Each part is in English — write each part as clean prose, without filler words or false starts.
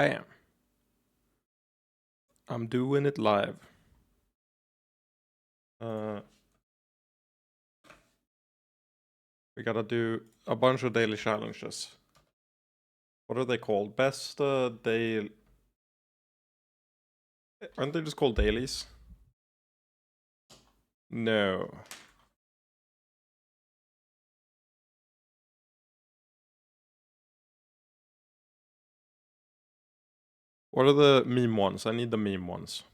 Bam. I'm doing it live. We gotta do a bunch of daily challenges. What are they called? Best day. Aren't they just called dailies? No. What are the meme ones? I need the meme ones.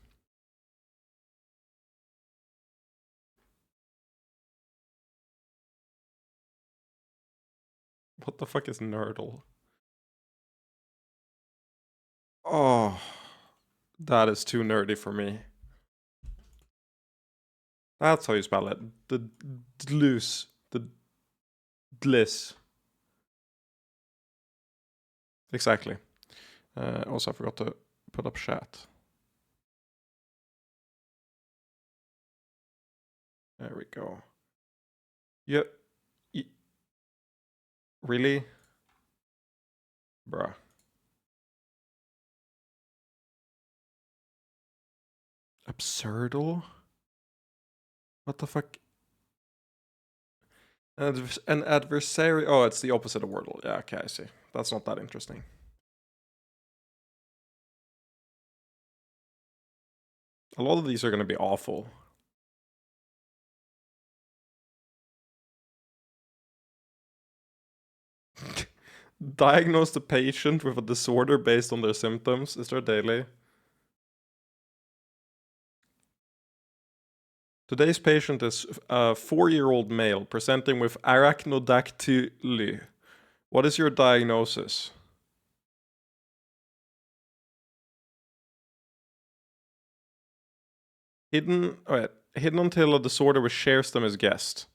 What the fuck is Nerdle? Oh, that is too nerdy for me. That's how you spell it. The dlus. The dlis. Exactly. Also, I forgot to put up chat. There we go. Yep. Really? Bruh. Absurdal? What the fuck? An adversary. Oh, it's the opposite of Wordle. Yeah, okay, I see. That's not that interesting. A lot of these are going to be awful. Diagnose the patient with a disorder based on their symptoms. Is there daily? Today's patient is a 4-year-old male presenting with arachnodactyly. What is your diagnosis? Hidden until a disorder which shares them is guessed.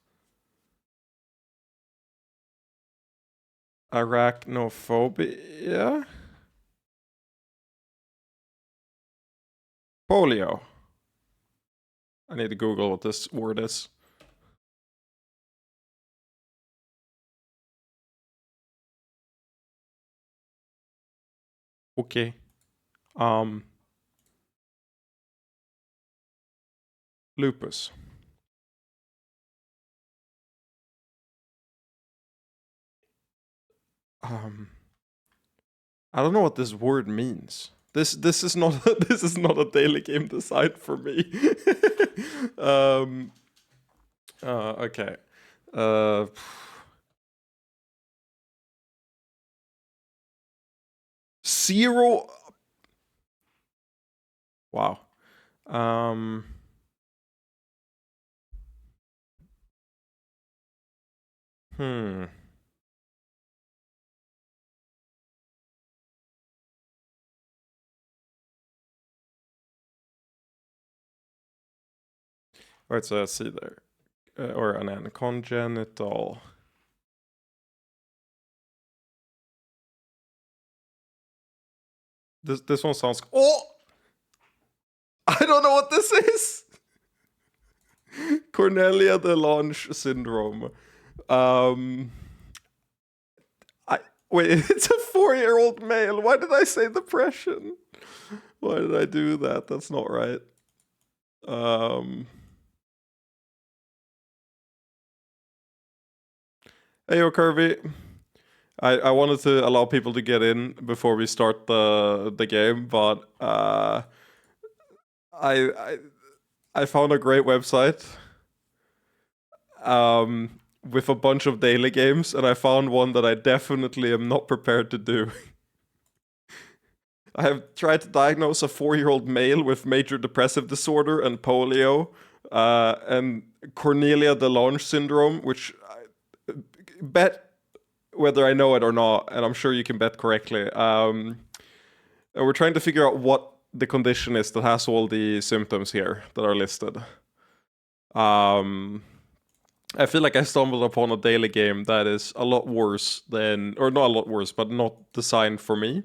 Arachnophobia? Polio. I need to Google what this word is. Okay. Lupus. I don't know what this word means. This is not this is not a daily game designed for me. Okay. Zero. Wow. Hmm. Alright, so let's see there. Or an congenital. This one sounds. Oh! I don't know what this is! Cornelia de Lange syndrome. Wait, it's a 4-year-old male. Why did I say depression? Why did I do that? That's not right. Hey, yo, Kirby. I wanted to allow people to get in before we start the game, but I I found a great website with a bunch of daily games, and I found one that I definitely am not prepared to do. I have tried to diagnose a 4-year-old male with major depressive disorder and polio, and Cornelia de Lange syndrome, which I bet whether I know it or not, and I'm sure you can bet correctly. And we're trying to figure out what the condition is that has all the symptoms here that are listed. I feel like I stumbled upon a daily game that is a lot worse than, or not a lot worse, but not designed for me.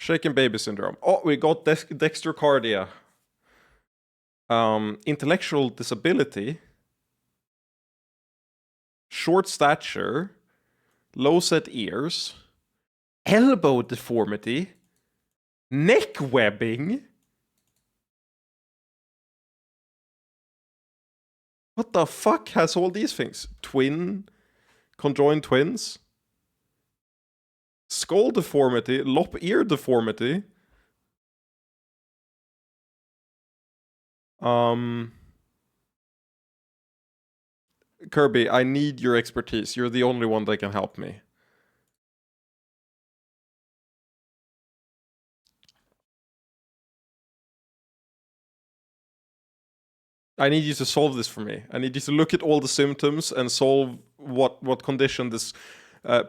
Shaken baby syndrome. Oh, we got dextrocardia. Intellectual disability. Short stature. Low set ears. Elbow deformity. Neck webbing. What the fuck has all these things? Conjoined twins. Skull deformity. Lop ear deformity. Kirby, I need your expertise. You're the only one that can help me. I need you to solve this for me. I need you to look at all the symptoms and solve what condition this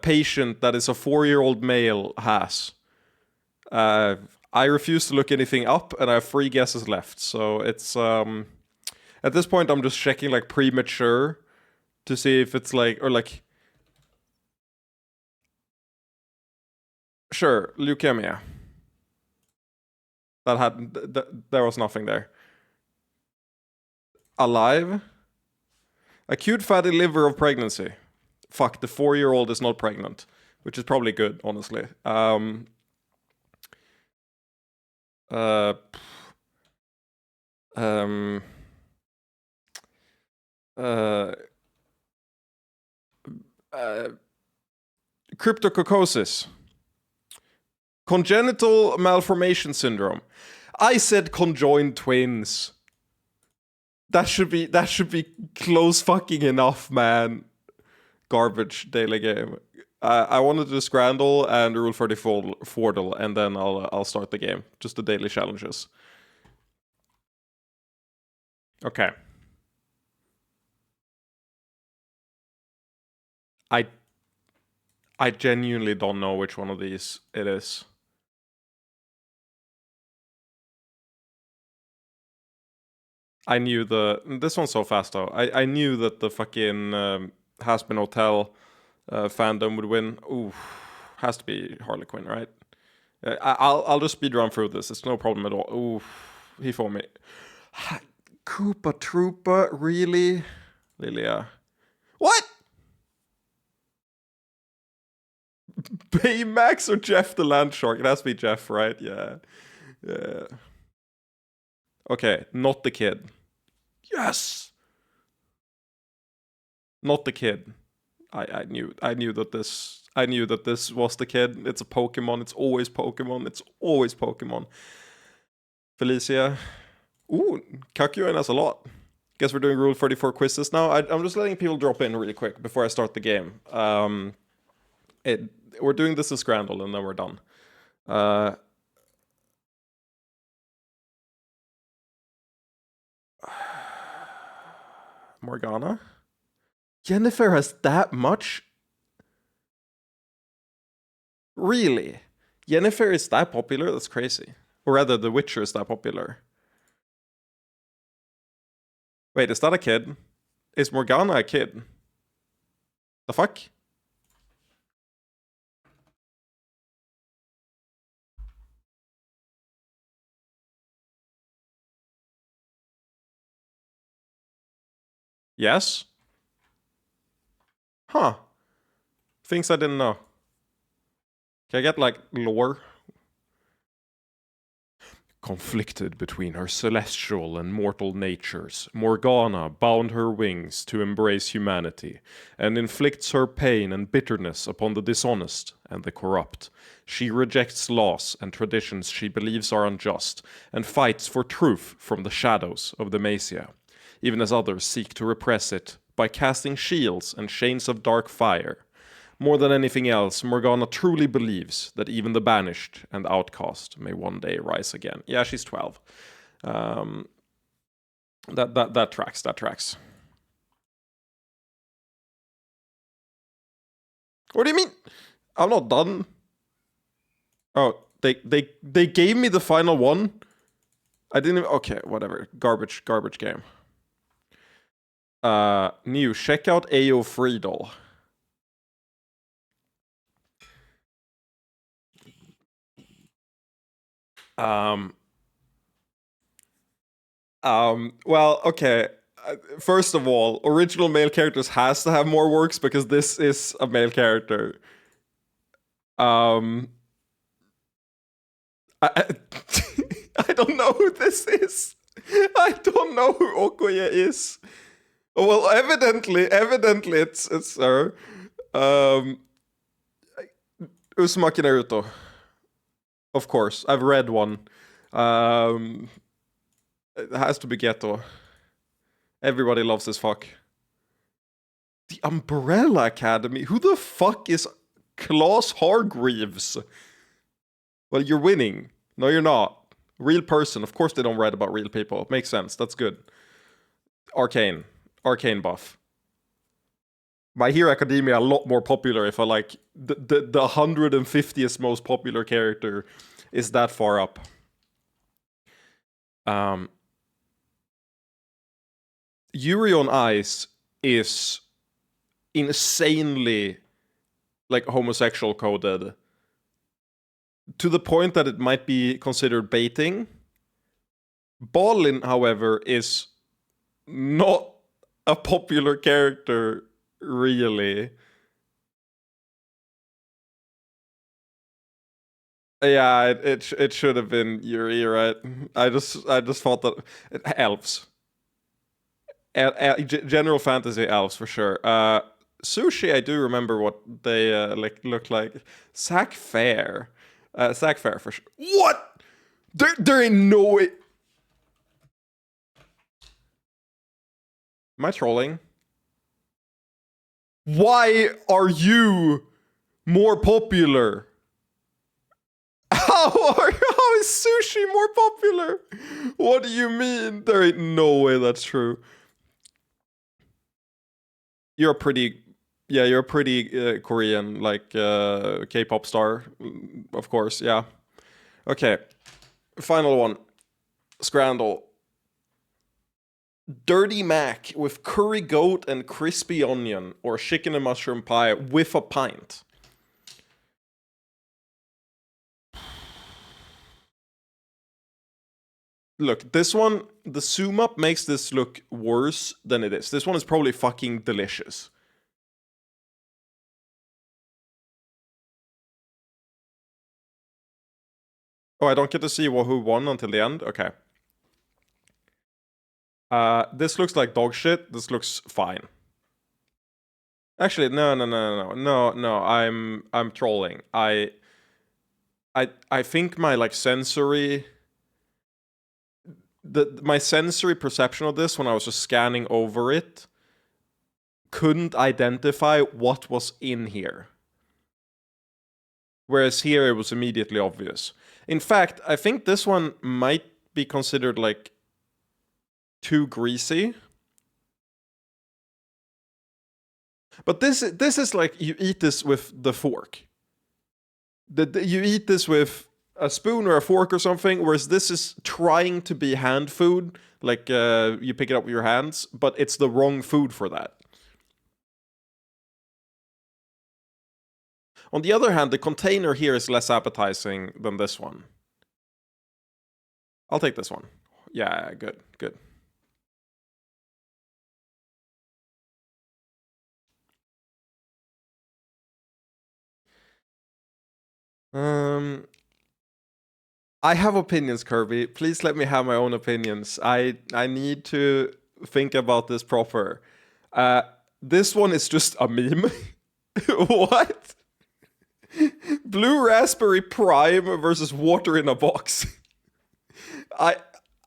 patient that is a 4-year-old male has. I refuse to look anything up, and I have 3 guesses left. So it's at this point I'm just checking like premature to see if it's like sure, leukemia. There was nothing there. Alive. Acute fatty liver of pregnancy. Fuck, the 4-year-old is not pregnant, which is probably good, honestly. Cryptococcosis. Congenital malformation syndrome. I said conjoined twins. That should be close fucking enough, man. Garbage daily game. I wanted to do Scrandle and Rule 34 Fordle, and then I'll start the game. Just the daily challenges. Okay. I genuinely don't know which one of these it is. I knew this one's so fast though. I knew that the fucking Has-Been Hotel fandom would win. Ooh, has to be Harley Quinn, right? I'll just speedrun through this. It's no problem at all. Ooh, he for me. Koopa Troopa, really? Lilia. What? Baymax or Jeff the Land Shark? It has to be Jeff, right? Yeah. Yeah. Okay, not the kid. Yes! Not the kid. I knew that this was the kid. It's a Pokemon. It's always Pokemon. It's always Pokemon. Felicia. Ooh, Kakyoin has a lot. Guess we're doing Rule 34 quizzes now. I'm just letting people drop in really quick before I start the game. We're doing this as Scrandle and then we're done. Morgana? Jennifer has that much? Really? Jennifer is that popular? That's crazy. Or rather, The Witcher is that popular. Wait, is that a kid? Is Morgana a kid? The fuck? Yes? Huh. Things I didn't know. Can I get, like, lore? Conflicted between her celestial and mortal natures, Morgana bound her wings to embrace humanity, and inflicts her pain and bitterness upon the dishonest and the corrupt. She rejects laws and traditions she believes are unjust, and fights for truth from the shadows of Demacia, even as others seek to repress it by casting shields and chains of dark fire. More than anything else, Morgana truly believes that even the banished and outcast may one day rise again. Yeah, she's 12. That tracks. That tracks. What do you mean? I'm not done. Oh, they gave me the final one. I didn't even, okay, whatever. Garbage game. New, check out AO Friedel. Um, well, okay. First of all, original male characters has to have more works because this is a male character. Um, I, I don't know who this is. I don't know who Okoye is. Well, evidently it's her. Um, Uzumaki Naruto. Of course, I've read one. Um, it has to be Geto. Everybody loves this fuck. The Umbrella Academy? Who the fuck is Klaus Hargreaves? Well, you're winning. No, you're not. Real person. Of course they don't write about real people. Makes sense. That's good. Arcane. Arcane buff. My Hero Academia a lot more popular if I like the 150th most popular character is that far up. Yuri on Ice is insanely like homosexual coded to the point that it might be considered baiting. Ballin, however, is not a popular character really. Yeah, it should have been Yuri, right? I just thought that elves, general fantasy elves for sure. Sushi, I do remember what they like look like. Zack Fair, Zack Fair for sure. What? There ain't no way. Am I trolling? Why are you more popular? How is sushi more popular? What do you mean? There ain't no way that's true. You're a pretty, yeah, you're a pretty Korean, like K-pop star, of course. Yeah. Okay. Final one. Scrandle. Dirty Mac with curry goat and crispy onion, or chicken and mushroom pie with a pint. Look, this one, the zoom up makes this look worse than it is. This one is probably fucking delicious. Oh, I don't get to see who won until the end? Okay. This looks like dog shit. This looks fine. Actually, no. I'm trolling. I think my like sensory my sensory perception of this when I was just scanning over it couldn't identify what was in here. Whereas here it was immediately obvious. In fact, I think this one might be considered like too greasy. But this is like you eat this with the fork. You eat this with a spoon or a fork or something, whereas this is trying to be hand food, like you pick it up with your hands, but it's the wrong food for that. On the other hand, the container here is less appetizing than this one. I'll take this one. Yeah, good, good. I have opinions, Kirby. Please let me have my own opinions. I need to think about this proper. Uh, this one is just a meme. What? Blue Raspberry Prime versus water in a box. I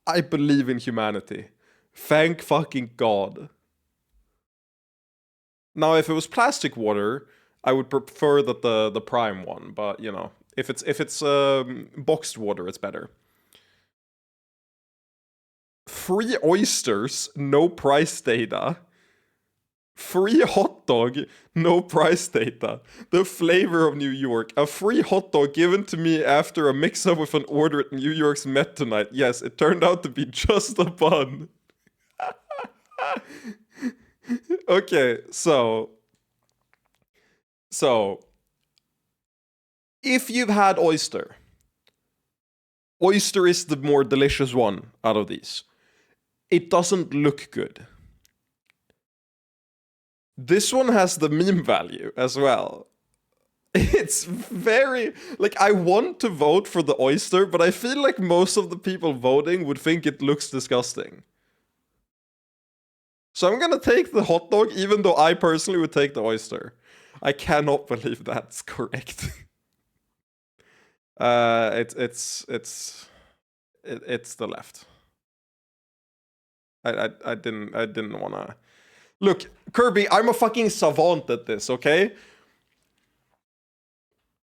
I believe in humanity. Thank fucking God. Now, if it was plastic water, I would prefer that the prime one. But you know, if it's boxed water, it's better. Free oysters, no price data. Free hot dog, no price data. The flavor of New York. A free hot dog given to me after a mix up with an order at New York's Met tonight. Yes, it turned out to be just a bun. Okay, so if you've had oyster, Oyster is the more delicious one out of these. It doesn't look good. This one has the meme value as well. It's very, like, I want to vote for the oyster, but I feel like most of the people voting would think it looks disgusting. So I'm gonna take the hot dog, even though I personally would take the oyster. I cannot believe that's correct. It's the left. I didn't wanna. Look, Kirby, I'm a fucking savant at this, okay?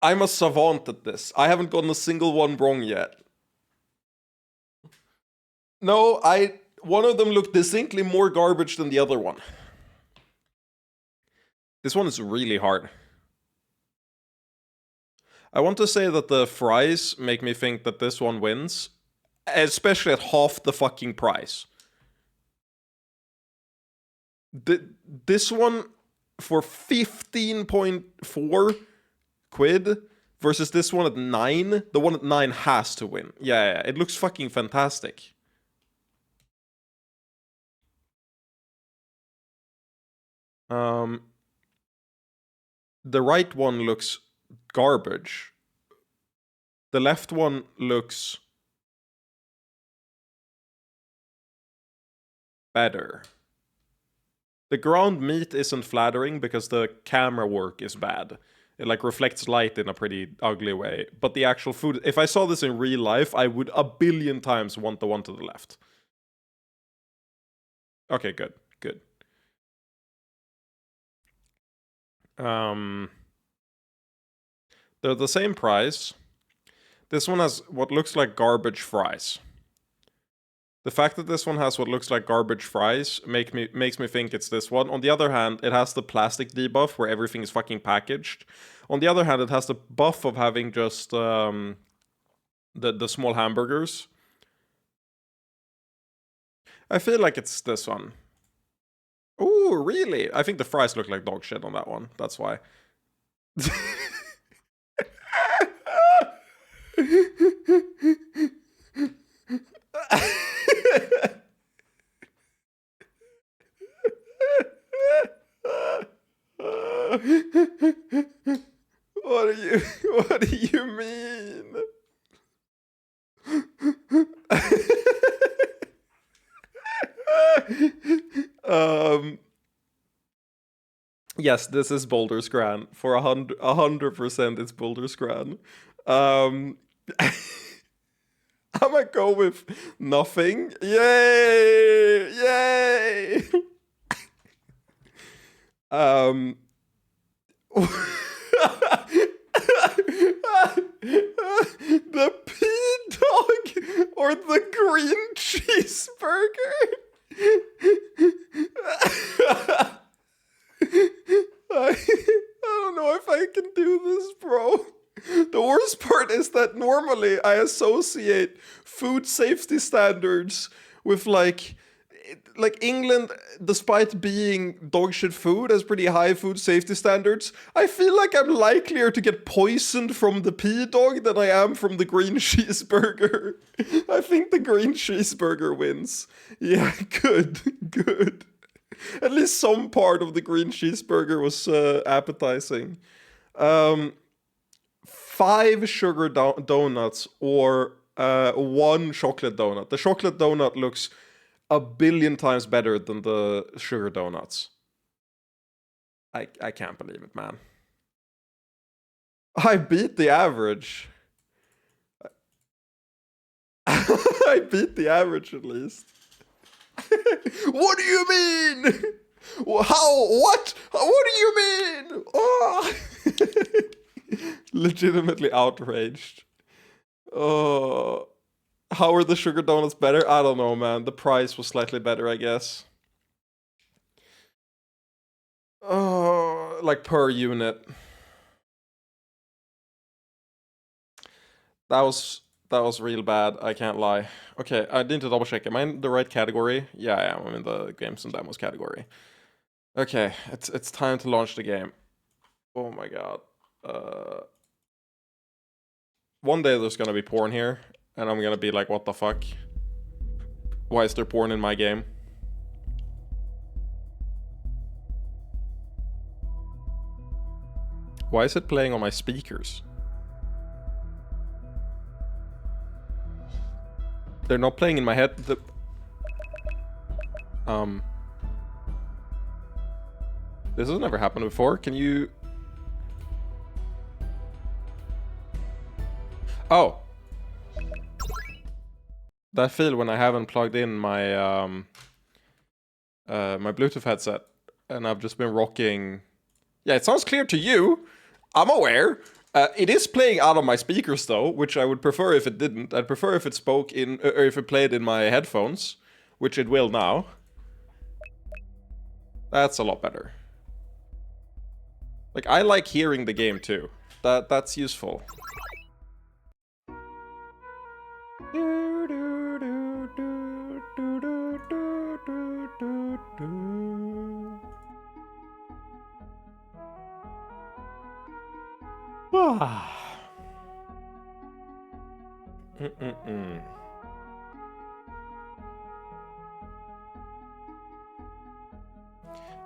I'm a savant at this. I haven't gotten a single one wrong yet. No, one of them looked distinctly more garbage than the other one. This one is really hard. I want to say that the fries make me think that this one wins, especially at half the fucking price. This one for 15.4 quid versus this one at 9. The one at 9 has to win. Yeah, it looks fucking fantastic. The right one looks garbage. The left one looks better. The ground meat isn't flattering because the camera work is bad. It like reflects light in a pretty ugly way. But the actual food, if I saw this in real life, I would a billion times want the one to the left. Okay, good. They're the same price. This one has what looks like garbage fries. The fact that this one has what looks like garbage fries makes me think it's this one. On the other hand, it has the plastic debuff where everything is fucking packaged. On the other hand, it has the buff of having just the small hamburgers. I feel like it's this one. Ooh, really? I think the fries look like dog shit on that one. That's why. What do you mean? Yes, this is Boulder's Gran. For 100%, it's Boulder's Gran. I'm gonna go with nothing. Yay! Yay! The P-Dog or the green cheeseburger? I don't know if I can do this, bro. The worst part is that normally I associate food safety standards with like England, despite being dog shit food, has pretty high food safety standards. I feel like I'm likelier to get poisoned from the P-Dog than I am from the green cheeseburger. I think the green cheeseburger wins. Yeah, good. At least some part of the green cheeseburger was appetizing. 5 sugar donuts or 1 chocolate donut. The chocolate donut looks a billion times better than the sugar donuts. I can't believe it, man. I beat the average. I beat the average at least. What do you mean? How? What? What do you mean? Oh. Legitimately outraged. Oh. How are the sugar donuts better? I don't know, man. The price was slightly better, I guess. Oh, like per unit. That was real bad. I can't lie. Okay, I need to double check. Am I in the right category? Yeah, I am. I'm in the games and demos category. Okay, it's time to launch the game. Oh my god. One day there's gonna be porn here, And I'm gonna be like, what the fuck? Why is there porn in my game? Why is it playing on my speakers? They're not playing in my head. This has never happened before. Can you... Oh. That feel when I haven't plugged in my my Bluetooth headset and I've just been rocking. Yeah, it sounds clear to you. I'm aware. It is playing out of my speakers though, which I would prefer if it didn't. I'd prefer if it spoke in, or if it played in my headphones, which it will now. That's a lot better. Like, I like hearing the game too. That's useful.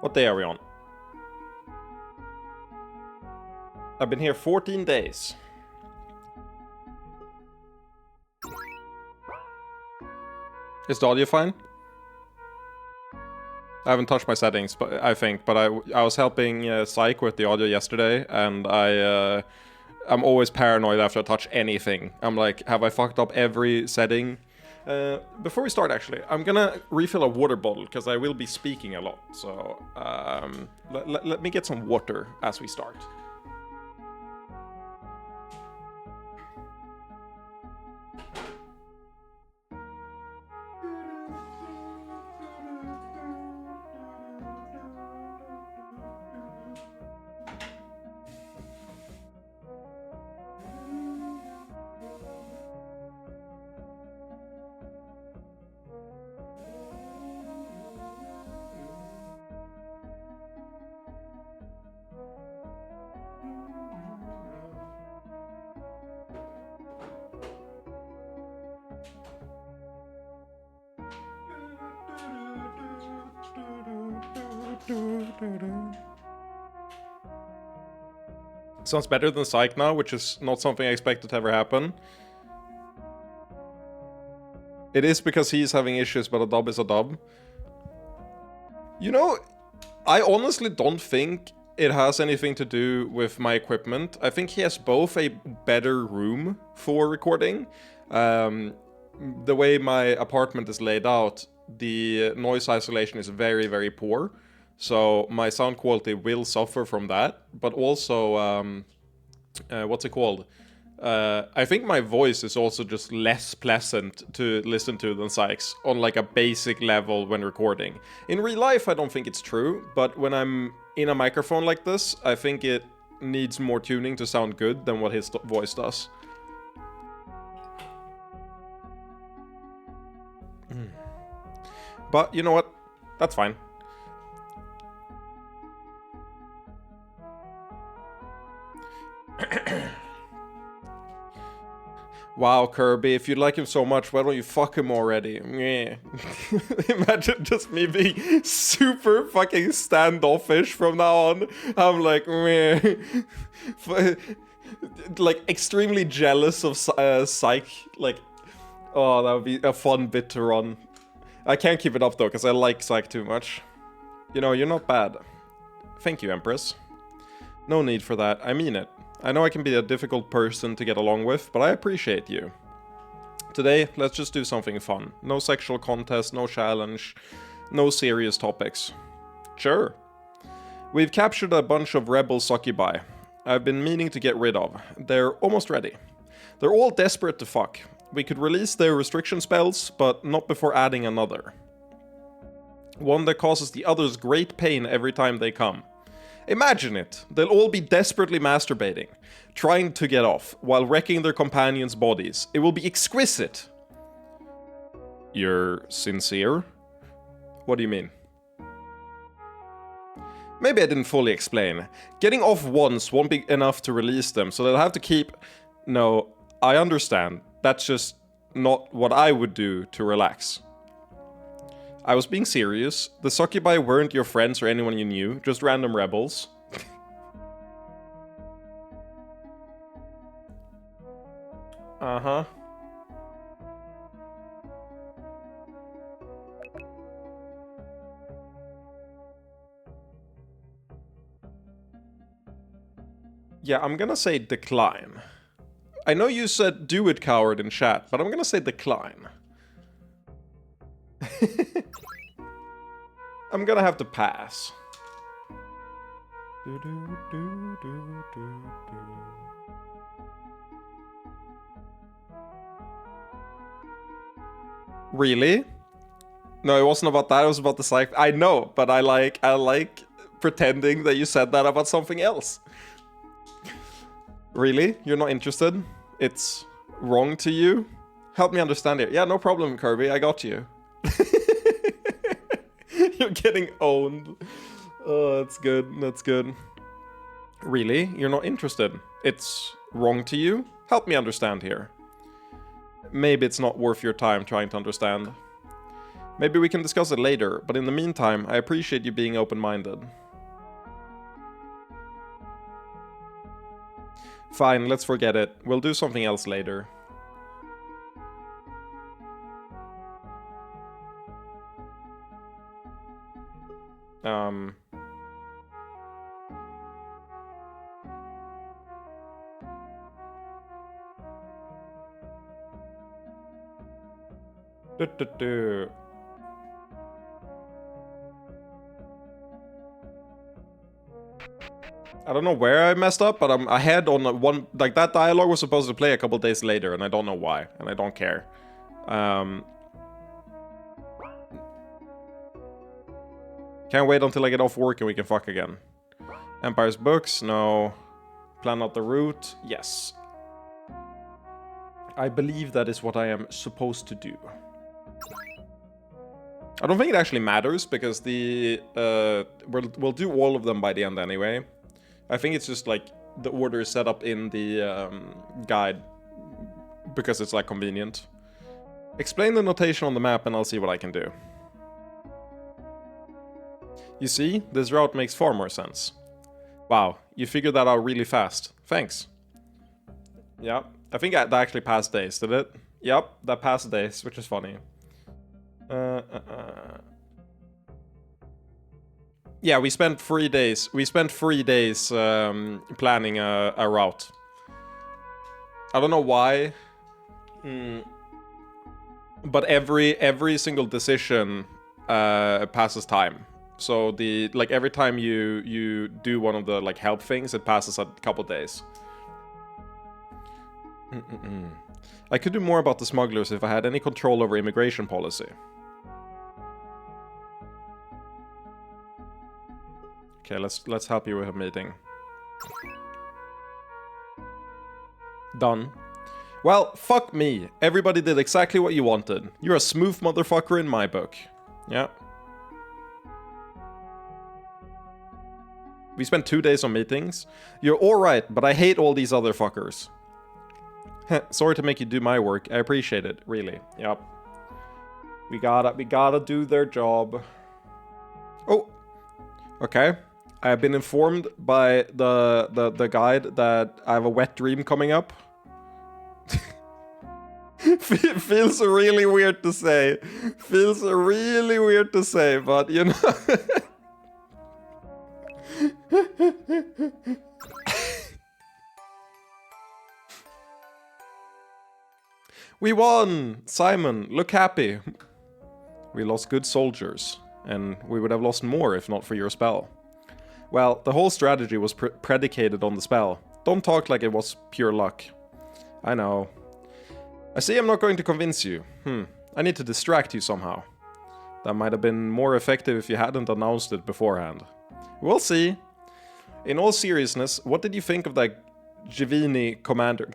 What day are we on? I've been here 14 days. Is the audio fine? I haven't touched my settings, but I was helping Psych with the audio yesterday, and I'm always paranoid after I touch anything. I'm like, have I fucked up every setting? Before we start, actually, I'm gonna refill a water bottle because I will be speaking a lot. So let me get some water as we start. Sounds better than Psych now, which is not something I expected to ever happen. It is because he's having issues, but a dub is a dub. You know, I honestly don't think it has anything to do with my equipment. I think he has both a better room for recording. The way my apartment is laid out, the noise isolation is very, very poor. So my sound quality will suffer from that, but also, what's it called? I think my voice is also just less pleasant to listen to than Sykes on like a basic level when recording. In real life, I don't think it's true, but when I'm in a microphone like this, I think it needs more tuning to sound good than what his voice does. But you know what? That's fine. Wow, Kirby, if you like him so much, why don't you fuck him already? Imagine just me being super fucking standoffish from now on. I'm like, like extremely jealous of Psych. Like, oh, that would be a fun bit to run. I can't keep it up though, because I like Psych too much. You know, you're not bad. Thank you, Empress. No need for that, I mean it. I know I can be a difficult person to get along with, but I appreciate you. Today, let's just do something fun. No sexual contest, no challenge, no serious topics. Sure. We've captured a bunch of rebel succubi I've been meaning to get rid of. They're almost ready. They're all desperate to fuck. We could release their restriction spells, but not before adding another. One that causes the others great pain every time they come. Imagine it. They'll all be desperately masturbating, trying to get off, while wrecking their companions' bodies. It will be exquisite. You're sincere? What do you mean? Maybe I didn't fully explain. Getting off once won't be enough to release them, so they'll have to keep... No, I understand. That's just not what I would do to relax. I was being serious. The succubi weren't your friends or anyone you knew, just random rebels. Uh-huh. Yeah, I'm gonna say decline. I know you said do it, coward, in chat, but I'm gonna say decline. I'm gonna have to pass. Really? No, it wasn't about that, it was about the psych. I know, but I like pretending that you said that about something else. Really? You're not interested? It's wrong to you? Help me understand it. Yeah, no problem, Kirby. I got you. You're getting owned. Oh, that's good. That's good. Really? You're not interested? It's wrong to you? Help me understand here. Maybe it's not worth your time trying to understand. Maybe we can discuss it later, but in the meantime, I appreciate you being open-minded. Fine, let's forget it. We'll do something else later. I don't know where I messed up, but I'm ahead on one. Like, that dialogue was supposed to play a couple days later, and I don't know why, and I don't care. Can't wait until I get off work and we can fuck again. Empire's books, no. Plan out the route, yes. I believe that is what I am supposed to do. I don't think it actually matters, because the we'll do all of them by the end anyway. I think it's just like the order is set up in the guide because it's like convenient. Explain the notation on the map and I'll see what I can do. You see, this route makes far more sense. Wow, you figured that out really fast. Thanks. Yeah, I think that actually passed days, did it? Yep, that passed days, which is funny. Yeah, we spent 3 days. We spent 3 days planning a route. I don't know why, but every single decision passes time. So every time you do one of the like help things, it passes a couple days. I could do more about the smugglers if I had any control over immigration policy. Okay, let's help you with a meeting. Done. Well, fuck me. Everybody did exactly what you wanted. You're a smooth motherfucker in my book. Yeah. We spent 2 days on meetings. You're alright, but I hate all these other fuckers. Sorry to make you do my work. I appreciate it, really. Yep. We gotta do their job. Oh. Okay. I have been informed by the guide that I have a wet dream coming up. Feels really weird to say. Feels really weird to say, but you know. We won! Simon, look happy. We lost good soldiers, and we would have lost more if not for your spell. Well, the whole strategy was predicated on the spell. Don't talk like it was pure luck. I know. I see I'm not going to convince you. I need to distract you somehow. That might have been more effective if you hadn't announced it beforehand. We'll see. In all seriousness, what did you think of that Givini commander?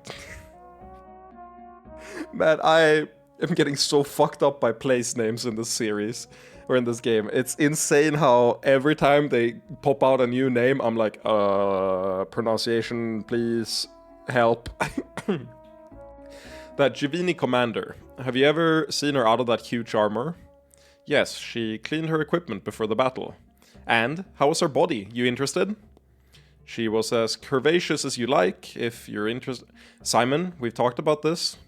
Man, I am getting so fucked up by place names in this series. Or in this game. It's insane how every time they pop out a new name, I'm like, That Jivini commander. Have you ever seen her out of that huge armor? Yes, she cleaned her equipment before the battle. And how was her body? You interested? She was as curvaceous as you like, if you're interested. Simon, we've talked about this.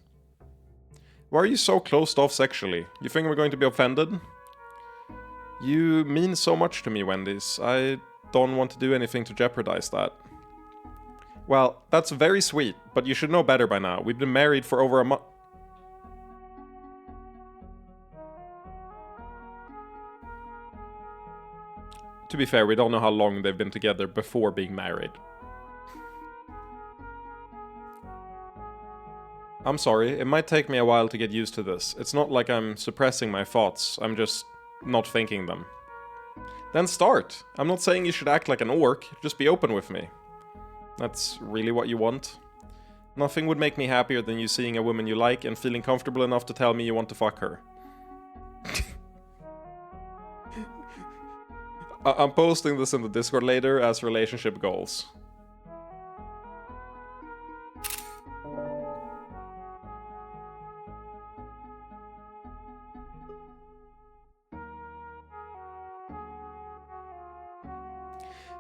Why are you so closed off sexually? You think we're going to be offended? You mean so much to me, Wendy's. I don't want to do anything to jeopardize that. Well, that's very sweet, but you should know better by now. We've been married for over a month. To be fair, we don't know how long they've been together before being married. I'm sorry, it might take me a while to get used to this. It's not like I'm suppressing my thoughts, I'm just not thinking them. Then start! I'm not saying you should act like an orc, just be open with me. That's really what you want? Nothing would make me happier than you seeing a woman you like and feeling comfortable enough to tell me you want to fuck her. I'm posting this in the Discord later as relationship goals.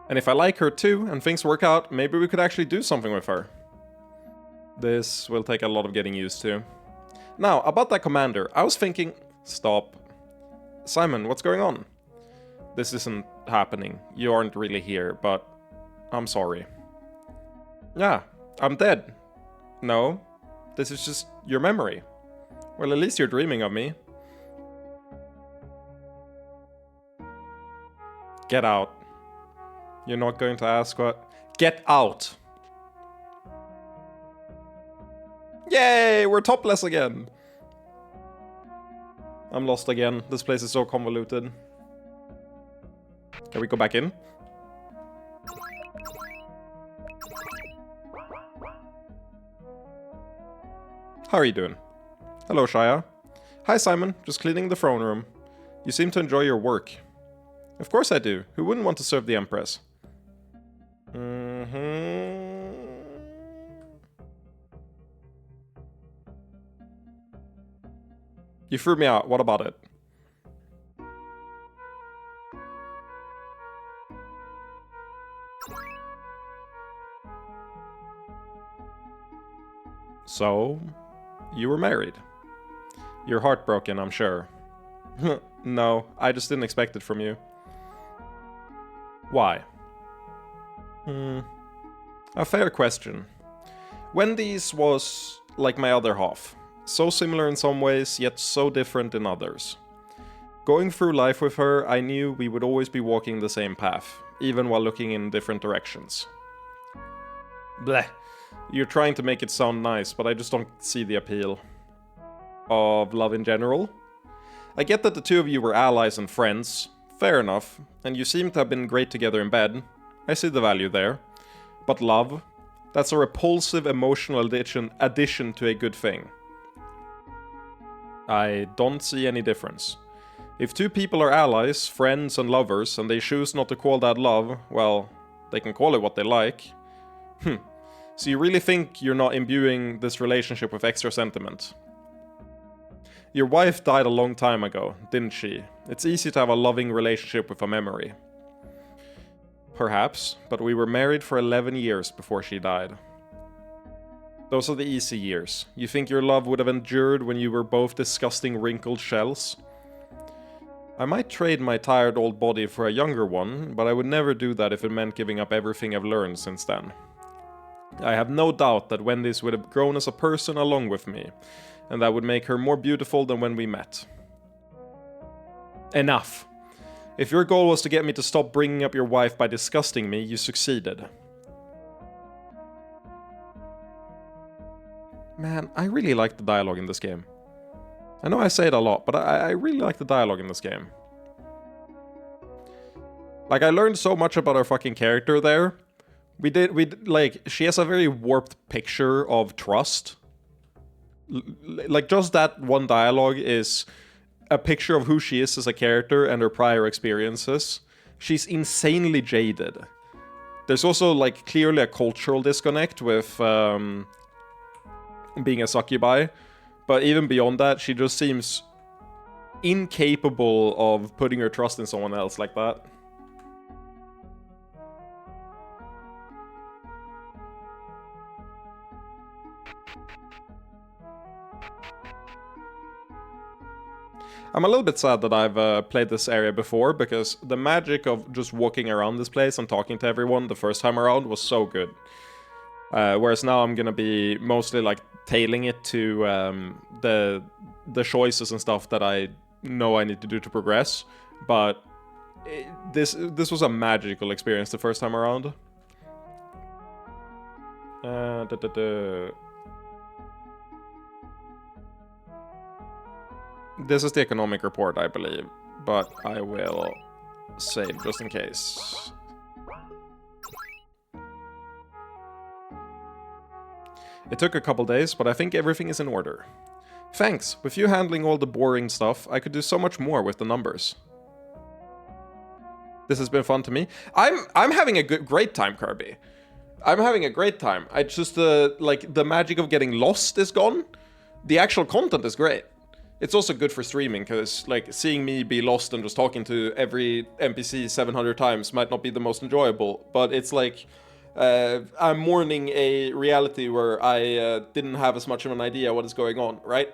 And if I like her too, and things work out, maybe we could actually do something with her. This will take a lot of getting used to. Now, about that commander, I was thinking... Stop. Simon, what's going on? This isn't happening. You aren't really here, but... I'm sorry. Yeah, I'm dead. No, this is just your memory. Well, at least you're dreaming of me. Get out. You're not going to ask what... Get out! Yay! We're topless again! I'm lost again. This place is so convoluted. Can we go back in? How are you doing? Hello, Shia. Hi, Simon. Just cleaning the throne room. You seem to enjoy your work. Of course I do. Who wouldn't want to serve the Empress? You threw me out. What about it? So, you were married. You're heartbroken, I'm sure. No, I just didn't expect it from you. Why? A fair question. Wendy's was like my other half. So similar in some ways, yet so different in others. Going through life with her, I knew we would always be walking the same path, even while looking in different directions. Bleh. You're trying to make it sound nice, but I just don't see the appeal. Of love in general? I get that the two of you were allies and friends, fair enough, and you seem to have been great together in bed. I see the value there. But love? That's a repulsive emotional addition to a good thing. I don't see any difference. If two people are allies, friends and lovers, and they choose not to call that love, well, they can call it what they like. So you really think you're not imbuing this relationship with extra sentiment? Your wife died a long time ago, didn't she? It's easy to have a loving relationship with a memory. Perhaps, but we were married for 11 years before she died. Those are the easy years. You think your love would have endured when you were both disgusting wrinkled shells? I might trade my tired old body for a younger one, but I would never do that if it meant giving up everything I've learned since then. I have no doubt that Wendy's would have grown as a person along with me, and that would make her more beautiful than when we met. Enough! If your goal was to get me to stop bringing up your wife by disgusting me, you succeeded. Man, I really like the dialogue in this game. I know I say it a lot, but I really like the dialogue in this game. Like, I learned so much about our fucking character there. Like, she has a very warped picture of trust. Like, just that one dialogue is a picture of who she is as a character and her prior experiences. She's insanely jaded. There's also, like, clearly a cultural disconnect with being a succubi. But even beyond that, she just seems incapable of putting her trust in someone else like that. I'm a little bit sad that I've played this area before, because the magic of just walking around this place and talking to everyone the first time around was so good. Whereas now I'm gonna be mostly like tailing it to the choices and stuff that I know I need to do to progress. But this was a magical experience the first time around. This is the economic report, I believe, but I will save just in case. It took a couple days, but I think everything is in order. Thanks. With you handling all the boring stuff, I could do so much more with the numbers. This has been fun to me. I'm having a great time, Kirby. I'm having a great time. I just like the magic of getting lost is gone. The actual content is great. It's also good for streaming, because like seeing me be lost and just talking to every NPC 700 times might not be the most enjoyable, but it's like I'm mourning a reality where I didn't have as much of an idea what is going on, right?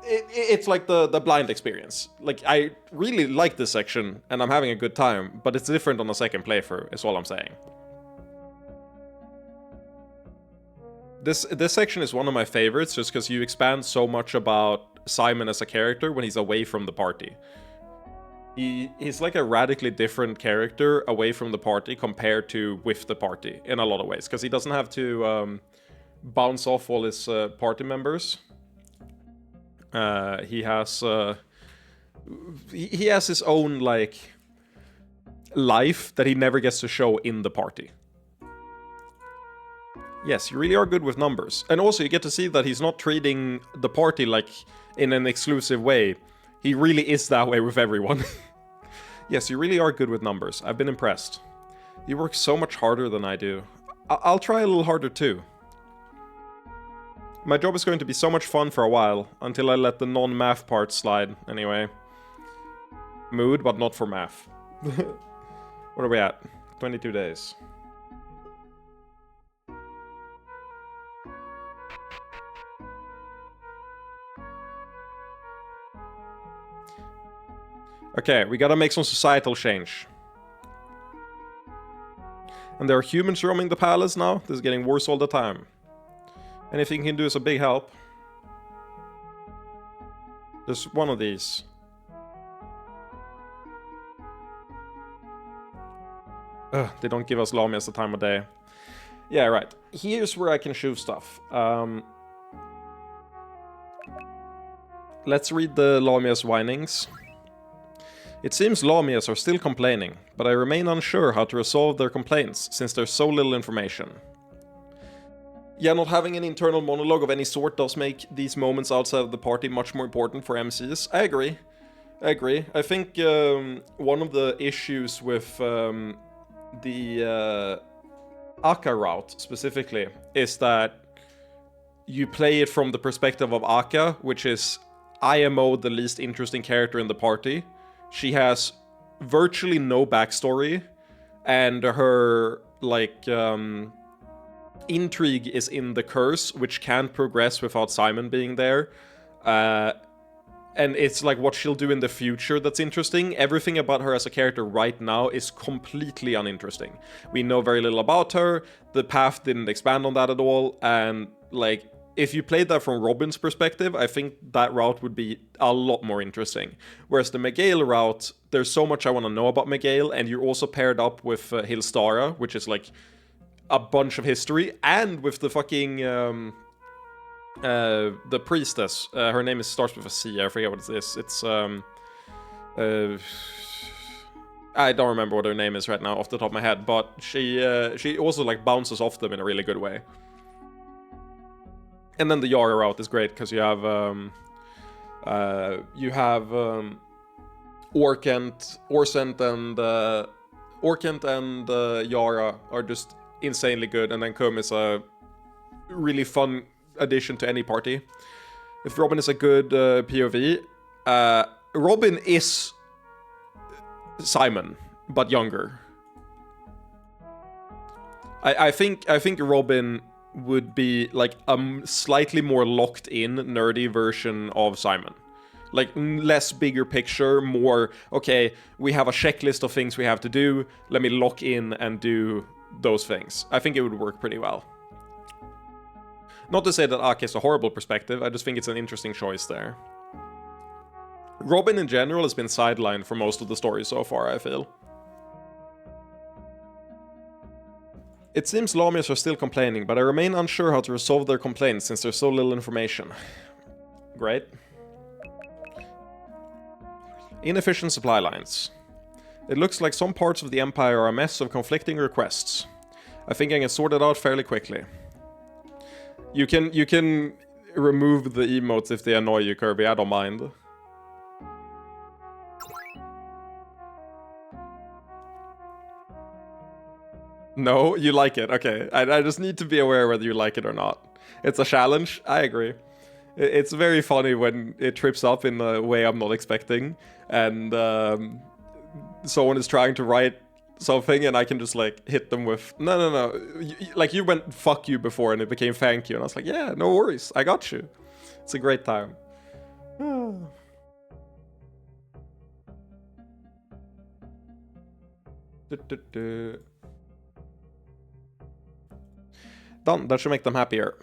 It's like the blind experience. Like, I really like this section and I'm having a good time, but it's different on the second playthrough, is all I'm saying. This section is one of my favorites just because you expand so much about Simon as a character when he's away from the party. He's like a radically different character away from the party compared to with the party in a lot of ways, because he doesn't have to bounce off all his party members. He has his own like life that he never gets to show in the party. Yes, you really are good with numbers. And also you get to see that he's not treating the party like in an exclusive way. He really is that way with everyone. Yes, you really are good with numbers. I've been impressed. You work so much harder than I do. I'll try a little harder too. My job is going to be so much fun for a while, until I let the non-math part slide, anyway. Mood, but not for math. What are we at? 22 days. Okay, we gotta make some societal change. And there are humans roaming the palace now. This is getting worse all the time. Anything you can do is a big help. There's one of these. Ugh, they don't give us Lamias the time of day. Yeah, right. Here's where I can shoot stuff. Let's read the Lamias whinings. It seems Lamias are still complaining, but I remain unsure how to resolve their complaints, since there's so little information. Yeah, not having an internal monologue of any sort does make these moments outside of the party much more important for MCs. I agree. I think one of the issues with the Aka route specifically is that you play it from the perspective of Aka, which is IMO, the least interesting character in the party. She has virtually no backstory, and her, like, intrigue is in the curse, which can't progress without Simon being there. And it's like what she'll do in the future that's interesting. Everything about her as a character right now is completely uninteresting. We know very little about her, the path didn't expand on that at all, and, like, if you played that from Robin's perspective, I think that route would be a lot more interesting. Whereas the Miguel route, there's so much I want to know about Miguel, and you're also paired up with Hilstara, which is like a bunch of history, and with the fucking the priestess. Her name starts with a C. I forget what it is. It's I don't remember what her name is right now off the top of my head, but she also like bounces off them in a really good way. And then the Yara route is great because you have Orkent and Yara are just insanely good, and then Kum is a really fun addition to any party. If Robin is a good POV, Robin is Simon, but younger. I think Robin would be like a slightly more locked in, nerdy version of Simon. Like, less bigger picture, more, okay, we have a checklist of things we have to do, let me lock in and do those things. I think it would work pretty well. Not to say that Aki is a horrible perspective, I just think it's an interesting choice there. Robin in general has been sidelined for most of the story so far, I feel. It seems lawmakers are still complaining, but I remain unsure how to resolve their complaints since there's so little information. Great. Inefficient supply lines. It looks like some parts of the Empire are a mess of conflicting requests. I think I can sort it out fairly quickly. You can remove the emotes if they annoy you, Kirby, I don't mind. No, you like it, okay. I just need to be aware whether you like it or not. It's a challenge, I agree. It's very funny when it trips up in a way I'm not expecting, and someone is trying to write something, and I can just like hit them with, no. Like you went fuck you before, and it became thank you, and I was like, yeah, no worries, I got you. It's a great time. Done, that should make them happier.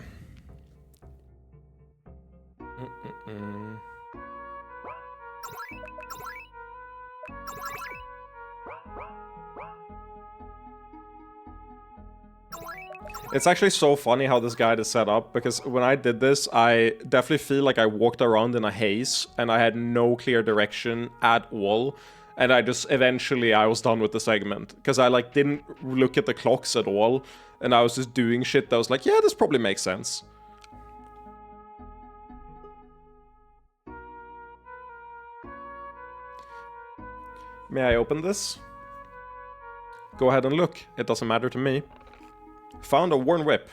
It's actually so funny how this guide is set up, because when I did this, I definitely feel like I walked around in a haze, and I had no clear direction at all, and I just, eventually, I was done with the segment, because I, like, didn't look at the clocks at all, and I was just doing shit that was like, yeah, this probably makes sense. May I open this? Go ahead and look, it doesn't matter to me. Found a worn whip.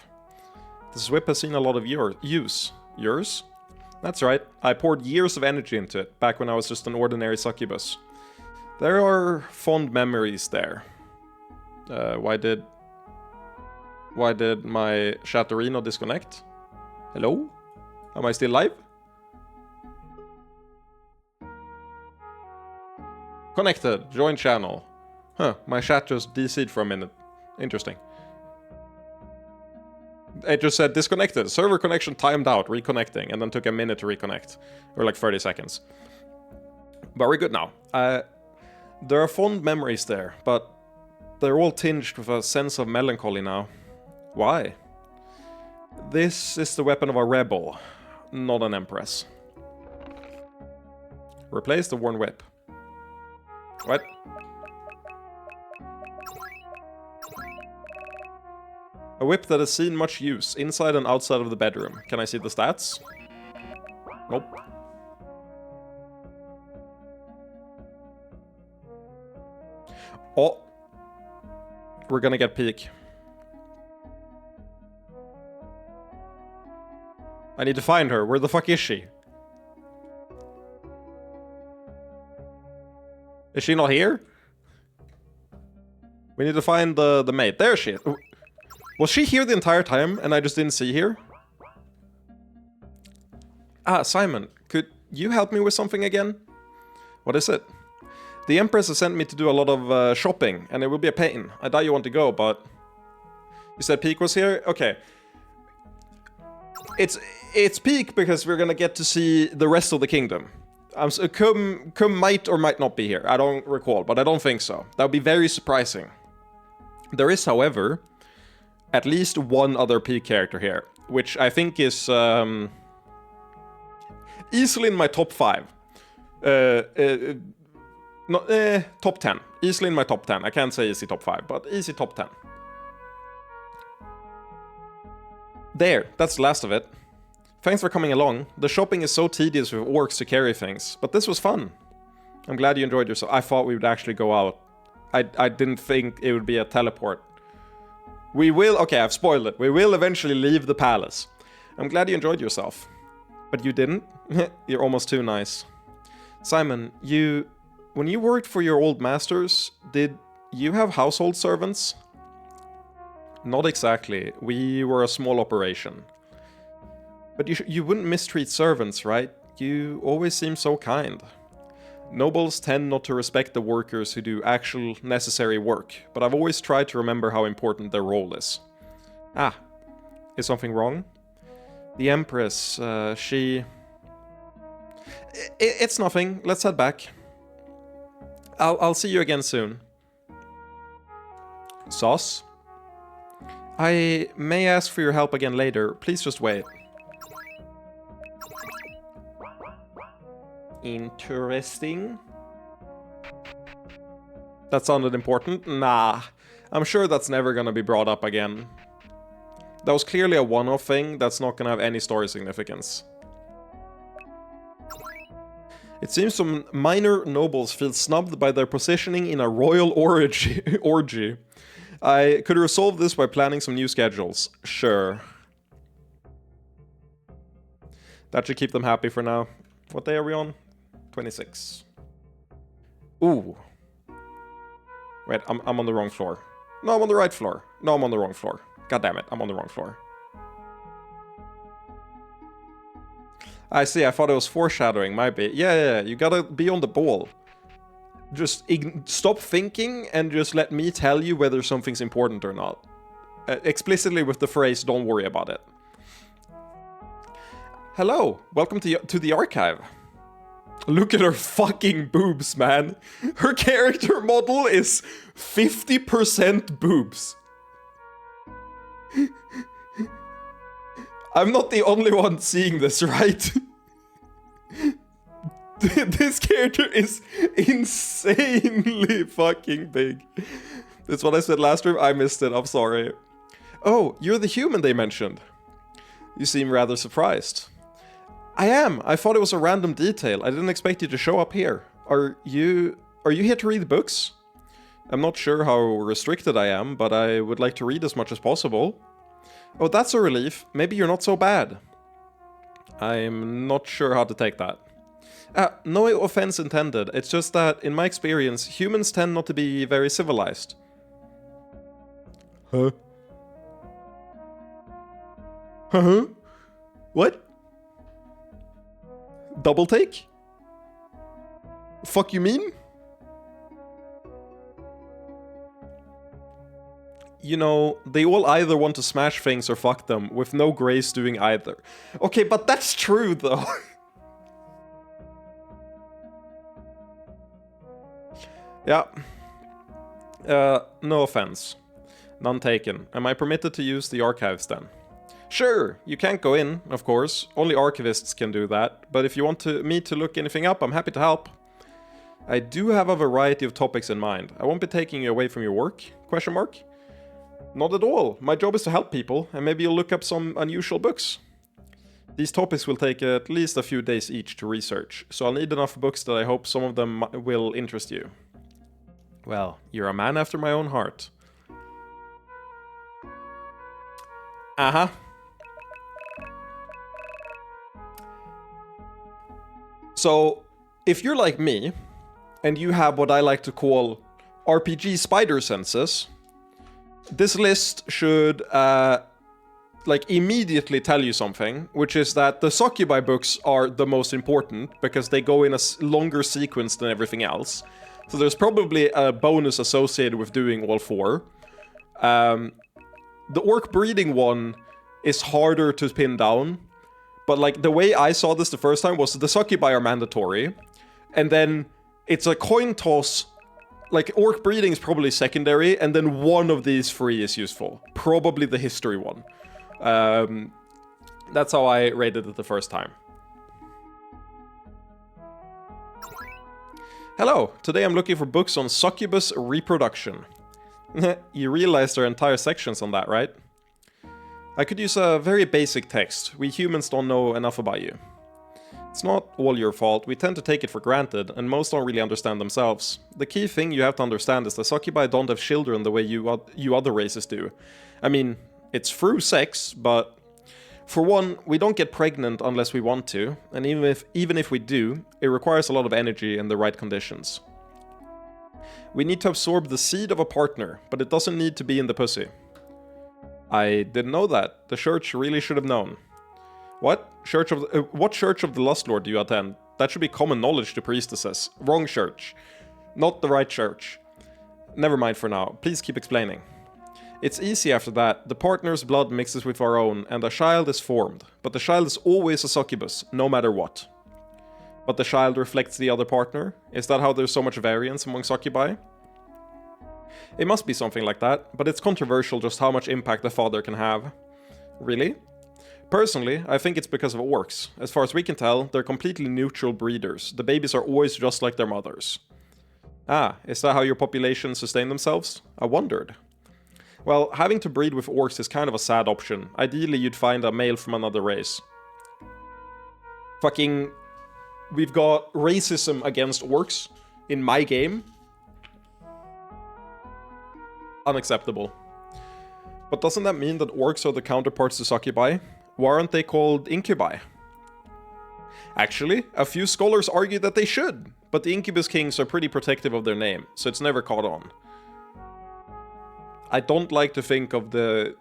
This whip has seen a lot of use. Yours? That's right, I poured years of energy into it, back when I was just an ordinary succubus. There are fond memories there. Why did my Chatterino disconnect? Hello? Am I still live? Connected, join channel. Huh, my chat just DC'd for a minute. Interesting. It just said disconnected, server connection timed out, reconnecting, and then took a minute to reconnect. Or like 30 seconds. But we're good now. There are fond memories there, but they're all tinged with a sense of melancholy now. Why? This is the weapon of a rebel, not an empress. Replace the worn whip. What? A whip that has seen much use, inside and outside of the bedroom. Can I see the stats? Nope. Oh. We're gonna get peak. I need to find her. Where the fuck is she? Is she not here? We need to find the maid. There she is. Was she here the entire time and I just didn't see her? Ah, Simon, could you help me with something again? What is it? The Empress has sent me to do a lot of shopping, and it will be a pain. I doubt you want to go, but... You said Peak was here? Okay. It's Peak because we're gonna get to see the rest of the kingdom. So Kum might or might not be here. I don't recall, but I don't think so. That would be very surprising. There is, however, at least one other Peak character here, which I think is easily in my top 5. Top 10. Easily in my top 10. I can't say easy top 5, but easy top 10. There, that's the last of it. Thanks for coming along. The shopping is so tedious with orcs to carry things, but this was fun. I'm glad you enjoyed yourself. I thought we would actually go out. I didn't think it would be a teleport. We will, okay, I've spoiled it. We will eventually leave the palace. I'm glad you enjoyed yourself. But you didn't? You're almost too nice. Simon, when you worked for your old masters, did you have household servants? Not exactly. We were a small operation. But you wouldn't mistreat servants, right? You always seem so kind. Nobles tend not to respect the workers who do actual necessary work, but I've always tried to remember how important their role is. Ah, is something wrong? The Empress, she... It's nothing. Let's head back. I'll see you again soon. Sauce? I may ask for your help again later. Please just wait. Interesting. That sounded important? Nah. I'm sure that's never gonna be brought up again. That was clearly a one-off thing that's not gonna have any story significance. It seems some minor nobles feel snubbed by their positioning in a royal orgy. I could resolve this by planning some new schedules. Sure. That should keep them happy for now. What day are we on? 26. Ooh. Wait, I'm on the wrong floor. No, I'm on the right floor. No, I'm on the wrong floor. God damn it, I'm on the wrong floor. I see, I thought it was foreshadowing, might be. Yeah, you gotta be on the ball. Just stop thinking and just let me tell you whether something's important or not. Explicitly with the phrase, don't worry about it. Hello, welcome to the archive. Look at her fucking boobs, man. Her character model is 50% boobs. I'm not the only one seeing this, right? This character is insanely fucking big. That's what I said last time. I missed it. I'm sorry. Oh, you're the human they mentioned. You seem rather surprised. I am. I thought it was a random detail. I didn't expect you to show up here. Are you here to read books? I'm not sure how restricted I am, but I would like to read as much as possible. Oh, that's a relief. Maybe you're not so bad. I'm not sure how to take that. No offense intended. It's just that, in my experience, humans tend not to be very civilized. Huh? Huh? What? Double take? Fuck you mean? You know, they all either want to smash things or fuck them, with no grace doing either. Okay, but that's true, though. Yeah. No offense. None taken. Am I permitted to use the archives then? Sure, you can't go in, of course. Only archivists can do that. But if you want me to look anything up, I'm happy to help. I do have a variety of topics in mind. I won't be taking you away from your work? Question mark? Not at all. My job is to help people, and maybe you'll look up some unusual books. These topics will take at least a few days each to research, so I'll need enough books that I hope some of them will interest you. Well, you're a man after my own heart. Uh-huh. So, if you're like me, and you have what I like to call RPG spider senses, this list should, immediately tell you something, which is that the Succubi books are the most important, because they go in a longer sequence than everything else. So there's probably a bonus associated with doing all four. The orc breeding one is harder to pin down, but like the way I saw this the first time was the Succubi are mandatory, and then it's a coin toss. Like, orc breeding is probably secondary, and then one of these three is useful. Probably the history one. That's how I rated it the first time. Hello, today I'm looking for books on succubus reproduction. You realize there are entire sections on that, right? I could use a very basic text. We humans don't know enough about you. It's not all your fault, we tend to take it for granted, and most don't really understand themselves. The key thing you have to understand is that succubi don't have children the way you other races do. I mean, it's through sex, but For one, we don't get pregnant unless we want to, and even if we do, it requires a lot of energy and the right conditions. We need to absorb the seed of a partner, but it doesn't need to be in the pussy. I didn't know that. The church really should have known. What church of the Lust Lord do you attend? That should be common knowledge to priestesses. Wrong church. Not the right church. Never mind for now. Please keep explaining. It's easy after that. The partner's blood mixes with our own, and a child is formed. But the child is always a succubus, no matter what. But the child reflects the other partner? Is that how there's so much variance among succubi? It must be something like that, but it's controversial just how much impact the father can have. Really? Personally, I think it's because of orcs. As far as we can tell, they're completely neutral breeders. The babies are always just like their mothers. Ah, is that how your population sustain themselves? I wondered. Well, having to breed with orcs is kind of a sad option. Ideally, you'd find a male from another race. Fucking... We've got racism against orcs in my game. Unacceptable. But doesn't that mean that orcs are the counterparts to succubi? Why aren't they called incubi? Actually, a few scholars argue that they should, but the incubus kings are pretty protective of their name, so it's never caught on. I don't like to think of the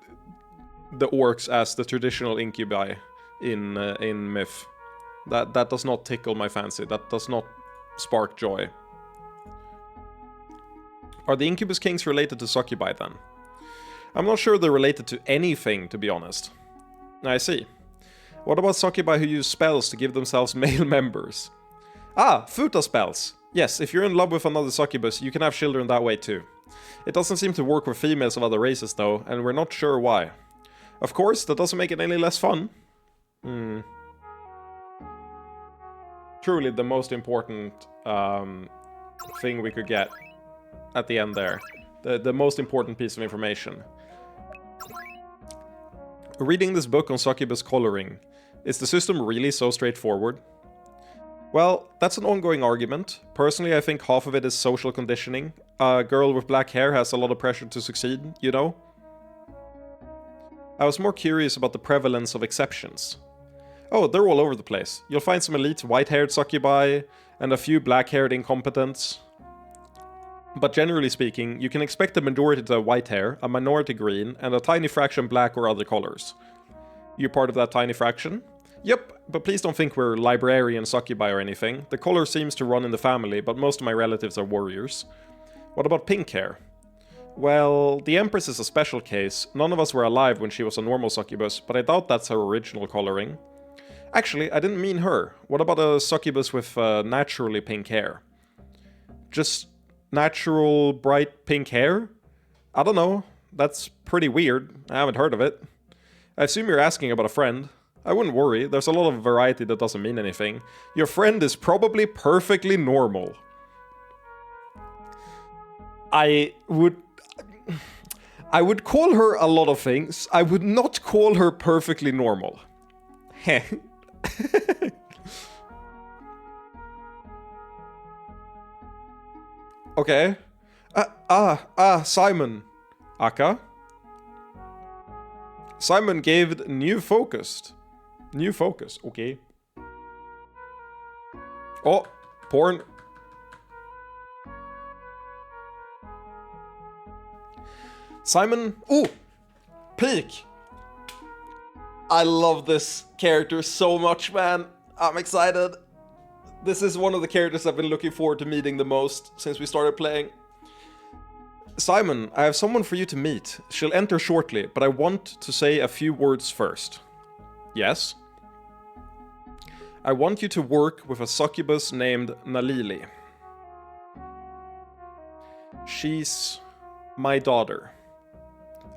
orcs as the traditional incubi in myth. That does not tickle my fancy. That does not spark joy. Are the incubus kings related to succubi then? I'm not sure they're related to anything, to be honest. I see. What about succubi who use spells to give themselves male members? Ah, futa spells! Yes, if you're in love with another succubus, you can have children that way too. It doesn't seem to work with females of other races though, and we're not sure why. Of course, that doesn't make it any less fun. Truly the most important thing we could get at the end there. The most important piece of information. Reading this book on succubus coloring, is the system really so straightforward? Well, that's an ongoing argument. Personally, I think half of it is social conditioning. A girl with black hair has a lot of pressure to succeed, you know? I was more curious about the prevalence of exceptions. Oh, they're all over the place. You'll find some elite white-haired succubi, and a few black-haired incompetents. But generally speaking, you can expect a majority to have white hair, a minority green, and a tiny fraction black or other colors. You're part of that tiny fraction? Yep, but please don't think we're librarian succubi or anything. The color seems to run in the family, but most of my relatives are warriors. What about pink hair? Well, the Empress is a special case. None of us were alive when she was a normal succubus, but I doubt that's her original coloring. Actually, I didn't mean her. What about a succubus with naturally pink hair? Just natural bright pink hair? I don't know. That's pretty weird. I haven't heard of it. I assume you're asking about a friend. I wouldn't worry. There's a lot of variety that doesn't mean anything. Your friend is probably perfectly normal. I would call her a lot of things. I would not call her perfectly normal. Heh. Okay. Simon. Aka? Simon gave it new focus. New focus, okay. Oh, porn. Simon. Ooh, Peak. I love this character so much, man. I'm excited. This is one of the characters I've been looking forward to meeting the most since we started playing. Simon, I have someone for you to meet. She'll enter shortly, but I want to say a few words first. Yes? I want you to work with a succubus named Nalili. She's my daughter.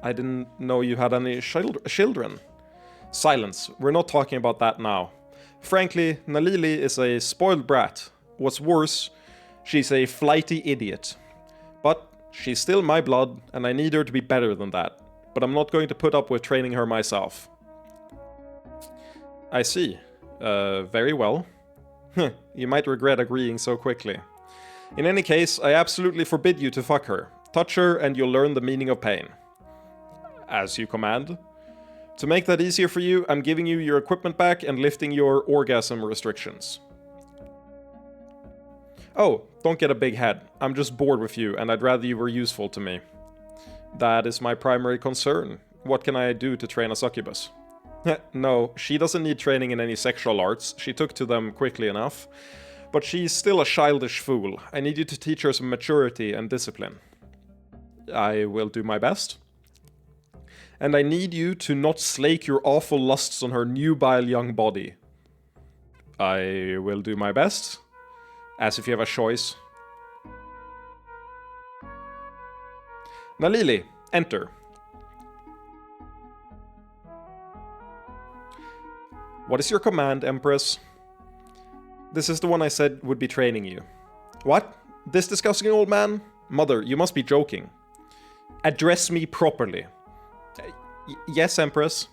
I didn't know you had any children. Silence. We're not talking about that now. Frankly, Nalili is a spoiled brat. What's worse, she's a flighty idiot. But she's still my blood, and I need her to be better than that. But I'm not going to put up with training her myself. I see. Very well. You might regret agreeing so quickly. In any case, I absolutely forbid you to fuck her. Touch her and you'll learn the meaning of pain. As you command. To make that easier for you, I'm giving you your equipment back and lifting your orgasm restrictions. Oh, don't get a big head. I'm just bored with you, and I'd rather you were useful to me. That is my primary concern. What can I do to train a succubus? No, she doesn't need training in any sexual arts. She took to them quickly enough. But she's still a childish fool. I need you to teach her some maturity and discipline. I will do my best. And I need you to not slake your awful lusts on her nubile young body. I will do my best. As if you have a choice. Nalili, enter. What is your command, Empress? This is the one I said would be training you. What? This disgusting old man? Mother, you must be joking. Address me properly. Yes, Empress.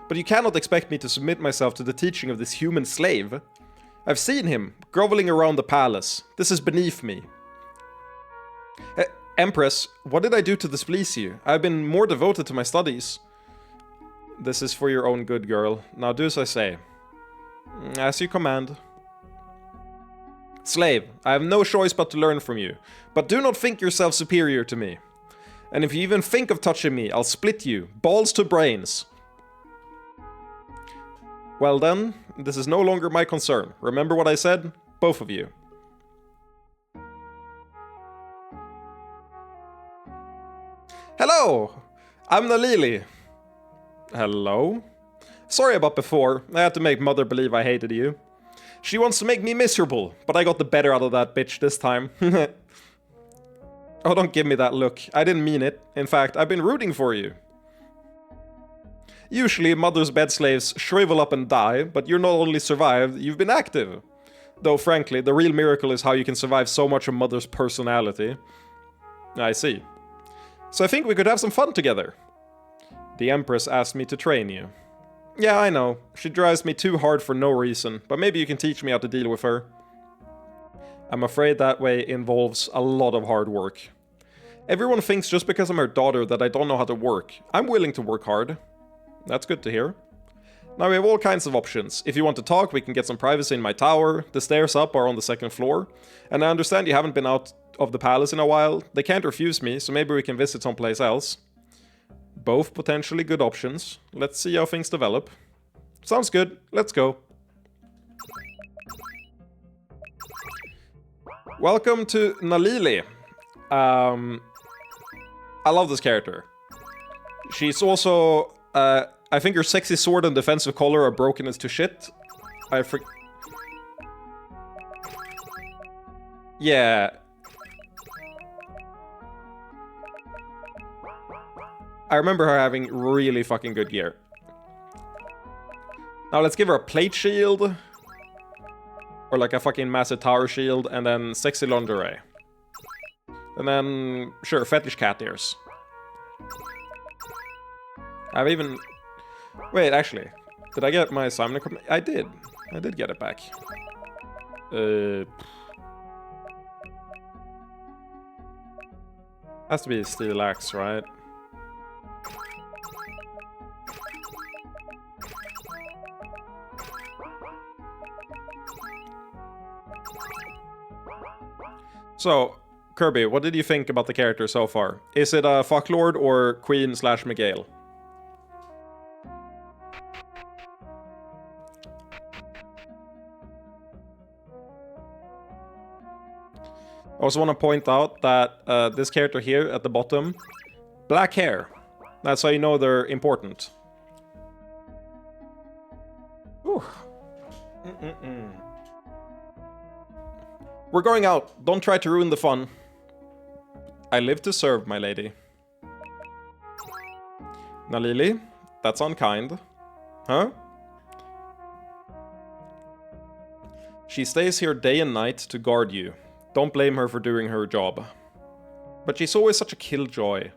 But you cannot expect me to submit myself to the teaching of this human slave. I've seen him, groveling around the palace. This is beneath me. Empress, what did I do to displease you? I've been more devoted to my studies. This is for your own good, girl. Now do as I say. As you command. Slave, I have no choice but to learn from you. But do not think yourself superior to me. And if you even think of touching me, I'll split you, balls to brains. Well then, this is no longer my concern. Remember what I said? Both of you. Hello! I'm Nalili. Hello? Sorry about before. I had to make Mother believe I hated you. She wants to make me miserable, but I got the better out of that bitch this time. Oh, don't give me that look. I didn't mean it. In fact, I've been rooting for you. Usually, Mother's bed slaves shrivel up and die, but you're not only survived, you've been active. Though, frankly, the real miracle is how you can survive so much of Mother's personality. I see. So I think we could have some fun together. The Empress asked me to train you. Yeah, I know. She drives me too hard for no reason, but maybe you can teach me how to deal with her. I'm afraid that way involves a lot of hard work. Everyone thinks just because I'm her daughter that I don't know how to work. I'm willing to work hard. That's good to hear. Now we have all kinds of options. If you want to talk, we can get some privacy in my tower. The stairs up are on the second floor. And I understand you haven't been out of the palace in a while. They can't refuse me, so maybe we can visit someplace else. Both potentially good options. Let's see how things develop. Sounds good. Let's go. Welcome to Nalili. I love this character. She's also... I think her sexy sword and defensive collar are broken as to shit. Yeah. I remember her having really fucking good gear. Now let's give her a plate shield. Or like a fucking massive tower shield. And then sexy lingerie. And then, sure, fetish cat ears. I've even... Wait, actually. Did I get my Simon equipment? I did. I did get it back. Has to be steel axe, right? So, Kirby, what did you think about the character so far? Is it a fucklord or queen/Miguel? I also want to point out that this character here at the bottom, black hair. That's how you know they're important. Ooh. We're going out. Don't try to ruin the fun. I live to serve, my lady. Nalili, that's unkind. Huh? She stays here day and night to guard you. Don't blame her for doing her job. But she's always such a killjoy.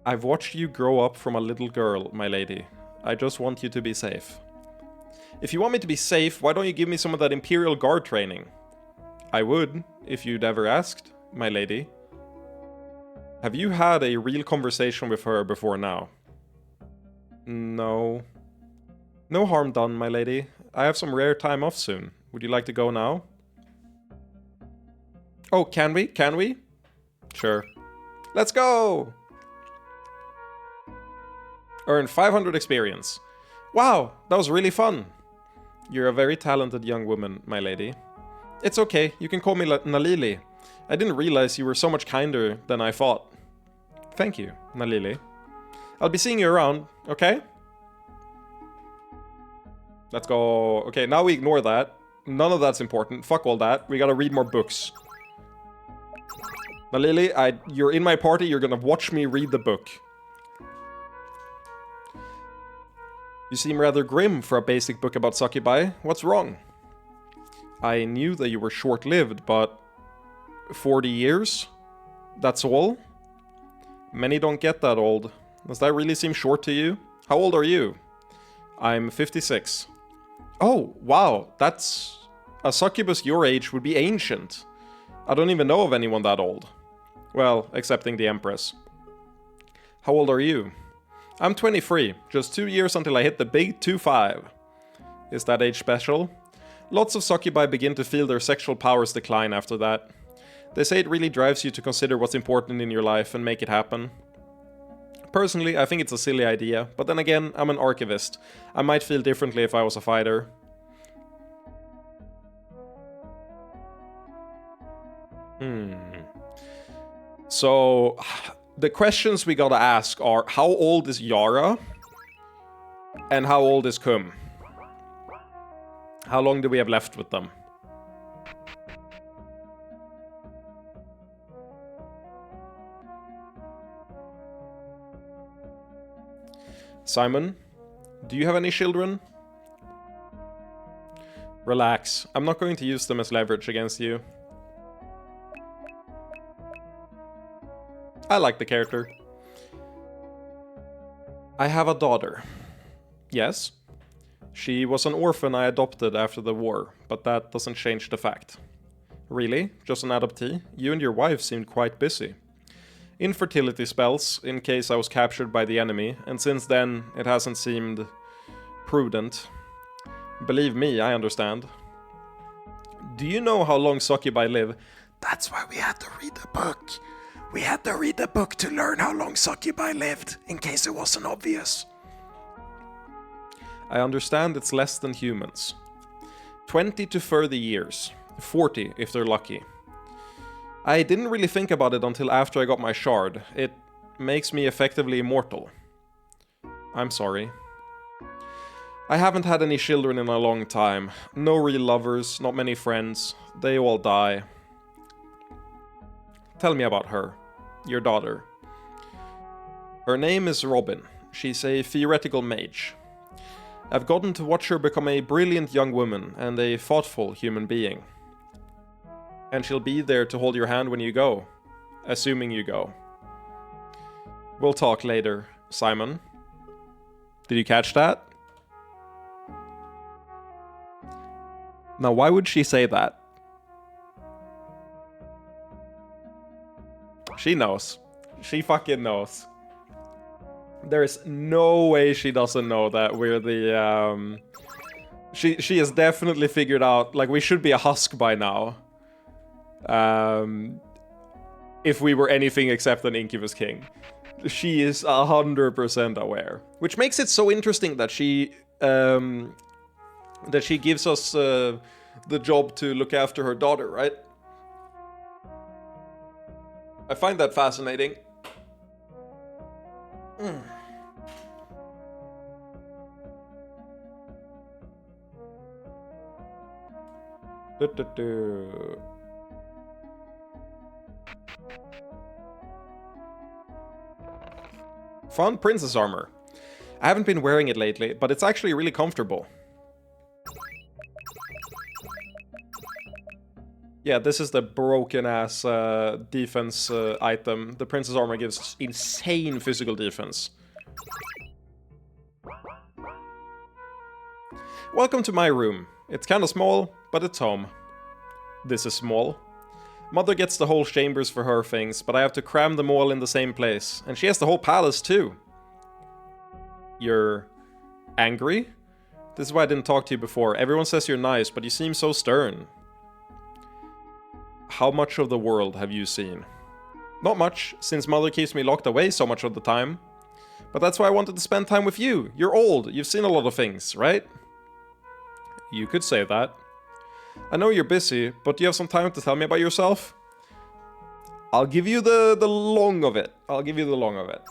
I've watched you grow up from a little girl, my lady. I just want you to be safe. If you want me to be safe, why don't you give me some of that Imperial Guard training? I would, if you'd ever asked, my lady. Have you had a real conversation with her before now? No. No harm done, my lady. I have some rare time off soon. Would you like to go now? Oh, can we? Can we? Sure. Let's go! Earn 500 experience. Wow, that was really fun. You're a very talented young woman, my lady. It's okay, you can call me Nalili. I didn't realize you were so much kinder than I thought. Thank you, Nalili. I'll be seeing you around, okay? Let's go. Okay, now we ignore that. None of that's important. Fuck all that. We gotta read more books. Nalili, you're in my party, you're gonna watch me read the book. You seem rather grim for a basic book about succubi. What's wrong? I knew that you were short-lived, but 40 years? That's all? Many don't get that old. Does that really seem short to you? How old are you? I'm 56. Oh, wow, that's... A succubus your age would be ancient. I don't even know of anyone that old. Well, excepting the Empress. How old are you? I'm 23, just 2 years until I hit the big 25. Is that age special? Lots of succubi begin to feel their sexual powers decline after that. They say it really drives you to consider what's important in your life and make it happen. Personally, I think it's a silly idea, but then again, I'm an archivist. I might feel differently if I was a fighter. So, the questions we gotta ask are, how old is Yara? And how old is Kum? How long do we have left with them? Simon, do you have any children? Relax, I'm not going to use them as leverage against you. I like the character. I have a daughter. Yes. She was an orphan I adopted after the war, but that doesn't change the fact. Really? Just an adoptee? You and your wife seemed quite busy. Infertility spells, in case I was captured by the enemy, and since then it hasn't seemed prudent. Believe me, I understand. Do you know how long succubi live? That's why we had to read the book. We had to read the book to learn how long succubi lived, in case it wasn't obvious. I understand it's less than humans. 20 to 30 years. 40 if they're lucky. I didn't really think about it until after I got my shard. It makes me effectively immortal. I'm sorry. I haven't had any children in a long time. No real lovers, not many friends. They all die. Tell me about her. Your daughter. Her name is Robin. She's a theoretical mage. I've gotten to watch her become a brilliant young woman and a thoughtful human being. And she'll be there to hold your hand when you go. Assuming you go. We'll talk later, Simon. Did you catch that? Now, why would she say that? She knows. She fucking knows. There's no way she doesn't know that we're the, She has definitely figured out, like, we should be a husk by now. If we were anything except an Incubus King. She is 100% aware. Which makes it so interesting that she gives us the job to look after her daughter, right? I find that fascinating. Found princess armor. I haven't been wearing it lately, but it's actually really comfortable. Yeah, this is the broken-ass defense item. The princess armor gives insane physical defense. Welcome to my room. It's kinda small, but it's home. This is small. Mother gets the whole chambers for her things, but I have to cram them all in the same place. And she has the whole palace too. You're angry? This is why I didn't talk to you before. Everyone says you're nice, but you seem so stern. How much of the world have you seen? Not much, since Mother keeps me locked away so much of the time. But that's why I wanted to spend time with you. You're old, you've seen a lot of things, right? You could say that. I know you're busy, but do you have some time to tell me about yourself? I'll give you the long of it. I'll give you the long of it.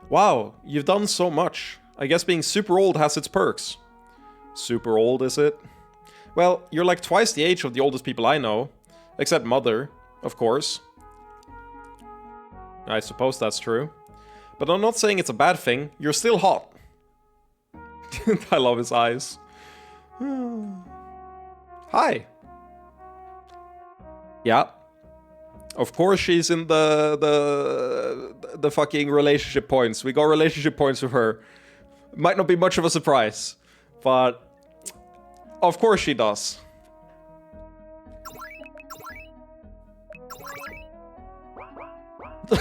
Wow, you've done so much. I guess being super old has its perks. Super old, is it? Well, you're like twice the age of the oldest people I know. Except Mother, of course. I suppose that's true. But I'm not saying it's a bad thing. You're still hot. I love his eyes. Hi. Yeah. Of course she's in the fucking relationship points. We got relationship points with her. Might not be much of a surprise. But of course she does.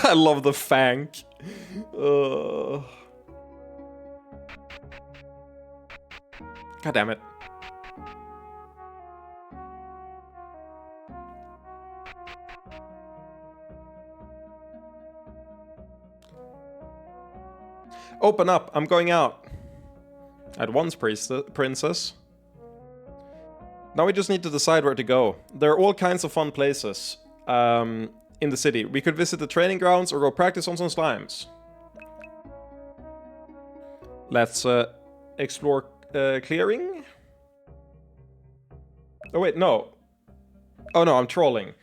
I love the fank. God damn it. Open up, I'm going out. At once, princess. Now we just need to decide where to go. There are all kinds of fun places in the city. We could visit the training grounds or go practice on some slimes. Let's explore clearing. Oh wait, no. Oh no, I'm trolling.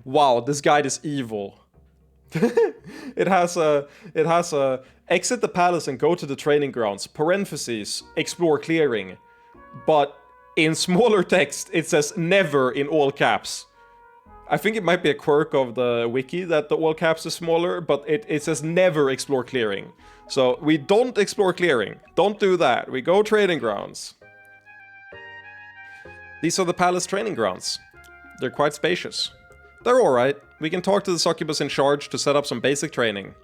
Wow, this guide is evil. It has a exit the palace and go to the training grounds, parentheses, explore clearing. But in smaller text, it says never in all caps. I think it might be a quirk of the wiki that the all caps is smaller, but it says never explore clearing. So we don't explore clearing. Don't do that. We go training grounds. These are the palace training grounds. They're quite spacious. They're alright. We can talk to the succubus in charge to set up some basic training.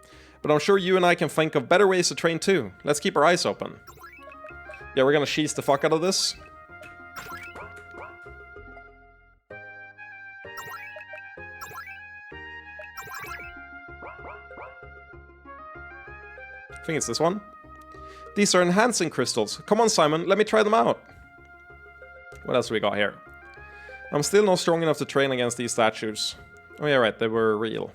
But I'm sure you and I can think of better ways to train too. Let's keep our eyes open. Yeah, we're gonna cheese the fuck out of this. I think it's this one. These are enhancing crystals. Come on, Simon, let me try them out. What else do we got here? I'm still not strong enough to train against these statues. Oh yeah, right, they were real.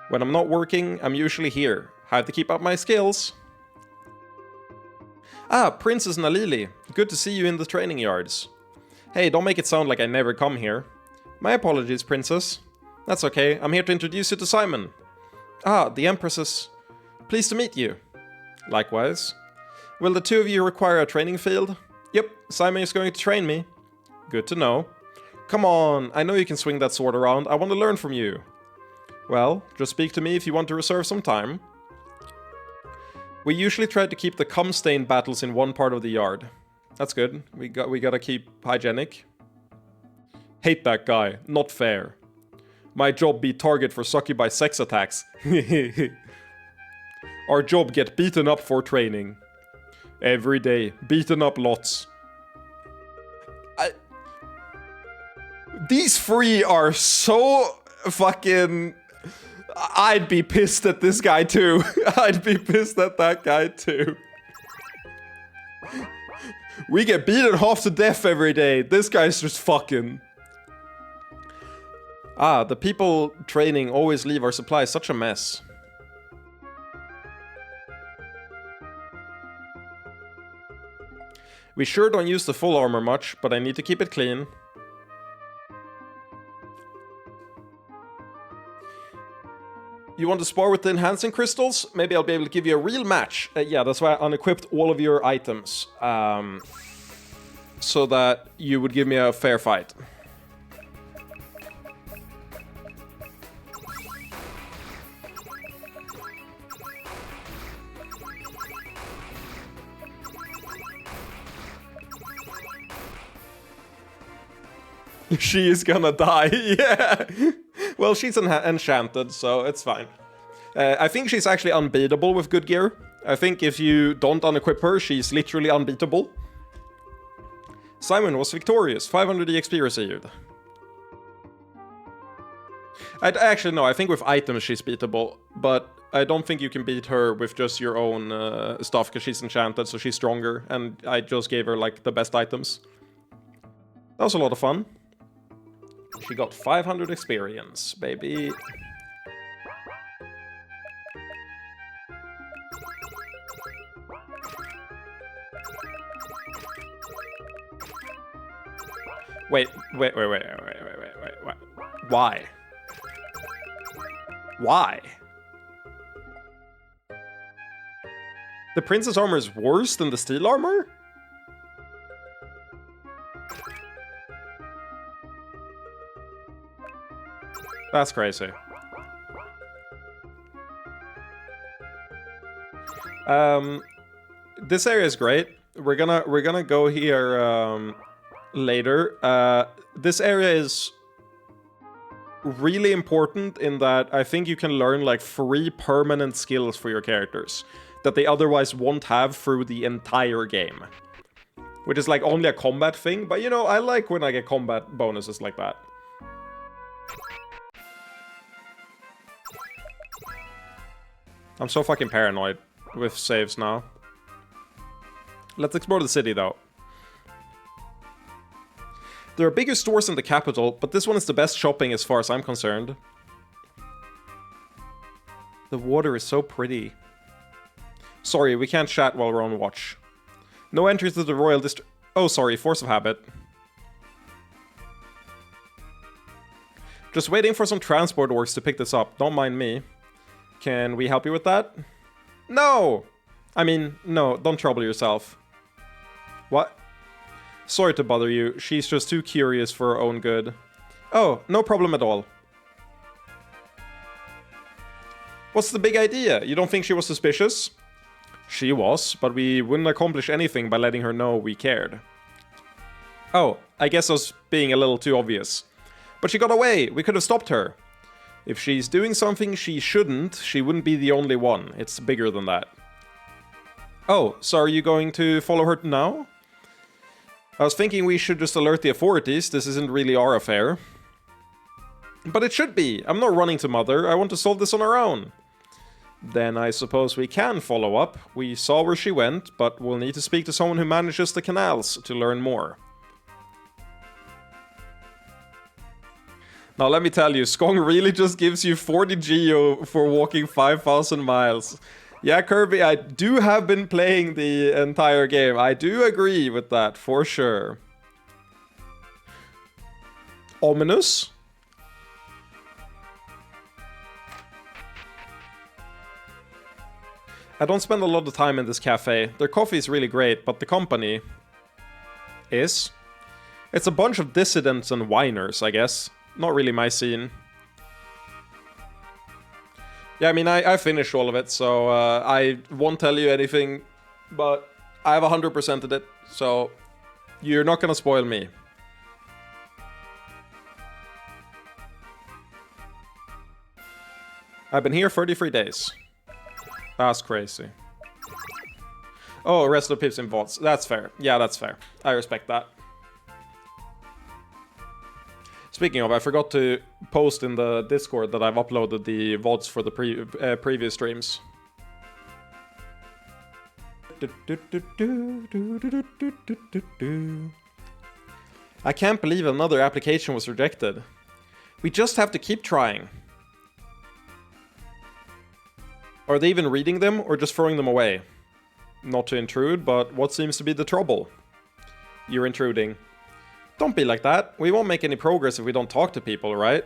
When I'm not working, I'm usually here. Have to keep up my skills. Ah, Princess Nalili. Good to see you in the training yards. Hey, don't make it sound like I never come here. My apologies, Princess. That's okay, I'm here to introduce you to Simon. Ah, the Empresses. Pleased to meet you. Likewise. Will the two of you require a training field? Yep, Simon is going to train me. Good to know. Come on, I know you can swing that sword around. I want to learn from you. Well, just speak to me if you want to reserve some time. We usually try to keep the cum-stained battles in one part of the yard. That's good. We gotta keep hygienic. Hate that guy. Not fair. My job be target for succubi sex attacks. Our job get beaten up for training. Every day. Beaten up lots. These three are so fucking... I'd be pissed at this guy too. I'd be pissed at that guy too. We get beaten half to death every day. This guy's just fucking... Ah, the people training always leave our supplies such a mess. We sure don't use the full armor much, but I need to keep it clean. You want to spar with the enhancing crystals? Maybe I'll be able to give you a real match. Yeah, that's why I unequipped all of your items. So that you would give me a fair fight. She is gonna die, yeah. Well, she's enchanted, so it's fine. I think she's actually unbeatable with good gear. I think if you don't unequip her, she's literally unbeatable. Simon was victorious. 500 EXP received. Actually, no, I think with items she's beatable, but I don't think you can beat her with just your own stuff, because she's enchanted, so she's stronger, and I just gave her, like, the best items. That was a lot of fun. She got 500 experience, baby. Wait. Why? Why? The princess armor is worse than the steel armor? That's crazy. This area is great. We're gonna go here later. This area is really important in that I think you can learn like 3 permanent skills for your characters that they otherwise won't have through the entire game. Which is like only a combat thing, but you know, I like when I get combat bonuses like that. I'm so fucking paranoid with saves now. Let's explore the city though. There are bigger stores in the capital, but this one is the best shopping as far as I'm concerned. The water is so pretty. Sorry, we can't chat while we're on watch. No entry to the royal district. Oh, sorry, force of habit. Just waiting for some transport orcs to pick this up. Don't mind me. Can we help you with that? No! I mean, no, don't trouble yourself. What? Sorry to bother you. She's just too curious for her own good. Oh, no problem at all. What's the big idea? You don't think she was suspicious? She was, but we wouldn't accomplish anything by letting her know we cared. Oh, I guess I was being a little too obvious. But she got away. We could have stopped her. If she's doing something she shouldn't, she wouldn't be the only one. It's bigger than that. Oh, so are you going to follow her now? I was thinking we should just alert the authorities. This isn't really our affair. But it should be. I'm not running to Mother. I want to solve this on our own. Then I suppose we can follow up. We saw where she went, but we'll need to speak to someone who manages the canals to learn more. Now let me tell you, Skong really just gives you 40 geo for walking 5,000 miles. Yeah, Kirby, I do have been playing the entire game. I do agree with that, for sure. Ominous? I don't spend a lot of time in this cafe. Their coffee is really great, but the company is? It's a bunch of dissidents and whiners, I guess. Not really my scene. Yeah, I mean, I finished all of it, so I won't tell you anything, but I have 100%ed it, so you're not gonna spoil me. I've been here 33 days. That's crazy. Oh, rest of Pips and bots. That's fair. Yeah, that's fair. I respect that. Speaking of, I forgot to post in the Discord that I've uploaded the VODs for the previous streams. I can't believe another application was rejected. We just have to keep trying. Are they even reading them or just throwing them away? Not to intrude, but what seems to be the trouble? You're intruding. Don't be like that. We won't make any progress if we don't talk to people, right?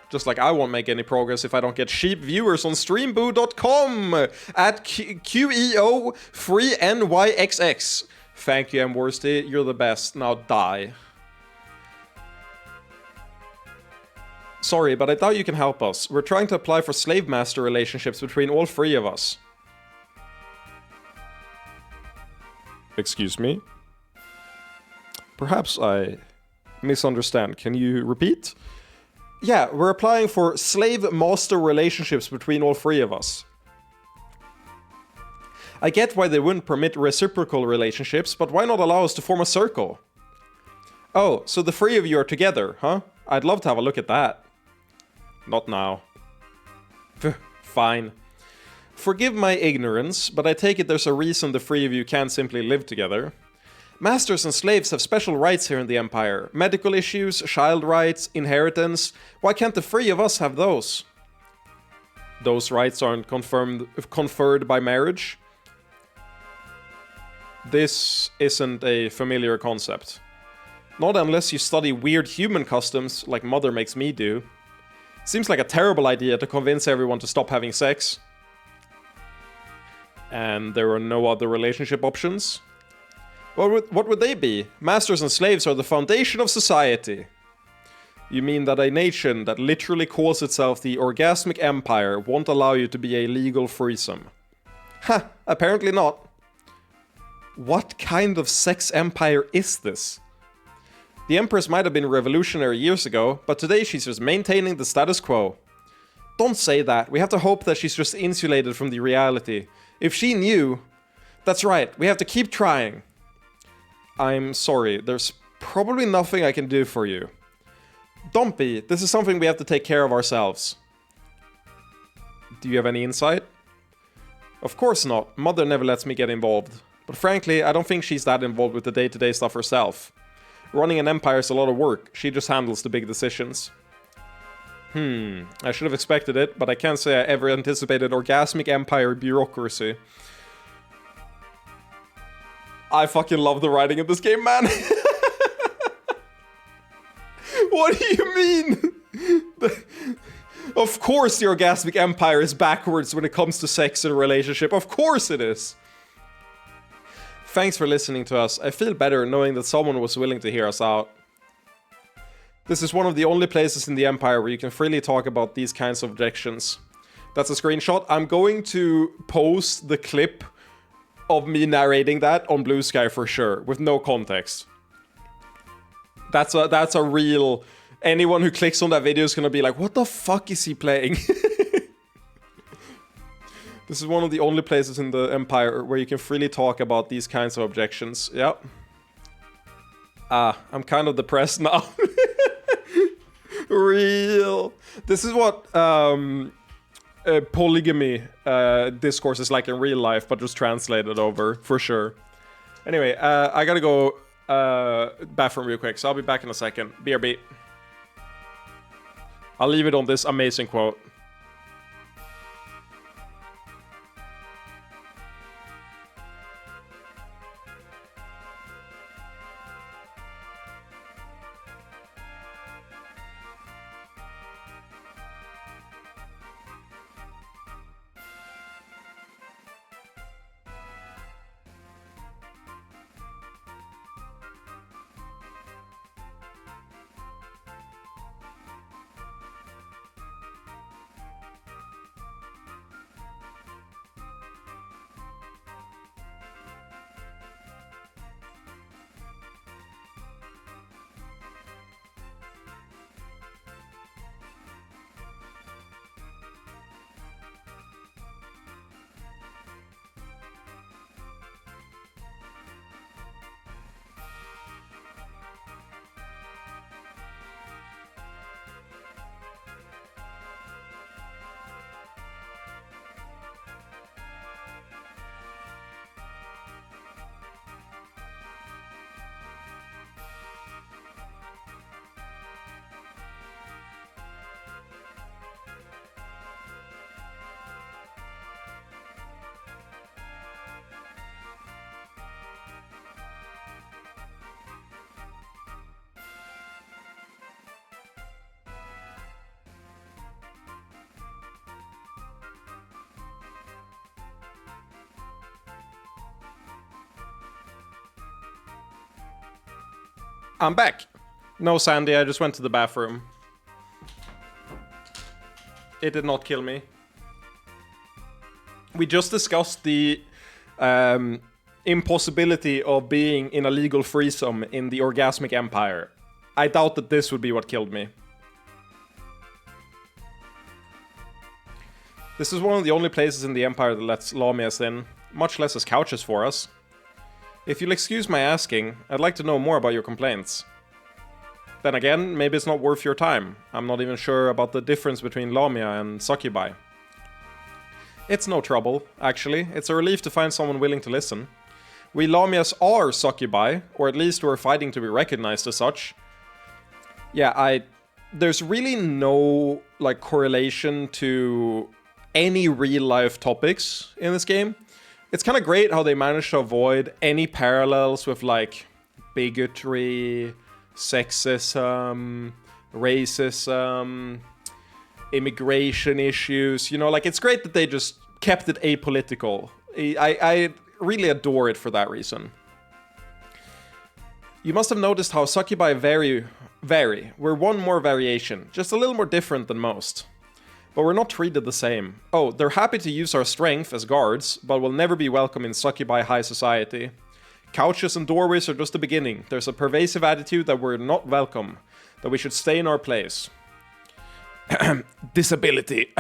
Just like I won't make any progress if I don't get sheep viewers on streamboo.com at QEO3NYXX. Thank you, M. Worsty. You're the best. Now die. Sorry, but I doubt you can help us. We're trying to apply for slave master relationships between all 3 of us. Excuse me? Perhaps I misunderstand. Can you repeat? Yeah, we're applying for slave-master relationships between all three of us. I get why they wouldn't permit reciprocal relationships, but why not allow us to form a circle? Oh, so the three of you are together, huh? I'd love to have a look at that. Not now. Fine. Forgive my ignorance, but I take it there's a reason the three of you can't simply live together. Masters and slaves have special rights here in the Empire. Medical issues, child rights, inheritance. Why can't the three of us have those? Those rights aren't conferred by marriage? This isn't a familiar concept. Not unless you study weird human customs like Mother makes me do. Seems like a terrible idea to convince everyone to stop having sex. And there are no other relationship options? What would they be? Masters and slaves are the foundation of society. You mean that a nation that literally calls itself the Orgasmic Empire won't allow you to be a legal threesome? Ha! Apparently not. What kind of sex empire is this? The Empress might have been revolutionary years ago, but today she's just maintaining the status quo. Don't say that. We have to hope that she's just insulated from the reality. If she knew... That's right, we have to keep trying. I'm sorry, there's probably nothing I can do for you. Don't be, this is something we have to take care of ourselves. Do you have any insight? Of course not, Mother never lets me get involved. But frankly, I don't think she's that involved with the day-to-day stuff herself. Running an empire is a lot of work, she just handles the big decisions. I should have expected it, but I can't say I ever anticipated Orgasmic Empire bureaucracy. I fucking love the writing in this game, man. What do you mean? Of course the Orgasmic Empire is backwards when it comes to sex and a relationship. Of course it is. Thanks for listening to us. I feel better knowing that someone was willing to hear us out. This is one of the only places in the Empire where you can freely talk about these kinds of objections. That's a screenshot. I'm going to post the clip of me narrating that on Blue Sky for sure, with no context. That's a real... Anyone who clicks on that video is gonna be like, what the fuck is he playing? This is one of the only places in the Empire where you can freely talk about these kinds of objections. Yep. I'm kind of depressed now. Real. This is what polygamy discourse is like in real life, but just translated over, for sure. Anyway, I gotta go bathroom real quick, so I'll be back in a second. BRB. I'll leave it on this amazing quote. I'm back. No, Sandy, I just went to the bathroom. It did not kill me. We just discussed the impossibility of being in a legal threesome in the Orgasmic Empire. I doubt that this would be what killed me. This is one of the only places in the Empire that lets Lamias in, much less as couches for us. If you'll excuse my asking, I'd like to know more about your complaints. Then again, maybe it's not worth your time. I'm not even sure about the difference between Lamia and succubi. It's no trouble, actually. It's a relief to find someone willing to listen. We Lamias are succubi, or at least we're fighting to be recognized as such. Yeah, there's really no, like, correlation to any real-life topics in this game. It's kind of great how they managed to avoid any parallels with, like, bigotry, sexism, racism, immigration issues. You know, like, it's great that they just kept it apolitical. I really adore it for that reason. You must have noticed how succubi vary. We're one more variation, just a little more different than most. But we're not treated the same. Oh, they're happy to use our strength as guards, but will never be welcome in succubi high society. Couches and doorways are just the beginning. There's a pervasive attitude that we're not welcome, that we should stay in our place. Disability.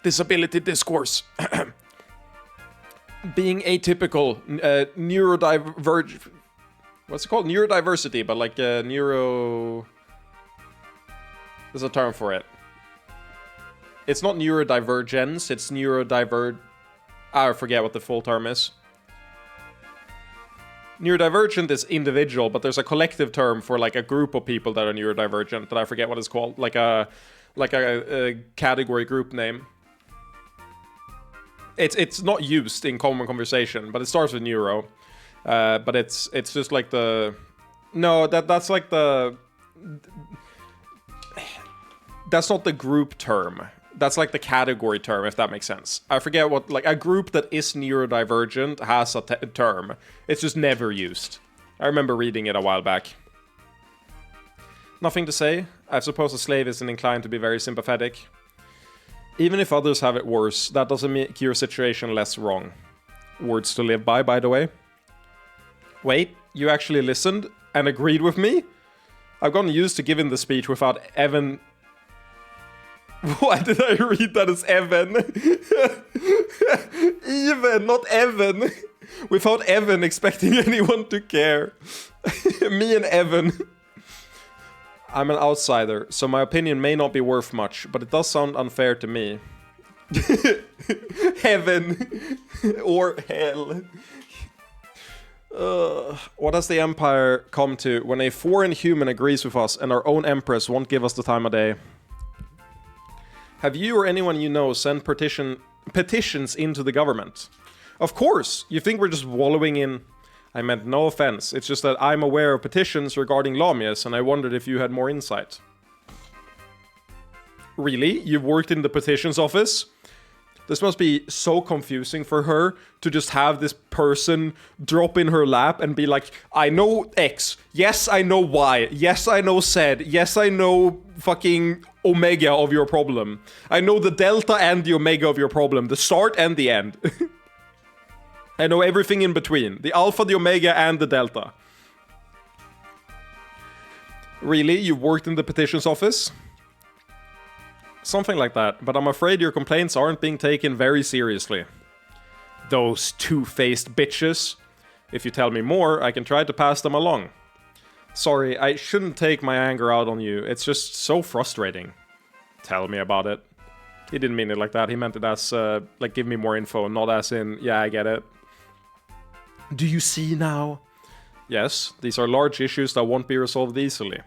Disability discourse. Being atypical, neurodivergent. What's it called? Neurodiversity, but like neuro... There's a term for it. It's not neurodivergence, it's I forget what the full term is. Neurodivergent is individual, but there's a collective term for like a group of people that are neurodivergent that I forget what it's called. Like a category group name. It's not used in common conversation, but it starts with neuro. But it's just like the... No, that's like the... That's not the group term. That's like the category term, if that makes sense. I forget what... Like, a group that is neurodivergent has a term. It's just never used. I remember reading it a while back. Nothing to say. I suppose a slave isn't inclined to be very sympathetic. Even if others have it worse, that doesn't make your situation less wrong. Words to live by the way. Wait, you actually listened and agreed with me? I've gotten used to giving the speech without Evan... Why did I read that as Evan? Even, not Evan. Without Evan expecting anyone to care. Me and Evan. I'm an outsider, so my opinion may not be worth much, but it does sound unfair to me. Heaven. Or hell. What has the Empire come to when a foreign human agrees with us and our own Empress won't give us the time of day? Have you or anyone you know sent petitions into the government? Of course! You think we're just wallowing in... I meant no offense, it's just that I'm aware of petitions regarding Lamias and I wondered if you had more insight. Really? You've worked in the petitions office? This must be so confusing for her to just have this person drop in her lap and be like, I know X, yes I know Y, yes I know Z, yes I know fucking omega of your problem. I know the delta and the omega of your problem, the start and the end. I know everything in between, the alpha, the omega, and the delta. Really? You've worked in the petitions office? Something like that, but I'm afraid your complaints aren't being taken very seriously. Those two-faced bitches. If you tell me more, I can try to pass them along. Sorry, I shouldn't take my anger out on you. It's just so frustrating. Tell me about it. He didn't mean it like that. He meant it as, like, give me more info, not as in, yeah, I get it. Do you see now? Yes, these are large issues that won't be resolved easily.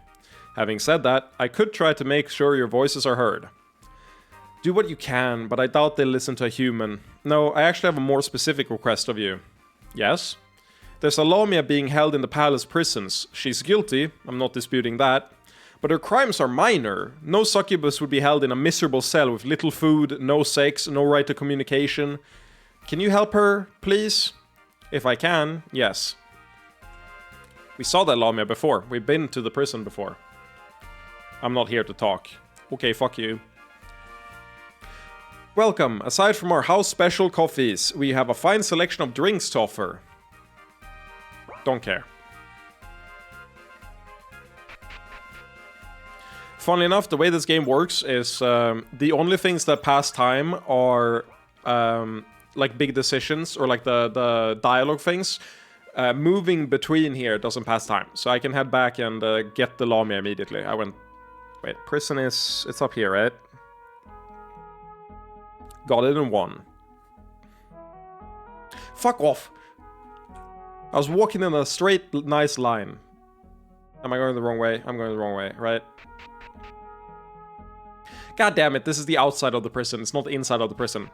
Having said that, I could try to make sure your voices are heard. Do what you can, but I doubt they'll listen to a human. No, I actually have a more specific request of you. Yes? There's a Lamia being held in the palace prisons. She's guilty, I'm not disputing that. But her crimes are minor. No succubus would be held in a miserable cell with little food, no sex, no right to communication. Can you help her, please? If I can, yes. We saw that Lamia before. We've been to the prison before. I'm not here to talk. Okay, fuck you. Welcome. Aside from our house special coffees, we have a fine selection of drinks to offer. Don't care. Funnily enough, the way this game works is the only things that pass time are like big decisions or like the dialogue things. Moving between here doesn't pass time, so I can head back and get the Lamia immediately. I went... Wait, prison is... It's up here, right? Got it in 1. Fuck off! I was walking in a straight, nice line. Am I going the wrong way? I'm going the wrong way, right? God damn it, this is the outside of the prison. It's not the inside of the prison.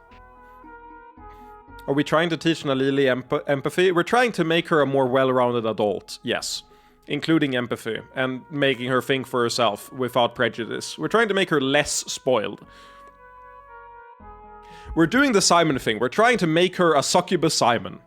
Are we trying to teach Nalili empathy? We're trying to make her a more well-rounded adult, yes. Including empathy, and making her think for herself without prejudice. We're trying to make her less spoiled. We're doing the Simon thing. We're trying to make her a succubus Simon.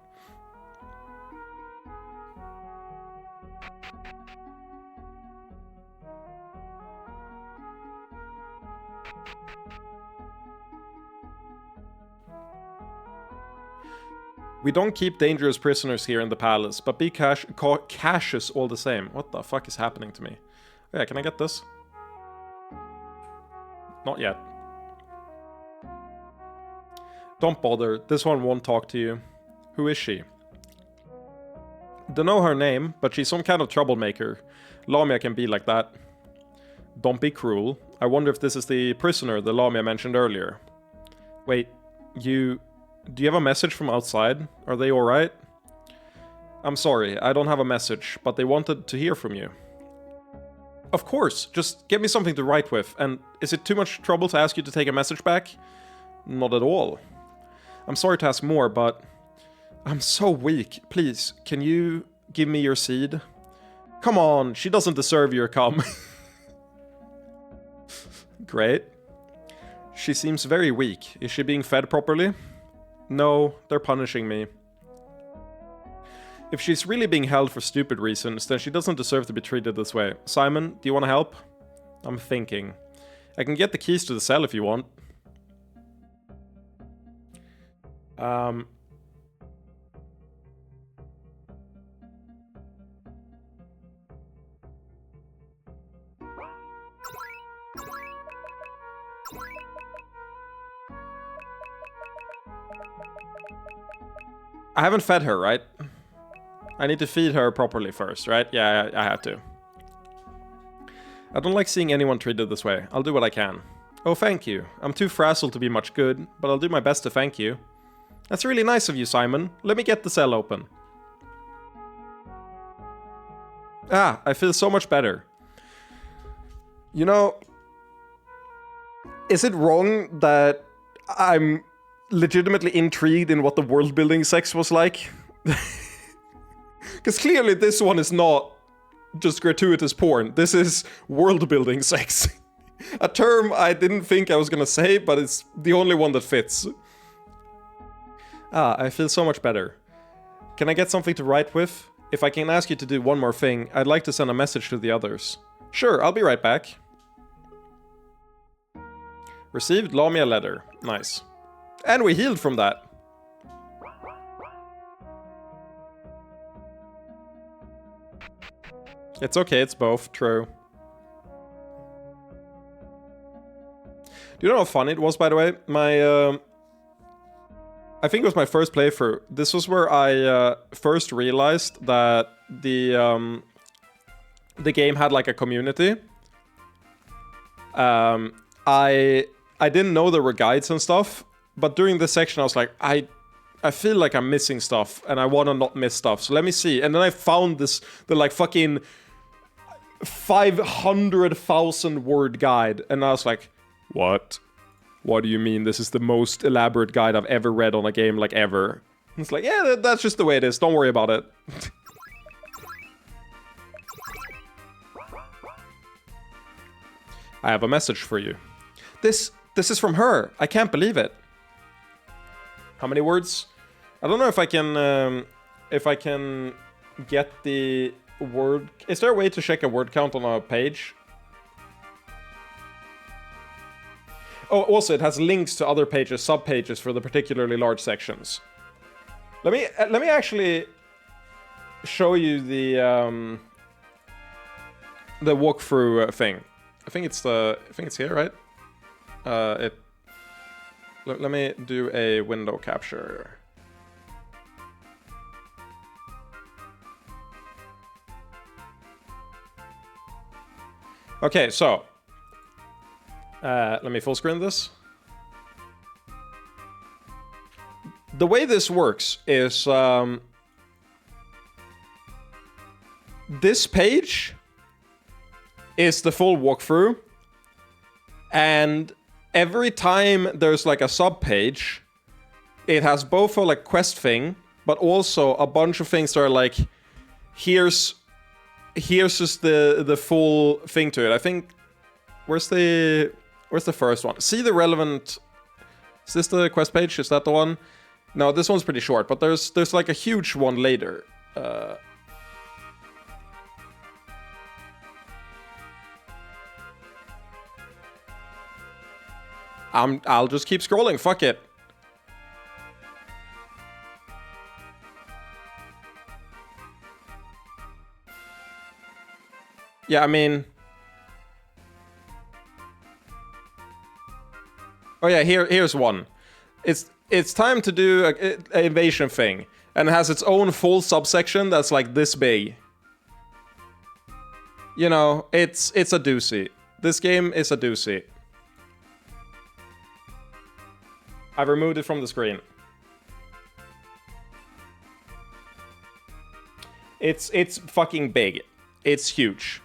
We don't keep dangerous prisoners here in the palace, but be cautious all the same. What the fuck is happening to me? Yeah, can I get this? Not yet. Don't bother, this one won't talk to you. Who is she? Don't know her name, but she's some kind of troublemaker. Lamia can be like that. Don't be cruel. I wonder if this is the prisoner the Lamia mentioned earlier. Wait, do you have a message from outside? Are they alright? I'm sorry, I don't have a message, but they wanted to hear from you. Of course, just get me something to write with, and is it too much trouble to ask you to take a message back? Not at all. I'm sorry to ask more, but I'm so weak. Please, can you give me your seed? Come on, she doesn't deserve your cum. Great. She seems very weak. Is she being fed properly? No, they're punishing me. If she's really being held for stupid reasons, then she doesn't deserve to be treated this way. Simon, do you want to help? I'm thinking. I can get the keys to the cell if you want. I haven't fed her, right? I need to feed her properly first, right? Yeah, I have to. I don't like seeing anyone treated this way. I'll do what I can. Oh, thank you. I'm too frazzled to be much good, but I'll do my best to thank you. That's really nice of you, Simon. Let me get the cell open. Ah, I feel so much better. You know, is it wrong that I'm legitimately intrigued in what the world-building sex was like? Because clearly this one is not just gratuitous porn. This is world-building sex. A term I didn't think I was gonna say, but it's the only one that fits. Ah, I feel so much better. Can I get something to write with? If I can ask you to do one more thing, I'd like to send a message to the others. Sure, I'll be right back. Received Lamia letter. Nice. And we healed from that. It's okay, it's both. True. Do you know how funny it was, by the way? I think it was my first playthrough. This was where I first realized that the game had like a community. I didn't know there were guides and stuff, but during this section I was like, I feel like I'm missing stuff, and I want to not miss stuff. So let me see. And then I found the like fucking 500,000 word guide, and I was like, what? What do you mean this is the most elaborate guide I've ever read on a game, like, ever? It's like, yeah, that's just the way it is. Don't worry about it. I have a message for you. This is from her. I can't believe it. How many words? I don't know if I can get the word... Is there a way to check a word count on a page? Oh, also, it has links to other pages, sub-pages for the particularly large sections. Let me actually show you the walkthrough thing. I think it's here, right? Let me do a window capture. Okay, so let me full screen this. The way this works is this page is the full walkthrough, and every time there's like a sub page, it has both a like quest thing, but also a bunch of things that are like, here's just the full thing to it. I think where's the first one? See the relevant. Is this the quest page? Is that the one? No, this one's pretty short, but there's like a huge one later. I'll just keep scrolling. Fuck it. Yeah, I mean. Oh yeah, here's one. It's time to do an invasion thing, and it has its own full subsection that's like this big. You know, it's a doozy. This game is a doozy. I've removed it from the screen. It's fucking big. It's huge.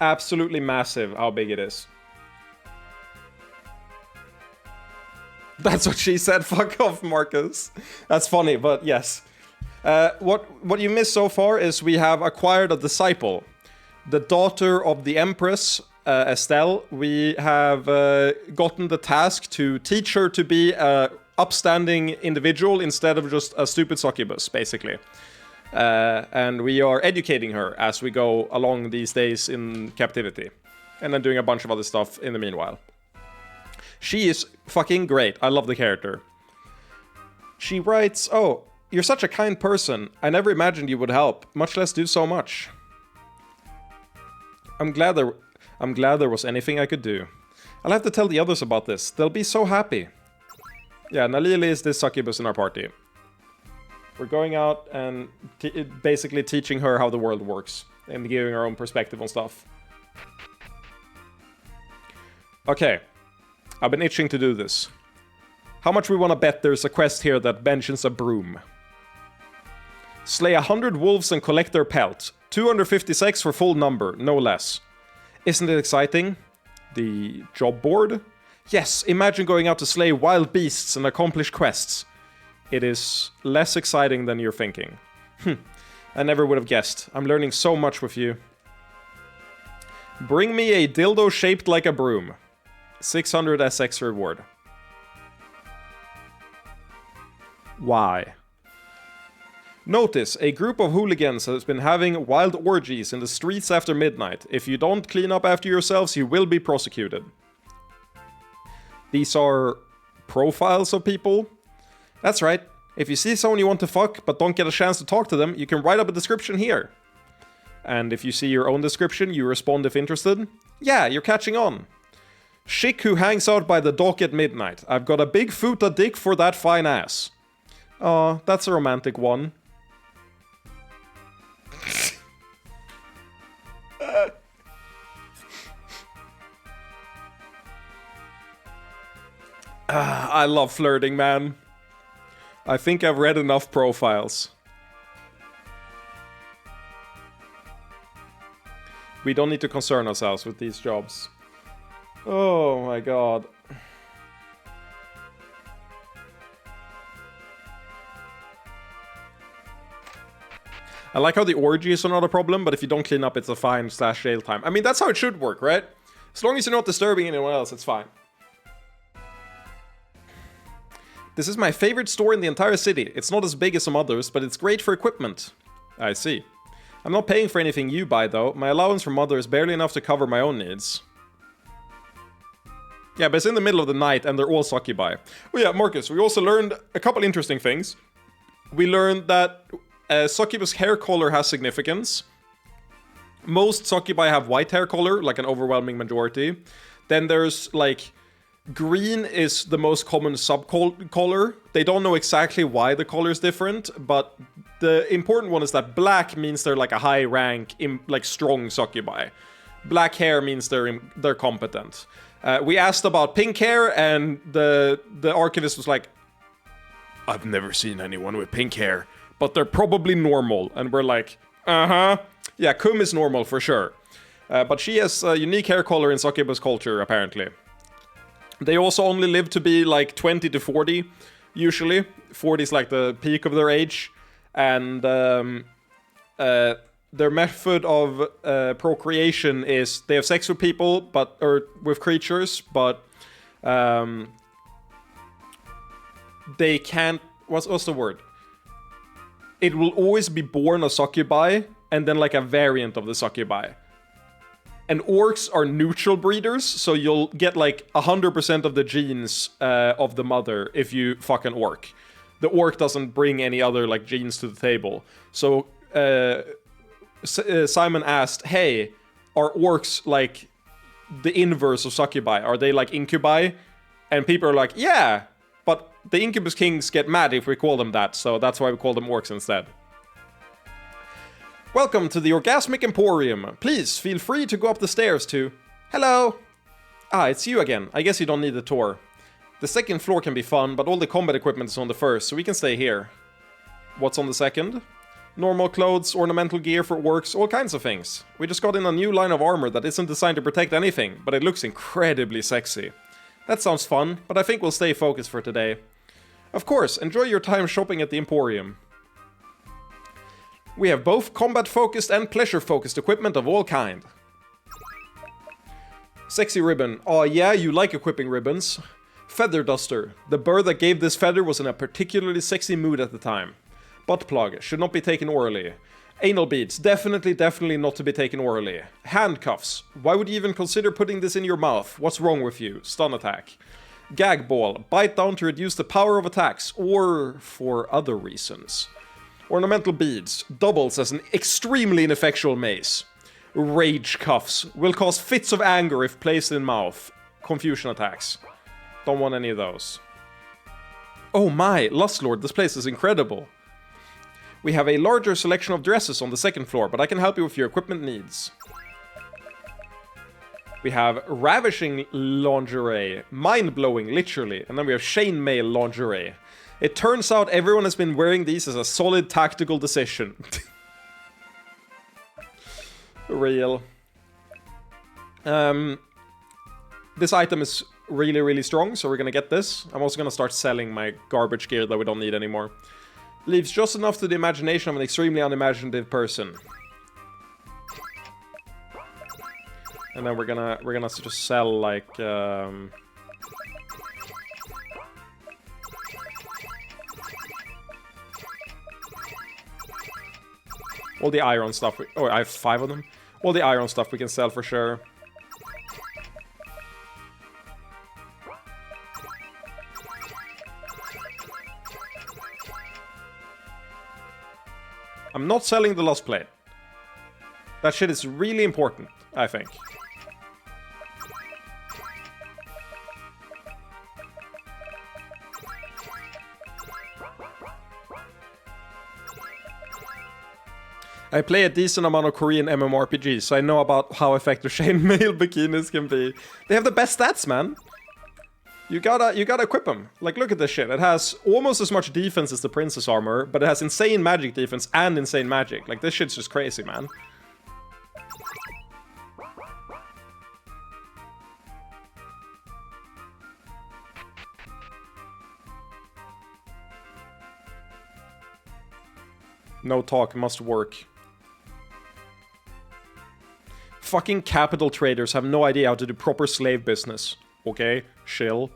Absolutely massive how big it is. That's what she said. Fuck off, Marcus. That's funny, but yes. What you missed so far is we have acquired a disciple. The daughter of the Empress, Estelle. We have gotten the task to teach her to be an upstanding individual instead of just a stupid succubus, basically. And we are educating her as we go along these days in captivity. And then doing a bunch of other stuff in the meanwhile. She is fucking great. I love the character. She writes, "Oh, you're such a kind person. I never imagined you would help, much less do so much. I'm glad there was anything I could do. I'll have to tell the others about this. They'll be so happy." Yeah, Nalili is this succubus in our party. We're going out and basically teaching her how the world works and giving our own perspective on stuff. Okay. I've been itching to do this. How much we want to bet there's a quest here that mentions a broom? Slay 100 wolves and collect their pelt. 256 for full number, no less. Isn't it exciting? The job board? Yes, imagine going out to slay wild beasts and accomplish quests. It is less exciting than you're thinking. I never would have guessed. I'm learning so much with you. Bring me a dildo shaped like a broom. 600 SX reward. Why? Notice, a group of hooligans has been having wild orgies in the streets after midnight. If you don't clean up after yourselves, you will be prosecuted. These are profiles of people? That's right. If you see someone you want to fuck, but don't get a chance to talk to them, you can write up a description here. And if you see your own description, you respond if interested. Yeah, you're catching on. Chick who hangs out by the dock at midnight. I've got a big futa dick for that fine ass. Aw, that's a romantic one. I love flirting, man. I think I've read enough profiles. We don't need to concern ourselves with these jobs. Oh my god. I like how the orgies are not a problem, but if you don't clean up, it's a fine/jail time. I mean, that's how it should work, right? As long as you're not disturbing anyone else, it's fine. This is my favorite store in the entire city. It's not as big as some others, but it's great for equipment. I see. I'm not paying for anything you buy, though. My allowance from mother is barely enough to cover my own needs. Yeah, but it's in the middle of the night, and they're all succubi. Oh yeah, Marcus, we also learned a couple interesting things. We learned that Succubus hair color has significance. Most succubi have white hair color, like an overwhelming majority. Then there's, like, green is the most common sub-color. They don't know exactly why the color is different, but the important one is that black means they're, like, a high rank, like, strong succubi. Black hair means they're competent. We asked about pink hair, and the archivist was like, I've never seen anyone with pink hair, but they're probably normal. And we're like, uh-huh. Yeah, Kum is normal for sure. But she has a unique hair color in succubus culture, apparently. They also only live to be like 20 to 40, usually. 40 is like the peak of their age. And their method of procreation is they have sex with people, or with creatures, but they can't. What's the word? It will always be born a succubi, and then like a variant of the succubi. And orcs are neutral breeders, so you'll get like 100% of the genes of the mother if you fuck an orc. The orc doesn't bring any other like genes to the table. So Simon asked, hey, are orcs like the inverse of succubi? Are they like incubi? And people are like, yeah, but the incubus kings get mad if we call them that, so that's why we call them orcs instead. Welcome to the Orgasmic Emporium. Please feel free to go up the stairs to... Hello! Ah, it's you again. I guess you don't need a tour. The second floor can be fun, but all the combat equipment is on the first, so we can stay here. What's on the second? Normal clothes, ornamental gear for orcs, all kinds of things. We just got in a new line of armor that isn't designed to protect anything, but it looks incredibly sexy. That sounds fun, but I think we'll stay focused for today. Of course, enjoy your time shopping at the Emporium. We have both combat-focused and pleasure-focused equipment of all kind. Sexy ribbon. Oh yeah, you like equipping ribbons. Feather duster. The bird that gave this feather was in a particularly sexy mood at the time. Butt plug. Should not be taken orally. Anal beads. Definitely not to be taken orally. Handcuffs. Why would you even consider putting this in your mouth? What's wrong with you? Stun attack. Gag ball. Bite down to reduce the power of attacks, or for other reasons. Ornamental beads. Doubles as an extremely ineffectual mace. Rage cuffs. Will cause fits of anger if placed in mouth. Confusion attacks. Don't want any of those. Oh my, Lustlord, this place is incredible. We have a larger selection of dresses on the second floor, but I can help you with your equipment needs. We have ravishing lingerie. Mind-blowing, literally. And then we have chainmail lingerie. It turns out everyone has been wearing these as a solid tactical decision. Real. This item is really strong, so we're gonna get this. I'm also gonna start selling my garbage gear that we don't need anymore. Leaves just enough to the imagination of an extremely unimaginative person. And then we're gonna just sell like all the iron stuff. Oh, I have 5 of them. All the iron stuff we can sell for sure. I'm not selling the lost plate. That shit is really important, I think. I play a decent amount of Korean MMORPGs, so I know about how effective chainmail bikinis can be. They have the best stats, man. You gotta equip them. Like, look at this shit. It has almost as much defense as the princess armor, but it has insane magic defense and insane magic. Like, this shit's just crazy, man. No talk, must work. Fucking capital traders have no idea how to do proper slave business. Okay, chill.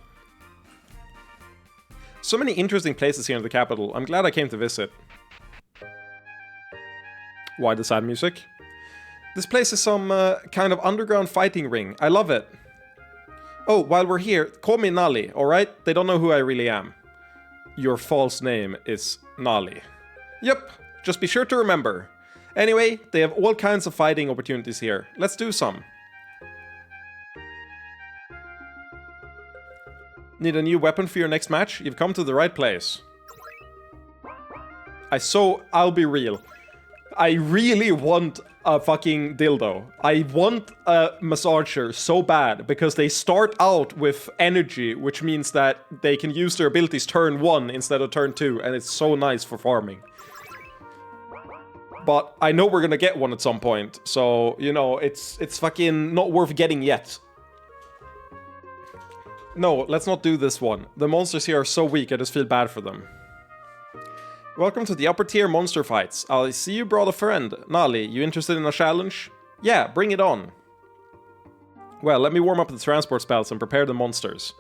So many interesting places here in the capital. I'm glad I came to visit. Why the sad music? This place is some kind of underground fighting ring. I love it. Oh, while we're here, call me Nali, alright? They don't know who I really am. Your false name is Nali. Yep, Just be sure to remember. Anyway, they have all kinds of fighting opportunities here. Let's do some. Need a new weapon for your next match? You've come to the right place. I'll be real. I really want a fucking dildo. I want a massager so bad because they start out with energy, which means that they can use their abilities turn 1 instead of turn 2, and it's so nice for farming. But I know we're gonna get one at some point, so, you know, it's fucking not worth getting yet. No, let's not do this one. The monsters here are so weak, I just feel bad for them. Welcome to the upper tier monster fights. I see you brought a friend. Nali, you interested in a challenge? Yeah, bring it on. Well, let me warm up the transport spells and prepare the monsters.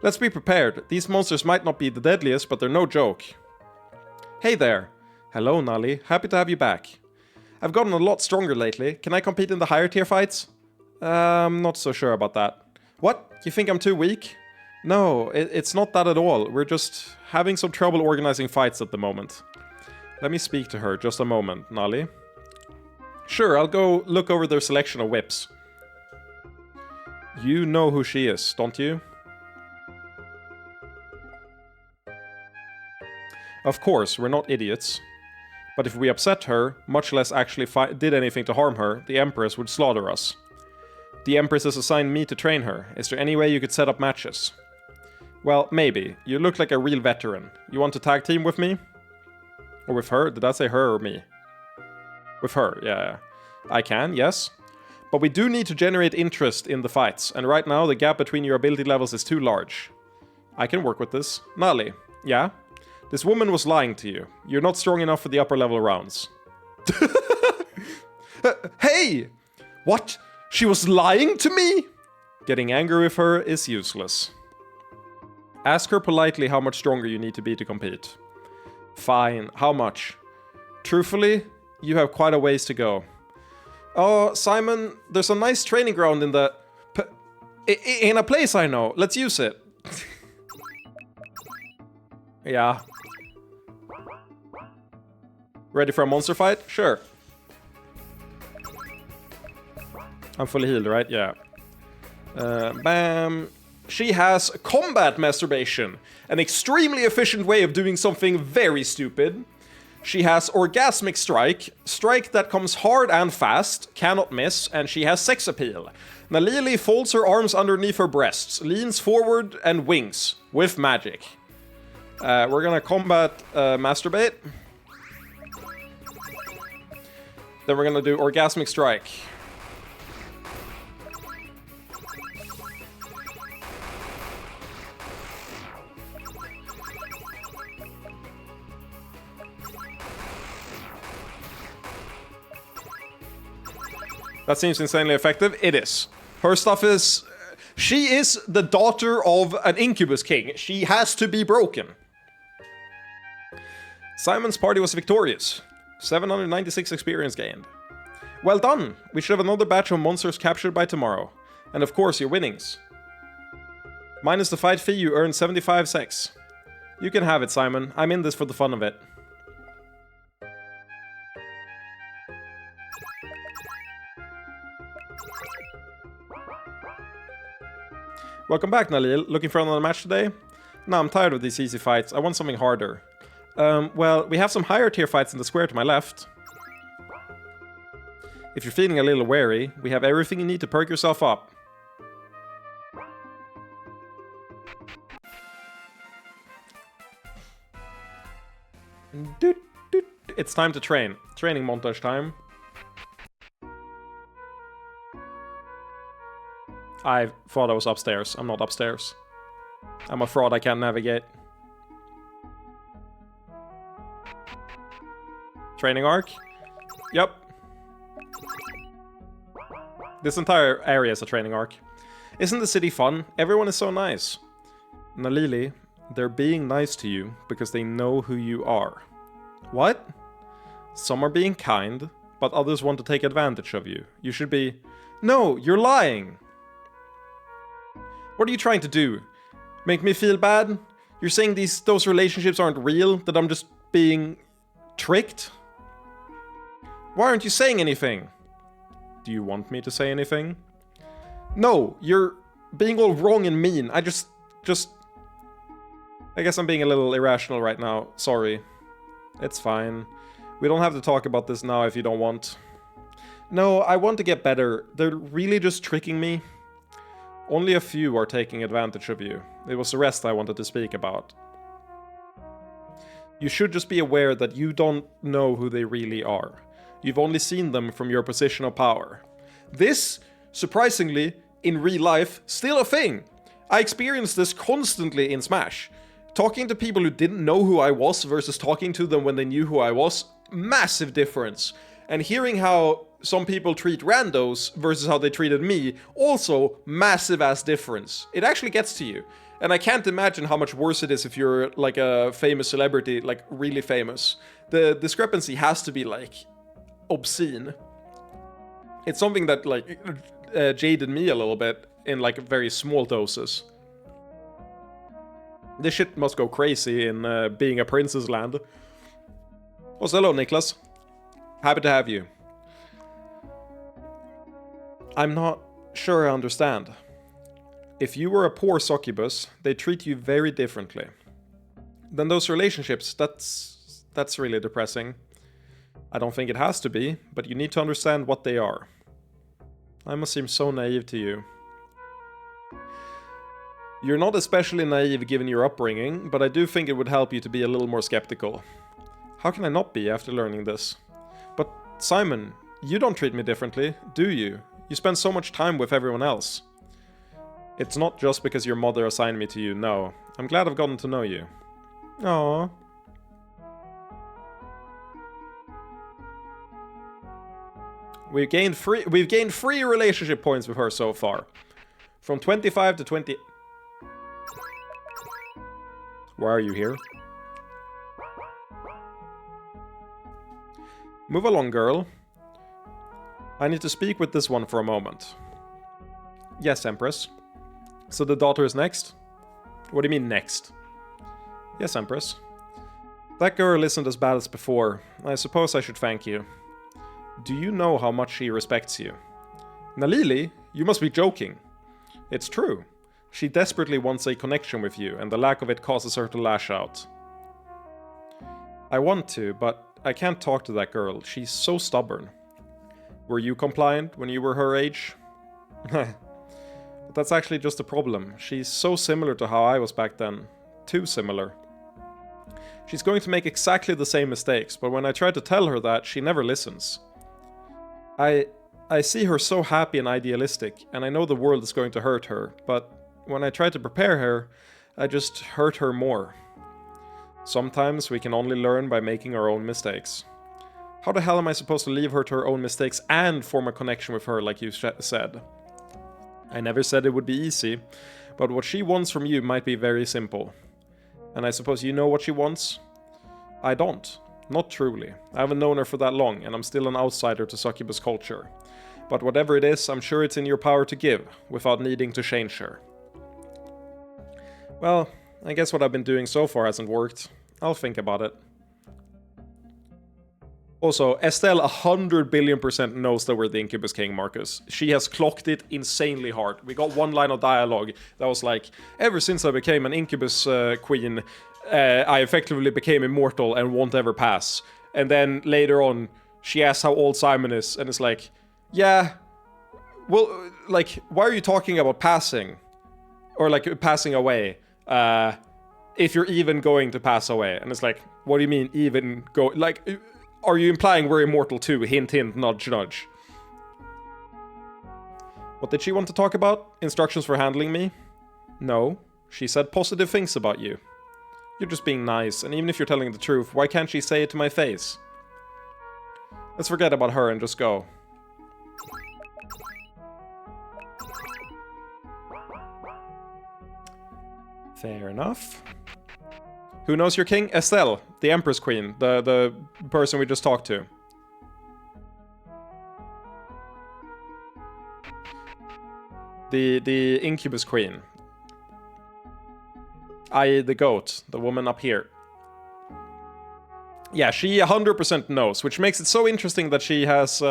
Let's be prepared. These monsters might not be the deadliest, but they're no joke. Hey there. Hello, Nali. Happy to have you back. I've gotten a lot stronger lately. Can I compete in the higher tier fights? I'm not so sure about that. What? You think I'm too weak? No, it's not that at all. We're just having some trouble organizing fights at the moment. Let me speak to her just a moment, Nali. Sure, I'll go look over their selection of whips. You know who she is, don't you? Of course, we're not idiots. But if we upset her, much less actually did anything to harm her, the Empress would slaughter us. The Empress has assigned me to train her. Is there any way you could set up matches? Well, maybe. You look like a real veteran. You want to tag team with me? Or with her? Did I say her or me? With her, yeah. I can, yes. But we do need to generate interest in the fights, and right now the gap between your ability levels is too large. I can work with this. Nali, yeah? This woman was lying to you. You're not strong enough for the upper level rounds. Hey! What? She was lying to me? Getting angry with her is useless. Ask her politely how much stronger you need to be to compete. Fine, how much? Truthfully, you have quite a ways to go. Oh, Simon, there's a nice training ground in the... in a place I know. Let's use it. Yeah. Ready for a monster fight? Sure. I'm fully healed, right? Yeah. Bam. She has combat masturbation, an extremely efficient way of doing something very stupid. She has orgasmic strike, strike that comes hard and fast, cannot miss, and she has sex appeal. Nalili folds her arms underneath her breasts, leans forward, and winks with magic. We're gonna combat masturbate. Then we're gonna do orgasmic strike. That seems insanely effective. It is. Her stuff is... She is the daughter of an incubus king. She has to be broken. Simon's party was victorious. 796 experience gained. Well done! We should have another batch of monsters captured by tomorrow. And of course, your winnings. Minus the fight fee, you earn 75 sex. You can have it, Simon. I'm in this for the fun of it. Welcome back, Nalil. Looking for another match today? No, I'm tired of these easy fights. I want something harder. Well, we have some higher tier fights in the square to my left. If you're feeling a little wary, we have everything you need to perk yourself up. It's time to train. Training montage time. I thought I was upstairs. I'm not upstairs. I'm a fraud, I can't navigate. Training arc? Yep. This entire area is a training arc. Isn't the city fun? Everyone is so nice. Nalili, they're being nice to you because they know who you are. What? Some are being kind, but others want to take advantage of you. You should be... No, you're lying! What are you trying to do? Make me feel bad? You're saying those relationships aren't real? That I'm just being tricked? Why aren't you saying anything? Do you want me to say anything? No, you're being all wrong and mean. I guess I'm being a little irrational right now. Sorry. It's fine. We don't have to talk about this now if you don't want. No, I want to get better. They're really just tricking me. Only a few are taking advantage of you. It was the rest I wanted to speak about. You should just be aware that you don't know who they really are. You've only seen them from your position of power. This, surprisingly, in real life, still a thing. I experience this constantly in Smash. Talking to people who didn't know who I was versus talking to them when they knew who I was, massive difference. And hearing how some people treat randos versus how they treated me, also massive ass difference. It actually gets to you. And I can't imagine how much worse it is if you're like a famous celebrity, like really famous. The discrepancy has to be like obscene. It's something that like jaded me a little bit in like very small doses. This shit must go crazy in being a princess land. Also, hello Niklas. Happy to have you. I'm not sure I understand. If you were a poor succubus, they treat you very differently. Then those relationships, that's really depressing. I don't think it has to be, but you need to understand what they are. I must seem so naive to you. You're not especially naive given your upbringing, but I do think it would help you to be a little more skeptical. How can I not be after learning this? But Simon, you don't treat me differently, do you? You spend so much time with everyone else. It's not just because your mother assigned me to you, no. I'm glad I've gotten to know you. Aww. We've gained 3 relationship points with her so far. From 25 to 20... Why are you here? Move along, girl. I need to speak with this one for a moment. Yes, Empress. So the daughter is next? What do you mean, next? Yes, Empress. That girl isn't as bad as before. I suppose I should thank you. Do you know how much she respects you? Nalili, you must be joking. It's true. She desperately wants a connection with you, and the lack of it causes her to lash out. I want to, but I can't talk to that girl. She's so stubborn. Were you compliant when you were her age? But that's actually just a problem. She's so similar to how I was back then. Too similar. She's going to make exactly the same mistakes, but when I try to tell her that, she never listens. I see her so happy and idealistic, and I know the world is going to hurt her, but when I try to prepare her, I just hurt her more. Sometimes we can only learn by making our own mistakes. How the hell am I supposed to leave her to her own mistakes and form a connection with her like you said? I never said it would be easy, but what she wants from you might be very simple. And I suppose you know what she wants? I don't. Not truly. I haven't known her for that long, and I'm still an outsider to succubus culture. But whatever it is, I'm sure it's in your power to give, without needing to change her. Well, I guess what I've been doing so far hasn't worked. I'll think about it. Also, Estelle 100 billion% knows that we're the Incubus King, Marcus. She has clocked it insanely hard. We got one line of dialogue that was like, ever since I became an Incubus Queen, I effectively became immortal and won't ever pass. And then later on, she asks how old Simon is, and it's like, yeah, well, like, why are you talking about passing? Or like, passing away, if you're even going to pass away? And it's like, what do you mean, even go, like... Are you implying we're immortal too? Hint, hint, nudge, nudge. What did she want to talk about? Instructions for handling me? No. She said positive things about you. You're just being nice, and even if you're telling the truth, why can't she say it to my face? Let's forget about her and just go. Fair enough. Who knows your king? Estelle, the Empress Queen, the person we just talked to. The Incubus Queen. I.e. the goat, the woman up here. Yeah, she 100% knows, which makes it so interesting that she has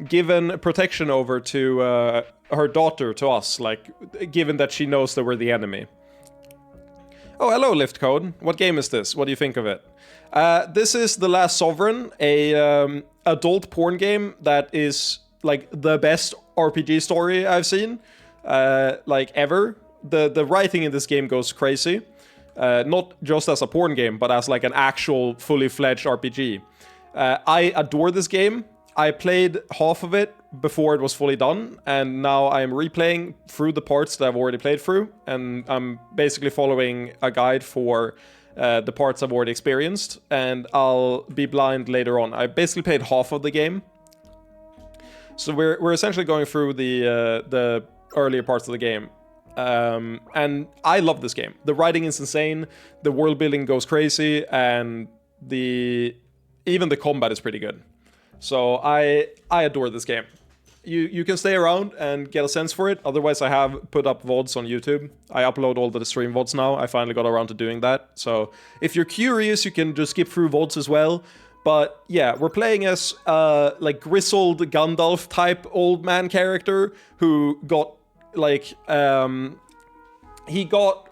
given protection over to her daughter, to us, like, given that she knows that we're the enemy. Oh, hello, Lift Code. What game is this? What do you think of it? This is The Last Sovereign, a adult porn game that is, like, the best RPG story I've seen, like, ever. The writing in this game goes crazy. Not just as a porn game, but as like an actual fully fledged RPG. I adore this game. I played half of it before it was fully done, and now I'm replaying through the parts that I've already played through, and I'm basically following a guide for the parts I've already experienced, and I'll be blind later on. I basically played half of the game. So we're essentially going through the earlier parts of the game. And I love this game. The writing is insane, the world building goes crazy, and even the combat is pretty good. So I adore this game. You can stay around and get a sense for it. Otherwise, I have put up VODs on YouTube. I upload all the stream VODs now. I finally got around to doing that. So if you're curious, you can just skip through VODs as well. But yeah, we're playing as like grizzled Gandalf type old man character who got like he got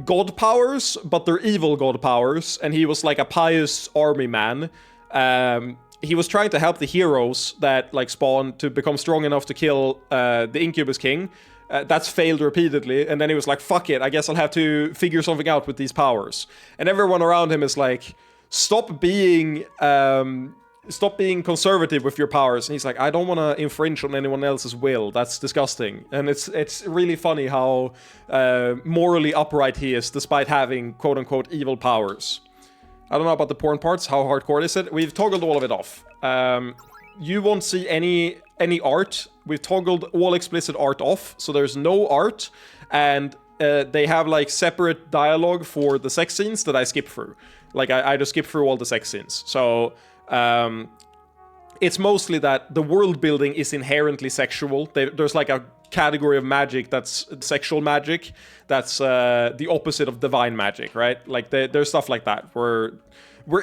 god powers, but they're evil god powers, and he was like a pious army man. He was trying to help the heroes that like spawn to become strong enough to kill the Incubus King. That's failed repeatedly, and then he was like, fuck it, I guess I'll have to figure something out with these powers. And everyone around him is like, stop being conservative with your powers. And he's like, I don't want to infringe on anyone else's will. That's disgusting. And it's really funny how morally upright he is, despite having quote-unquote evil powers. I don't know about the porn parts. How hardcore is it? We've toggled all of it off. You won't see any art. We've toggled all explicit art off, so there's no art. And they have like separate dialogue for the sex scenes that I skip through. Like I just skip through all the sex scenes. So it's mostly that the world building is inherently sexual. There's like a category of magic that's sexual magic. That's the opposite of divine magic, right? Like there's stuff like that. We're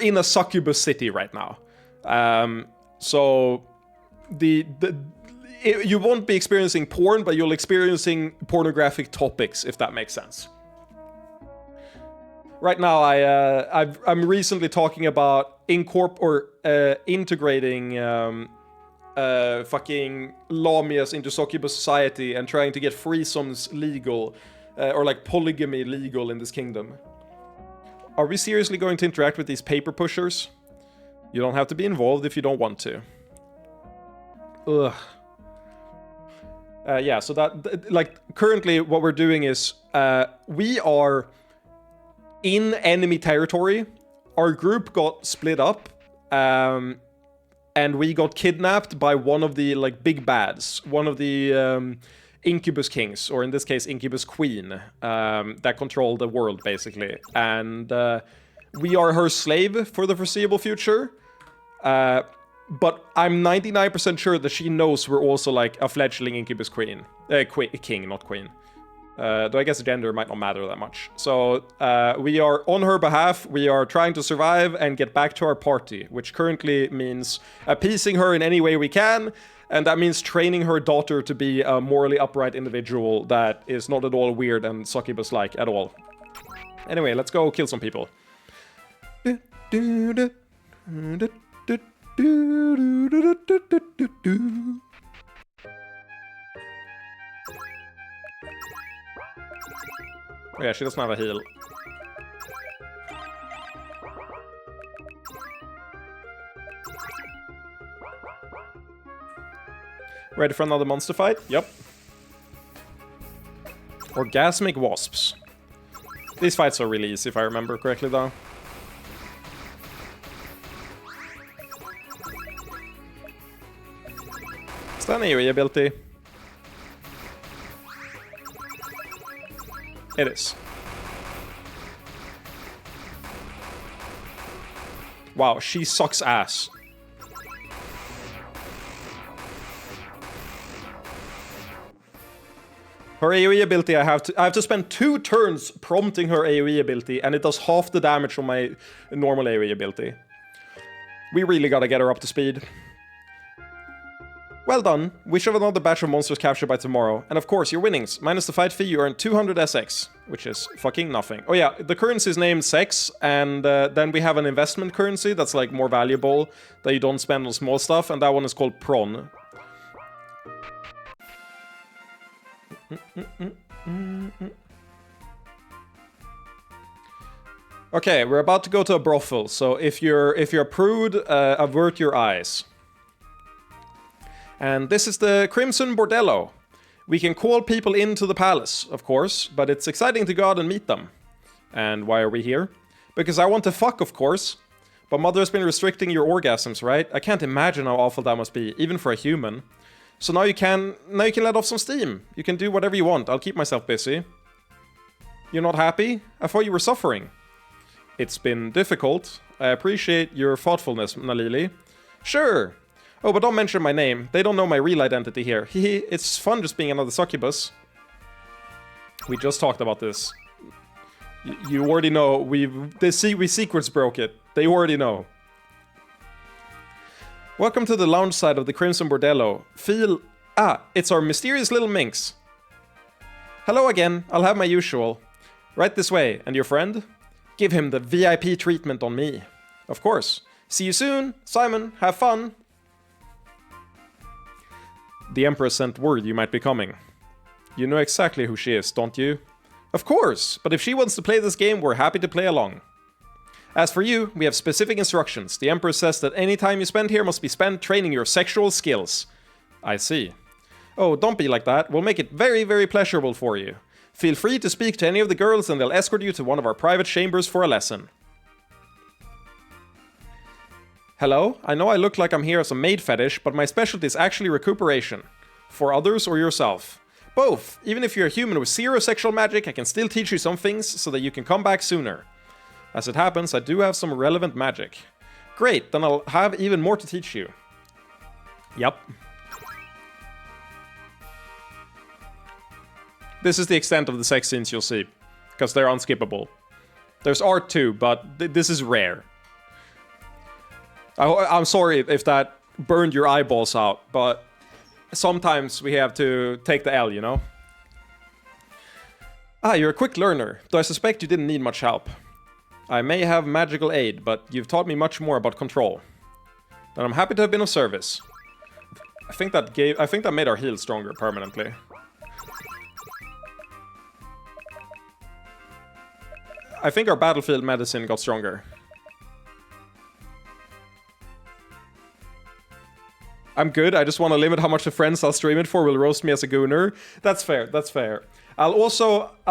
in a succubus city right now. So you won't be experiencing porn, but you'll experiencing pornographic topics, if that makes sense. Right now, I'm recently talking about integrating fucking Lamias into succubus society and trying to get threesomes legal, or like polygamy legal in this kingdom. Are we seriously going to interact with these paper pushers? You don't have to be involved if you don't want to. Ugh. Yeah, so that, like, currently what we're doing is, we are in enemy territory. Our group got split up, and we got kidnapped by one of the, like, big bads. One of the, Incubus Kings, or in this case, Incubus Queen, that control the world, basically. And, we are her slave for the foreseeable future. But I'm 99% sure that she knows we're also, like, a fledgling Incubus Queen. King, not Queen. Though I guess gender might not matter that much. So, we are, on her behalf, we are trying to survive and get back to our party, which currently means appeasing her in any way we can, and that means training her daughter to be a morally upright individual that is not at all weird and succubus-like at all. Anyway, let's go kill some people. Oh yeah, she doesn't have a heal. Ready for another monster fight? Yep. Orgasmic wasps. These fights are really easy, if I remember correctly, though. Is that an AoE ability? It is. Wow, she sucks ass. Her AoE ability, I have to spend 2 turns prompting her AoE ability, and it does half the damage on my normal AoE ability. We really gotta get her up to speed. Well done. We should have another batch of monsters captured by tomorrow. And of course, your winnings. Minus the fight fee, you earn 200 SX, which is fucking nothing. Oh yeah, the currency is named Sex, and then we have an investment currency that's like more valuable, that you don't spend on small stuff, and that one is called Prawn. Okay, we're about to go to a brothel, so if you're a prude, avert your eyes. And this is the Crimson Bordello. We can call people into the palace, of course, but it's exciting to go out and meet them. And why are we here? Because I want to fuck, of course. But Mother has been restricting your orgasms, right? I can't imagine how awful that must be, even for a human. So now you can let off some steam. You can do whatever you want. I'll keep myself busy. You're not happy? I thought you were suffering. It's been difficult. I appreciate your thoughtfulness, Nalili. Sure. Oh, but don't mention my name. They don't know my real identity here. Hehe, it's fun just being another succubus. We just talked about this. You already know. We secrets broke it. They already know. Welcome to the lounge side of the Crimson Bordello. It's our mysterious little minx. Hello again. I'll have my usual. Right this way. And your friend? Give him the VIP treatment on me. Of course. See you soon. Simon, have fun. The Empress sent word you might be coming. You know exactly who she is, don't you? Of course, but if she wants to play this game, we're happy to play along. As for you, we have specific instructions. The Empress says that any time you spend here must be spent training your sexual skills. I see. Oh, don't be like that. We'll make it very, very pleasurable for you. Feel free to speak to any of the girls and they'll escort you to one of our private chambers for a lesson. Hello? I know I look like I'm here as a maid fetish, but my specialty is actually recuperation. For others or yourself. Both. Even if you're a human with zero sexual magic, I can still teach you some things so that you can come back sooner. As it happens, I do have some relevant magic. Great, then I'll have even more to teach you. Yep. This is the extent of the sex scenes you'll see, because they're unskippable. There's art too, but this is rare. I'm sorry if that burned your eyeballs out, but sometimes we have to take the L, you know? Ah, you're a quick learner, though I suspect you didn't need much help. I may have magical aid, but you've taught me much more about control. And I'm happy to have been of service. I think that made our heal stronger permanently. I think our battlefield medicine got stronger. I'm good, I just want to limit how much the friends I'll stream it for will roast me as a gooner. That's fair, that's fair. I'll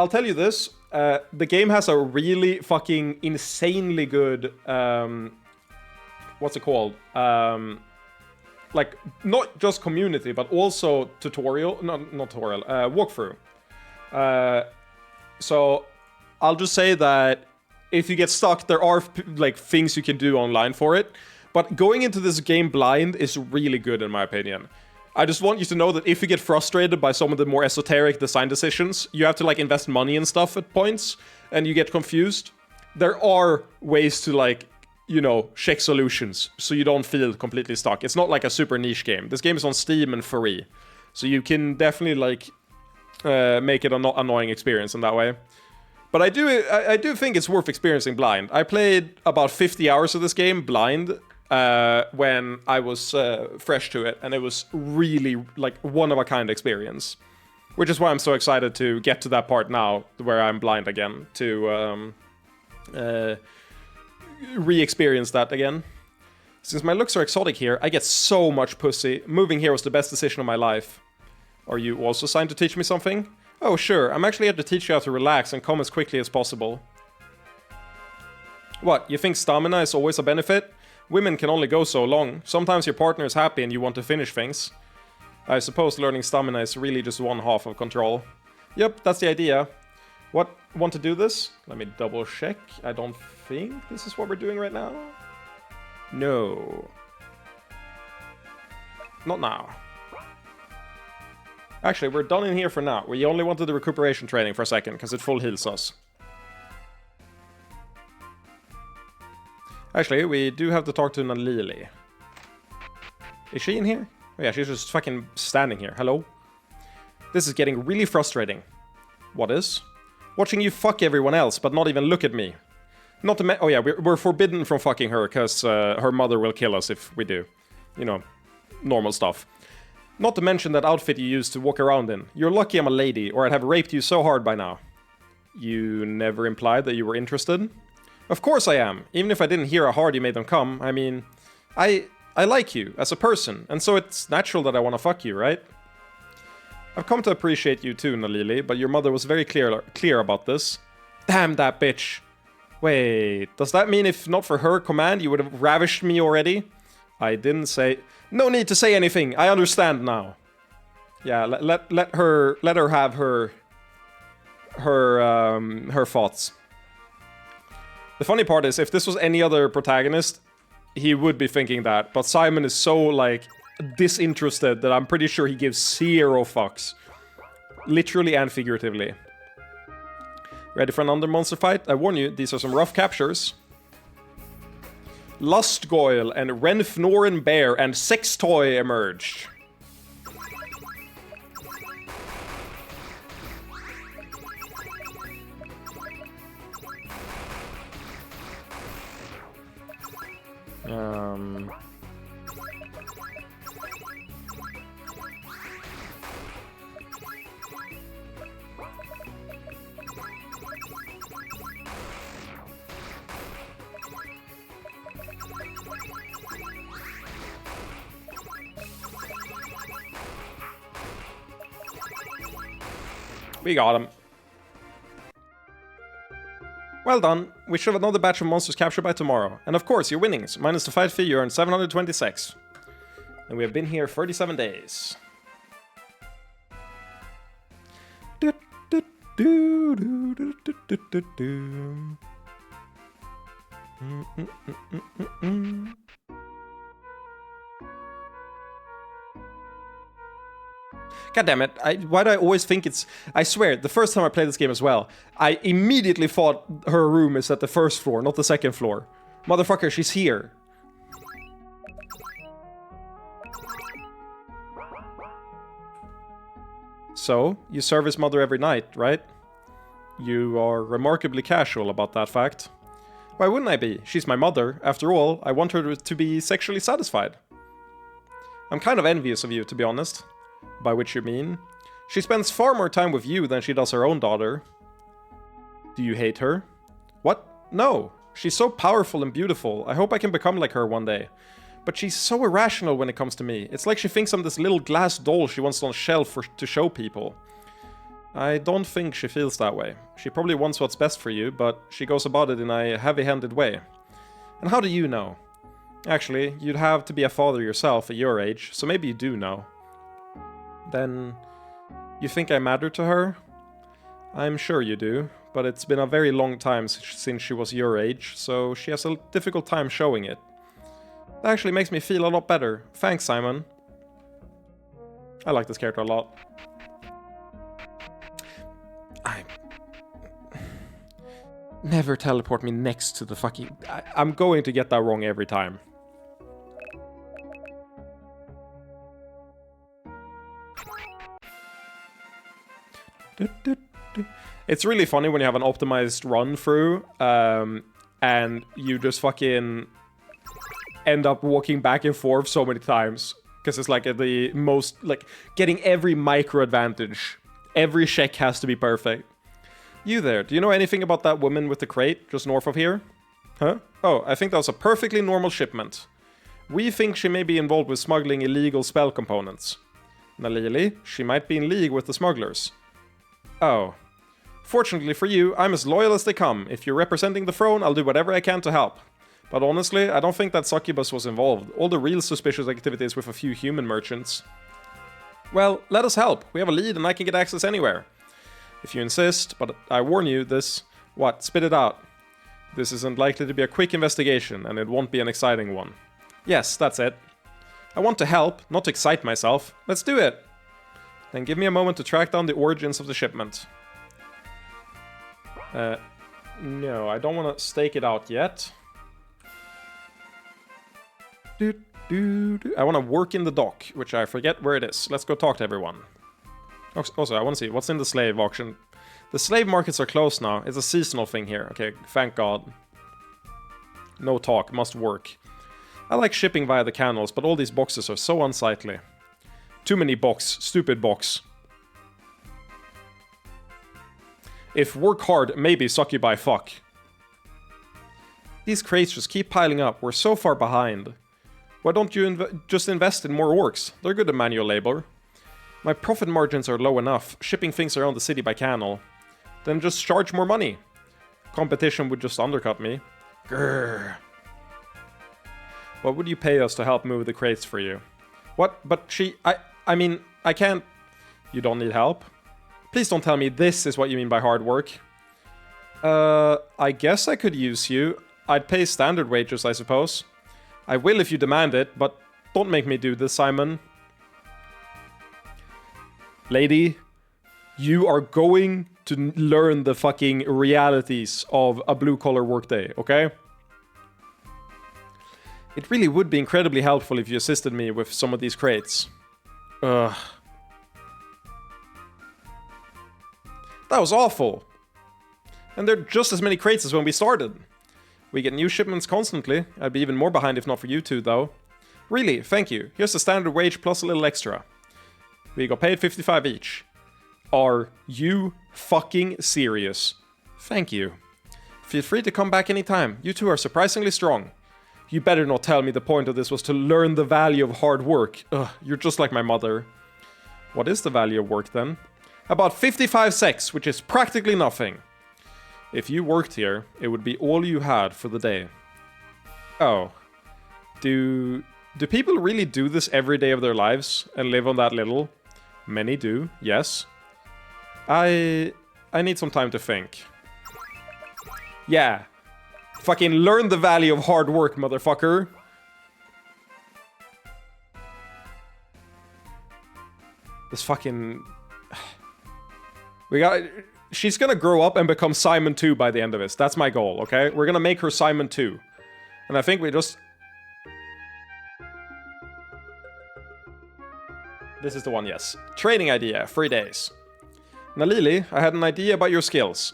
tell you this, the game has a really fucking insanely good, what's it called? Like, not just community, but also tutorial, not tutorial, walkthrough. So, I'll just say that if you get stuck, there are, like, things you can do online for it. But going into this game blind is really good in my opinion. I just want you to know that if you get frustrated by some of the more esoteric design decisions, you have to like invest money and stuff at points, and you get confused. There are ways to like, you know, check solutions so you don't feel completely stuck. It's not like a super niche game. This game is on Steam and free. So you can definitely like make it an annoying experience in that way. But I do think it's worth experiencing blind. I played about 50 hours of this game blind when I was fresh to it, and it was really like one-of-a-kind experience. Which is why I'm so excited to get to that part now, where I'm blind again, to re-experience that again. Since my looks are exotic here, I get so much pussy. Moving here was the best decision of my life. Are you also assigned to teach me something? Oh, sure. I'm actually here to teach you how to relax and come as quickly as possible. What, you think stamina is always a benefit? Women can only go so long. Sometimes your partner is happy and you want to finish things. I suppose learning stamina is really just one half of control. Yep, that's the idea. What, want to do this? Let me double check. I don't think this is what we're doing right now. No. Not now. Actually, we're done in here for now. We only wanted the recuperation training for a second, because it full heals us. Actually, we do have to talk to Nalili. Is she in here? Oh yeah, she's just fucking standing here. Hello? This is getting really frustrating. What is? Watching you fuck everyone else, but not even look at me. Not to oh yeah, we're forbidden from fucking her, because her mother will kill us if we do. You know, normal stuff. Not to mention that outfit you used to walk around in. You're lucky I'm a lady, or I'd have raped you so hard by now. You never implied that you were interested? Of course I am, even if I didn't hear how hard you made them come. I mean, I like you as a person, and so it's natural that I want to fuck you, right? I've come to appreciate you too, Nalili, but your mother was very clear about this. Damn that bitch. Wait, does that mean if not for her command, you would have ravished me already? I didn't say... No need to say anything, I understand now. Yeah, let her have her thoughts. The funny part is, if this was any other protagonist, he would be thinking that, but Simon is so, like, disinterested that I'm pretty sure he gives 0 fucks. Literally and figuratively. Ready for another monster fight? I warn you, these are some rough captures. Lustgoyle and Renfnoren Bear and Sextoy emerged. We got him. Well done. We should have another batch of monsters captured by tomorrow. And of course, your winnings. Minus the fight fee, you earn 726. And we have been here 37 days. God damn it, why do I always think it's... I swear, the first time I played this game as well, I immediately thought her room is at the first floor, not the second floor. Motherfucker, she's here. So, you service mother every night, right? You are remarkably casual about that fact. Why wouldn't I be? She's my mother. After all, I want her to be sexually satisfied. I'm kind of envious of you, to be honest. By which you mean? She spends far more time with you than she does her own daughter. Do you hate her? What? No. She's so powerful and beautiful. I hope I can become like her one day. But she's so irrational when it comes to me. It's like she thinks I'm this little glass doll she wants on a shelf to show people. I don't think she feels that way. She probably wants what's best for you, but she goes about it in a heavy-handed way. And how do you know? Actually, you'd have to be a father yourself at your age, so maybe you do know. Then, you think I matter to her? I'm sure you do, but it's been a very long time since she was your age, so she has a difficult time showing it. That actually makes me feel a lot better. Thanks, Simon. I like this character a lot. Never teleport me next to the fucking... I'm going to get that wrong every time. It's really funny when you have an optimized run through, and you just fucking end up walking back and forth so many times. Because it's like the most, like, getting every micro advantage. Every check has to be perfect. You there, do you know anything about that woman with the crate just north of here? Huh? Oh, I think that was a perfectly normal shipment. We think she may be involved with smuggling illegal spell components. Nalili, she might be in league with the smugglers. Oh. Fortunately for you, I'm as loyal as they come. If you're representing the throne, I'll do whatever I can to help. But honestly, I don't think that succubus was involved. All the real suspicious activities with a few human merchants. Well, let us help. We have a lead and I can get access anywhere. If you insist, but I warn you, this... What? Spit it out. This isn't likely to be a quick investigation, and it won't be an exciting one. Yes, that's it. I want to help, not to excite myself. Let's do it! Then give me a moment to track down the origins of the shipment. No, I don't want to stake it out yet. I want to work in the dock, which I forget where it is. Let's go talk to everyone. Also, I want to see what's in the slave auction. The slave markets are closed now. It's a seasonal thing here. Okay, thank God. No talk, must work. I like shipping via the canals, but all these boxes are so unsightly. Too many box. Stupid box. If work hard, maybe succubi fuck. These crates just keep piling up. We're so far behind. Why don't you just invest in more orcs? They're good at manual labor. My profit margins are low enough, shipping things around the city by canal. Then just charge more money. Competition would just undercut me. Grrr. What would you pay us to help move the crates for you? What? But I mean, I can't... You don't need help? Please don't tell me this is what you mean by hard work. I guess I could use you. I'd pay standard wages, I suppose. I will if you demand it, but don't make me do this, Simon. Lady, you are going to learn the fucking realities of a blue-collar workday, okay? It really would be incredibly helpful if you assisted me with some of these crates. Ugh. That was awful. And there are just as many crates as when we started. We get new shipments constantly. I'd be even more behind if not for you two, though. Really, thank you. Here's the standard wage plus a little extra. We got paid 55 each. Are you fucking serious? Thank you. Feel free to come back anytime. You two are surprisingly strong. You better not tell me the point of this was to learn the value of hard work. Ugh, you're just like my mother. What is the value of work, then? About 55 secs, which is practically nothing. If you worked here, it would be all you had for the day. Oh. Do people really do this every day of their lives and live on that little? Many do, yes. I need some time to think. Yeah. Fucking learn the value of hard work, motherfucker. This fucking... She's gonna grow up and become Simon 2 by the end of this. That's my goal, okay? We're gonna make her Simon 2. And I think we just... This is the one, yes. Training idea, 3 days. Now, Lily, I had an idea about your skills.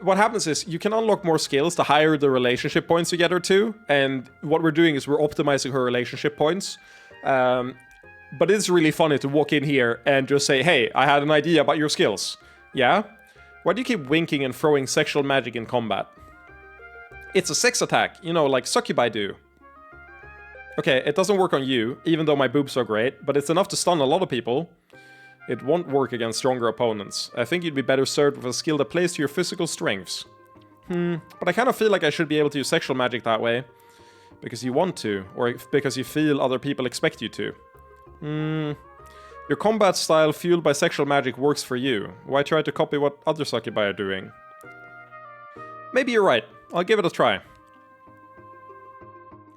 What happens is, you can unlock more skills the higher the relationship points you get her to. And what we're doing is we're optimizing her relationship points. But it's really funny to walk in here and just say, hey, I had an idea about your skills. Yeah? Why do you keep winking and throwing sexual magic in combat? It's a sex attack, you know, like succubi do. Okay, it doesn't work on you, even though my boobs are great, but it's enough to stun a lot of people. It won't work against stronger opponents. I think you'd be better served with a skill that plays to your physical strengths. But I kind of feel like I should be able to use sexual magic that way. Because you want to, or because you feel other people expect you to. Your combat style fueled by sexual magic works for you. Why try to copy what other succubi are doing? Maybe you're right. I'll give it a try.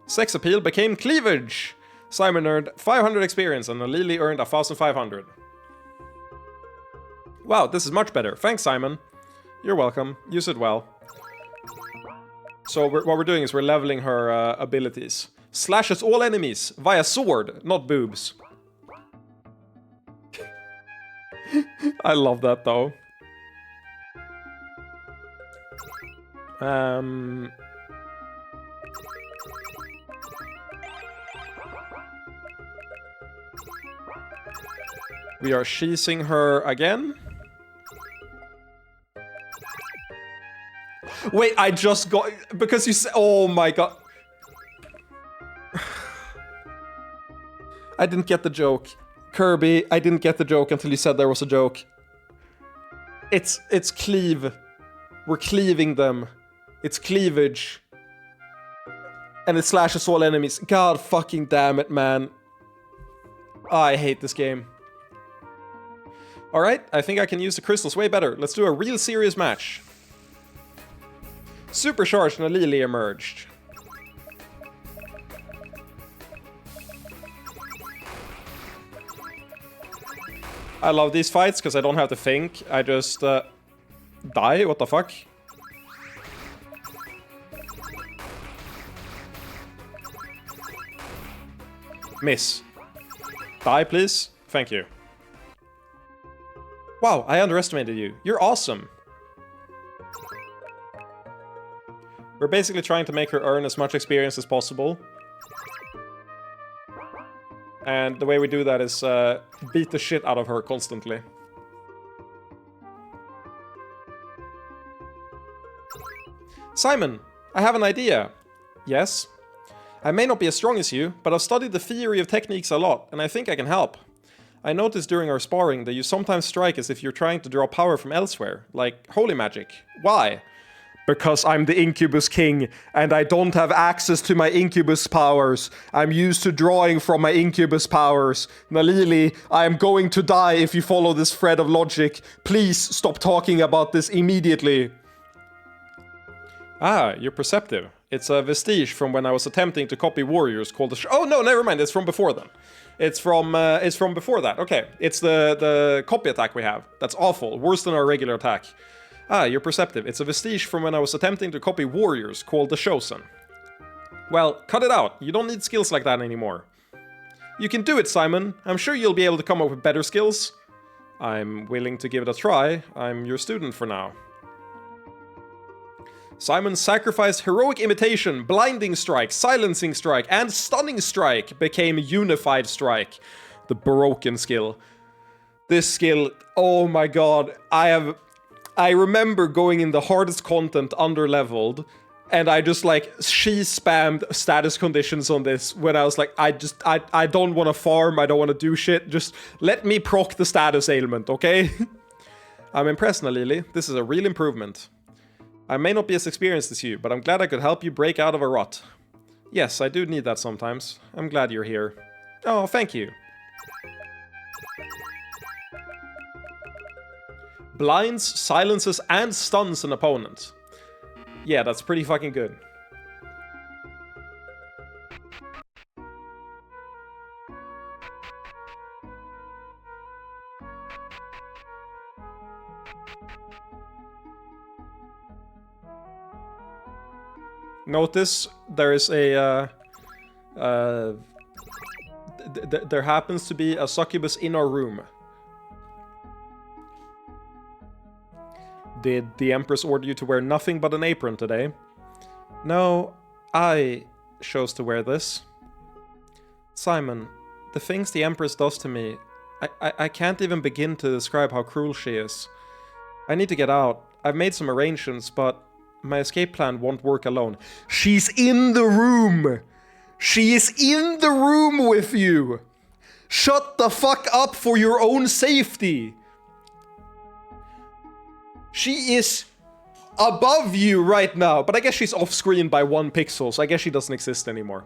Sex appeal became cleavage! Simon earned 500 experience and Lily earned 1,500. Wow, this is much better. Thanks, Simon. You're welcome. Use it well. So what we're doing is we're leveling her abilities. Slashes all enemies via sword, not boobs. I love that, though. We are sheezing her again. Wait, I just got... Because you said... Oh my god. I didn't get the joke. Kirby, I didn't get the joke until you said there was a joke. It's cleave. We're cleaving them. It's cleavage. And it slashes all enemies. God fucking damn it, man. I hate this game. Alright, I think I can use the crystals way better. Let's do a real serious match. Supercharged and Lily emerged. I love these fights because I don't have to think. I just die. What the fuck? Miss. Die, please. Thank you. Wow, I underestimated you. You're awesome. We're basically trying to make her earn as much experience as possible. And the way we do that is beat the shit out of her constantly. Simon, I have an idea. Yes? I may not be as strong as you, but I've studied the theory of techniques a lot, and I think I can help. I noticed during our sparring that you sometimes strike as if you're trying to draw power from elsewhere, like holy magic. Why? Because I'm the Incubus King, and I don't have access to my Incubus powers. I'm used to drawing from my Incubus powers. Nalili, I am going to die if you follow this thread of logic. Please stop talking about this immediately. Ah, you're perceptive. It's a vestige from when I was attempting to copy warriors called the oh no, never mind, it's from before then. It's from before that. Okay, it's the copy attack we have. That's awful, worse than our regular attack. Ah, you're perceptive. It's a vestige from when I was attempting to copy warriors called the Chosen. Well, cut it out. You don't need skills like that anymore. You can do it, Simon. I'm sure you'll be able to come up with better skills. I'm willing to give it a try. I'm your student for now. Simon sacrificed Heroic Imitation, Blinding Strike, Silencing Strike, and Stunning Strike became Unified Strike. The broken skill. This skill, oh my god, I remember going in the hardest content under-leveled, and I just like, she spammed status conditions on this when I was like, I don't want to farm, I don't want to do shit, just let me proc the status ailment, okay? I'm impressed, Nalili. This is a real improvement. I may not be as experienced as you, but I'm glad I could help you break out of a rut. Yes, I do need that sometimes. I'm glad you're here. Oh, thank you. Blinds, silences, and stuns an opponent. Yeah, that's pretty fucking good. Notice there is a there happens to be a succubus in our room. Did the Empress order you to wear nothing but an apron today? No, I chose to wear this. Simon, the things the Empress does to me, I can't even begin to describe how cruel she is. I need to get out. I've made some arrangements, but my escape plan won't work alone. She's in the room! She is in the room with you! Shut the fuck up for your own safety! She is above you right now, but I guess she's off screen by 1 pixel, so I guess she doesn't exist anymore.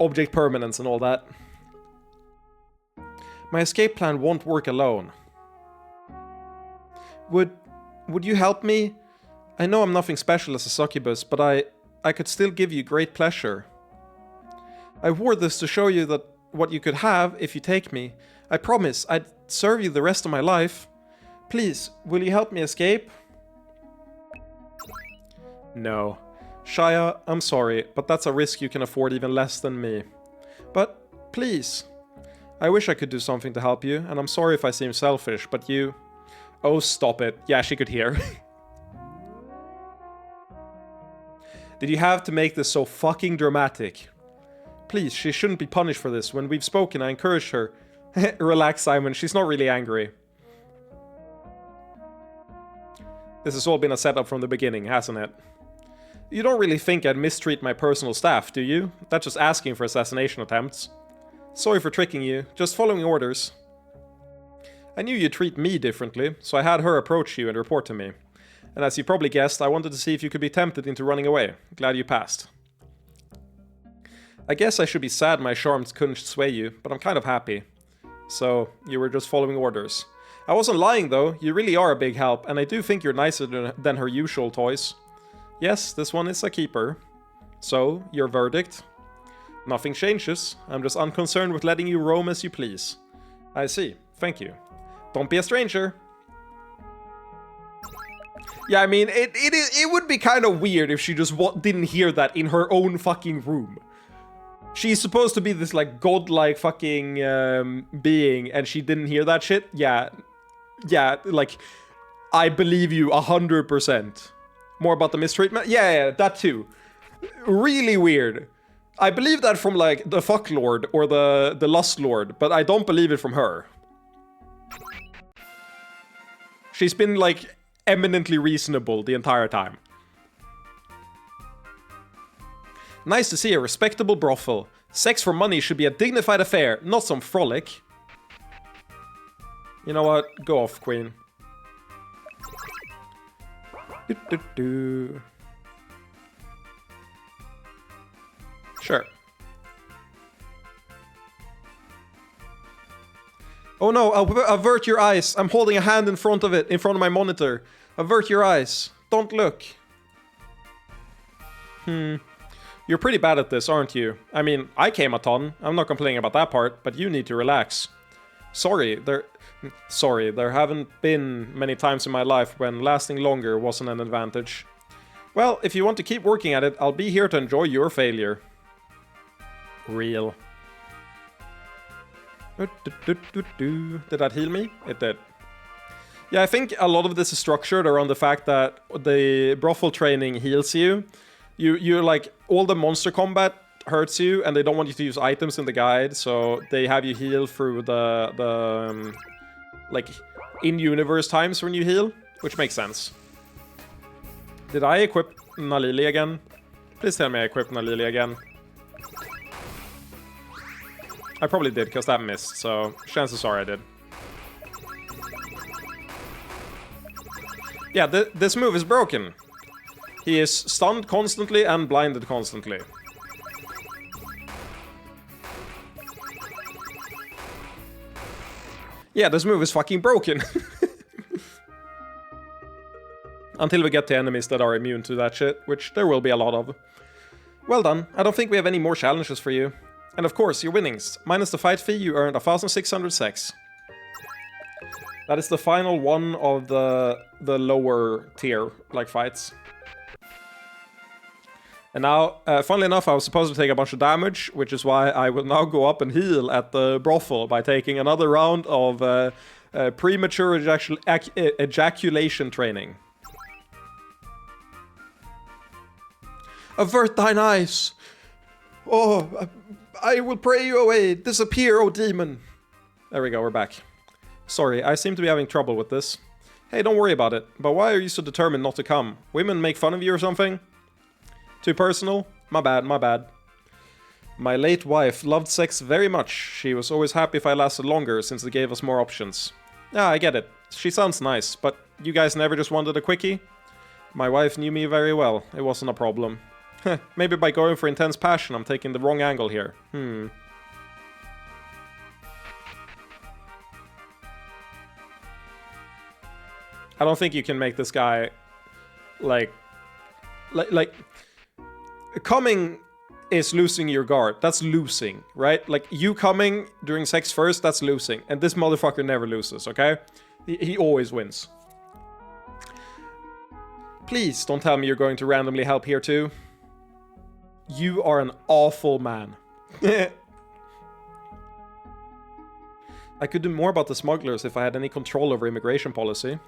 Object permanence and all that. My escape plan won't work alone. Would you help me? I know I'm nothing special as a succubus, but I could still give you great pleasure. I wore this to show you that what you could have if you take me. I promise I'd serve you the rest of my life. Please, will you help me escape? No. Shia, I'm sorry, but that's a risk you can afford even less than me. But, please. I wish I could do something to help you, and I'm sorry if I seem selfish, but you... Oh, stop it. Yeah, she could hear. Did you have to make this so fucking dramatic? Please, she shouldn't be punished for this. When we've spoken, I encouraged her. Relax, Simon. She's not really angry. This has all been a setup from the beginning, hasn't it? You don't really think I'd mistreat my personal staff, do you? That's just asking for assassination attempts. Sorry for tricking you. Just following orders. I knew you'd treat me differently, so I had her approach you and report to me. And as you probably guessed, I wanted to see if you could be tempted into running away. Glad you passed. I guess I should be sad my charms couldn't sway you, but I'm kind of happy. So, you were just following orders. I wasn't lying though, you really are a big help, and I do think you're nicer than her usual toys. Yes, this one is a keeper. So, your verdict? Nothing changes, I'm just unconcerned with letting you roam as you please. I see, thank you. Don't be a stranger. Yeah, I mean, it would be kind of weird if she just didn't hear that in her own fucking room. She's supposed to be this, like, godlike fucking being, and she didn't hear that shit? Yeah. Yeah, like, I believe you 100%. More about the mistreatment? Yeah, that too. Really weird. I believe that from, like, the fuck lord or the lust lord, but I don't believe it from her. She's been, like, eminently reasonable the entire time. Nice to see a respectable brothel. Sex for money should be a dignified affair, not some frolic. You know what? Go off, queen. Sure. Oh no, avert your eyes. I'm holding a hand in front of it, in front of my monitor. Avert your eyes. Don't look. You're pretty bad at this, aren't you? I mean, I came a ton. I'm not complaining about that part, but you need to relax. Sorry, there haven't been many times in my life when lasting longer wasn't an advantage. Well, if you want to keep working at it, I'll be here to enjoy your failure. Real. Did that heal me? It did. Yeah, I think a lot of this is structured around the fact that the brothel training heals you. You're like, all the monster combat hurts you, and they don't want you to use items in the guide, so they have you heal through the like, in-universe times when you heal, which makes sense. Did I equip Nalili again? Please tell me I equipped Nalili again. I probably did, because that missed, so chances are I did. Yeah, this move is broken. He is stunned constantly and blinded constantly. Yeah, this move is fucking broken. Until we get to enemies that are immune to that shit, which there will be a lot of. Well done. I don't think we have any more challenges for you. And of course, your winnings. Minus the fight fee, you earned 1,600 sex. That is the final one of the lower tier, like, fights. And now, funnily enough, I was supposed to take a bunch of damage, which is why I will now go up and heal at the brothel by taking another round of premature ejaculation training. Avert thine eyes! Oh, I will pray you away! Disappear, oh demon! There we go, we're back. Sorry, I seem to be having trouble with this. Hey, don't worry about it, but why are you so determined not to come? Women make fun of you or something? Too personal? My bad, my bad. My late wife loved sex very much. She was always happy if I lasted longer, since it gave us more options. Yeah, I get it. She sounds nice, but you guys never just wanted a quickie? My wife knew me very well. It wasn't a problem. Maybe by going for intense passion, I'm taking the wrong angle here. I don't think you can make this guy, like... Coming is losing your guard. That's losing, right? Like, you coming during sex first, that's losing. And this motherfucker never loses, okay? He always wins. Please, don't tell me you're going to randomly help here too. You are an awful man. I could do more about the smugglers if I had any control over immigration policy.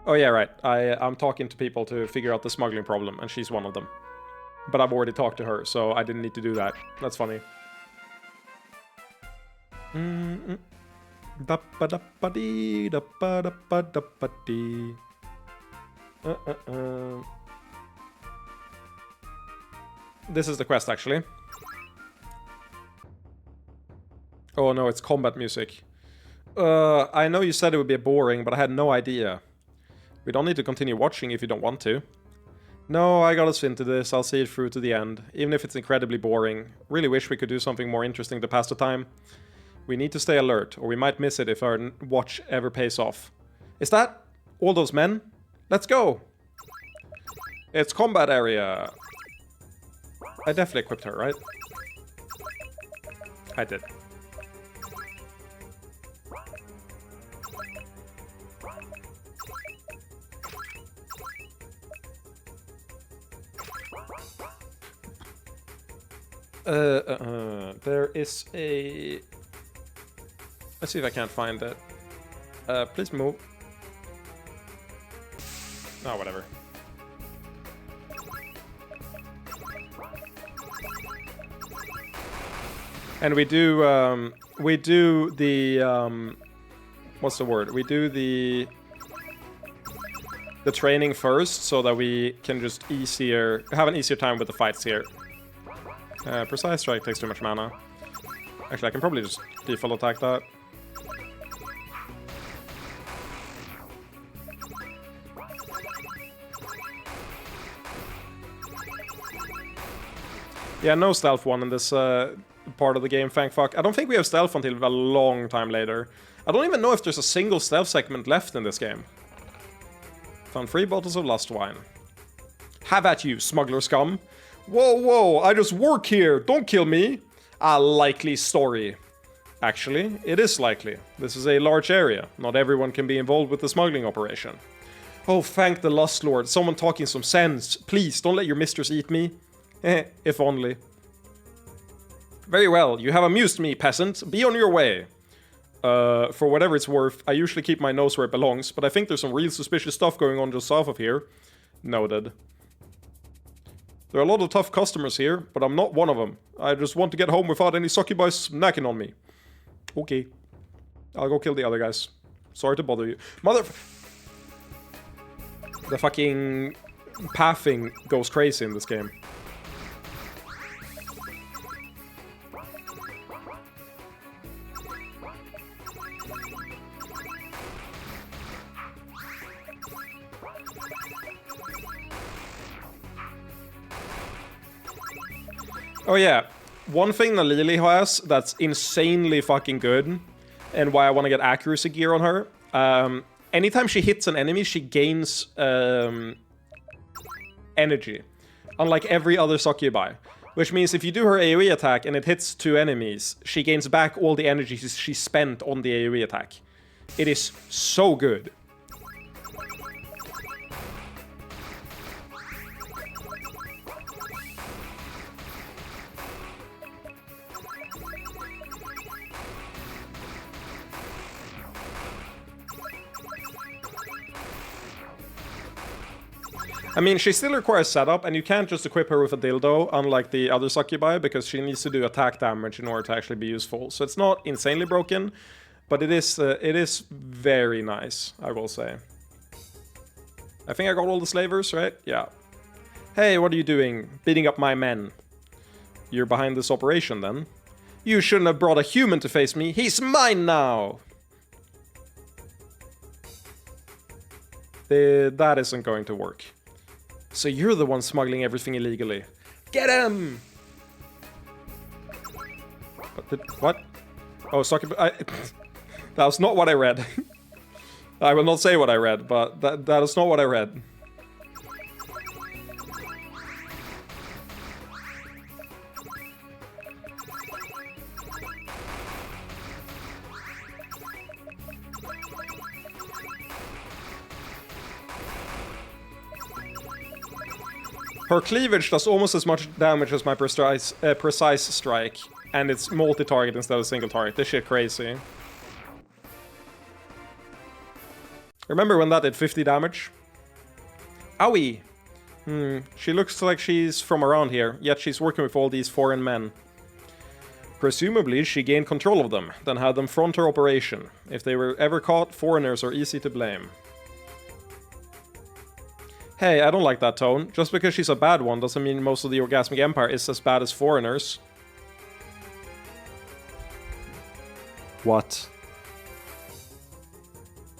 Oh yeah, right. I'm talking to people to figure out the smuggling problem, and she's one of them. But I've already talked to her, so I didn't need to do that. That's funny. This is the quest, actually. Oh no, it's combat music. I know you said it would be boring, but I had no idea. We don't need to continue watching if you don't want to. No, I got us into this. I'll see it through to the end, even if it's incredibly boring. Really wish we could do something more interesting to pass the time. We need to stay alert, or we might miss it if our watch ever pays off. Is that all those men? Let's go! It's combat area. I definitely equipped her, right? I did. There is a... Let's see if I can't find it. Please move. Oh, whatever. And we do the, what's the word? We do the training first, so that we can just have an easier time with the fights here. Precise strike takes too much mana. Actually, I can probably just default attack that. Yeah, no stealth one in this part of the game, thank fuck. I don't think we have stealth until a long time later. I don't even know if there's a single stealth segment left in this game. Found 3 bottles of lust wine. Have at you, smuggler scum. Whoa, whoa, I just work here, don't kill me. A likely story. Actually, it is likely. This is a large area. Not everyone can be involved with the smuggling operation. Oh, thank the Lust Lord. Someone talking some sense. Please, don't let your mistress eat me. If only. Very well, you have amused me, peasant. Be on your way. For whatever it's worth, I usually keep my nose where it belongs, but I think there's some real suspicious stuff going on just south of here. Noted. There are a lot of tough customers here, but I'm not one of them. I just want to get home without any succubus snacking on me. Okay. I'll go kill the other guys. Sorry to bother you. The fucking pathing goes crazy in this game. Oh yeah, one thing that Lily has that's insanely fucking good, and why I want to get accuracy gear on her, anytime she hits an enemy, she gains energy, unlike every other succubi. Which means if you do her AoE attack and it hits 2 enemies, she gains back all the energy she spent on the AoE attack. It is so good. I mean, she still requires setup, and you can't just equip her with a dildo, unlike the other succubi, because she needs to do attack damage in order to actually be useful. So it's not insanely broken, but it is very nice, I will say. I think I got all the slavers, right? Yeah. Hey, what are you doing? Beating up my men. You're behind this operation, then? You shouldn't have brought a human to face me. He's mine now! That isn't going to work. So you're the one smuggling everything illegally. Get him! What? Oh, that was not what I read. I will not say what I read, but that is not what I read. Her cleavage does almost as much damage as my precise strike, and it's multi-target instead of single target. This shit crazy. Remember when that did 50 damage? Owie! She looks like she's from around here, yet she's working with all these foreign men. Presumably, she gained control of them, then had them front her operation. If they were ever caught, foreigners are easy to blame. Hey, I don't like that tone. Just because she's a bad one doesn't mean most of the Orgasmic Empire is as bad as foreigners. What?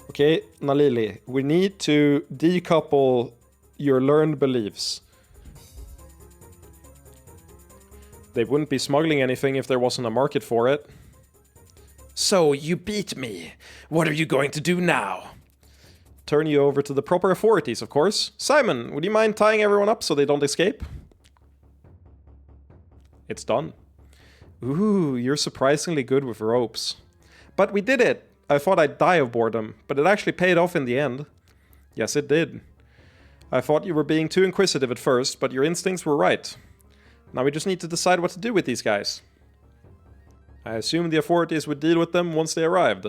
Okay, Nalili, we need to decouple your learned beliefs. They wouldn't be smuggling anything if there wasn't a market for it. So, you beat me. What are you going to do now? Turn you over to the proper authorities, of course. Simon, would you mind tying everyone up so they don't escape? It's done. Ooh, you're surprisingly good with ropes. But we did it! I thought I'd die of boredom, but it actually paid off in the end. Yes, it did. I thought you were being too inquisitive at first, but your instincts were right. Now we just need to decide what to do with these guys. I assume the authorities would deal with them once they arrived.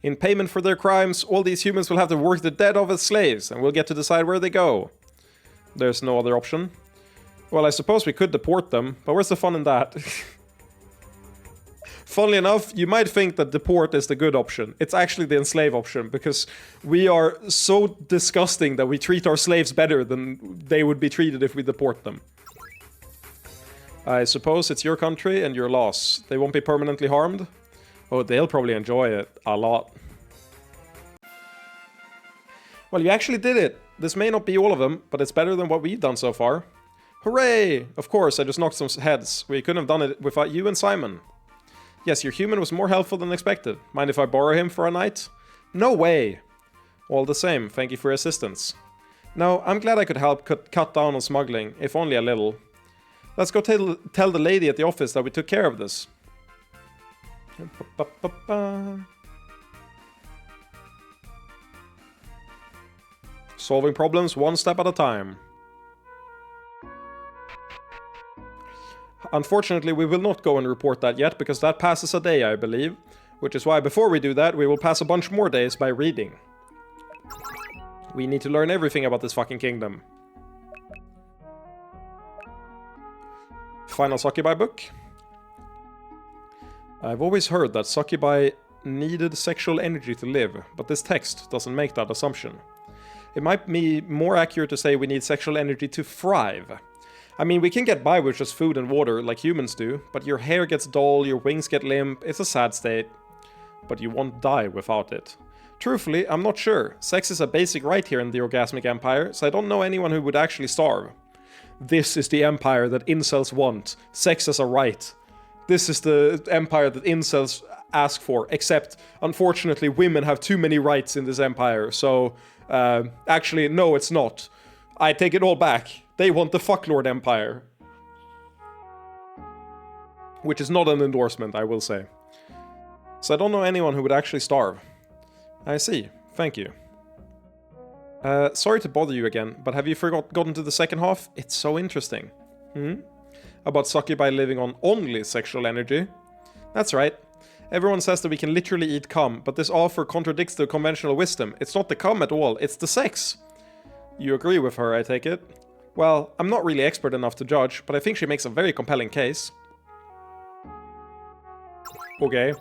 In payment for their crimes, all these humans will have to work the dead off as slaves, and we'll get to decide where they go. There's no other option. Well, I suppose we could deport them, but where's the fun in that? Funnily enough, you might think that deport is the good option. It's actually the enslave option, because we are so disgusting that we treat our slaves better than they would be treated if we deport them. I suppose it's your country and your laws. They won't be permanently harmed? Oh, they'll probably enjoy it a lot. Well, you actually did it. This may not be all of them, but it's better than what we've done so far. Hooray! Of course, I just knocked some heads. We couldn't have done it without you and Simon. Yes, your human was more helpful than expected. Mind if I borrow him for a night? No way! All the same, thank you for your assistance. No, I'm glad I could help cut down on smuggling, if only a little. Let's go tell the lady at the office that we took care of this. Solving problems one step at a time. Unfortunately, we will not go and report that yet, because that passes a day, I believe. Which is why, before we do that, we will pass a bunch more days by reading. We need to learn everything about this fucking kingdom. Final succubi book. I've always heard that succubi needed sexual energy to live, but this text doesn't make that assumption. It might be more accurate to say we need sexual energy to thrive. I mean, we can get by with just food and water, like humans do, but your hair gets dull, your wings get limp, it's a sad state. But you won't die without it. Truthfully, I'm not sure. Sex is a basic right here in the Orgasmic Empire, so I don't know anyone who would actually starve. This is the empire that incels want. Sex as a right. This is the empire that incels ask for, except, unfortunately, women have too many rights in this empire, so... actually, no, it's not. I take it all back. They want the fucklord empire. Which is not an endorsement, I will say. So I don't know anyone who would actually starve. I see. Thank you. Sorry to bother you again, but have you gotten to the second half? It's so interesting. About succubi living on only sexual energy? That's right. Everyone says that we can literally eat cum, but this offer contradicts the conventional wisdom. It's not the cum at all, it's the sex. You agree with her, I take it? Well, I'm not really expert enough to judge, but I think she makes a very compelling case. Okay.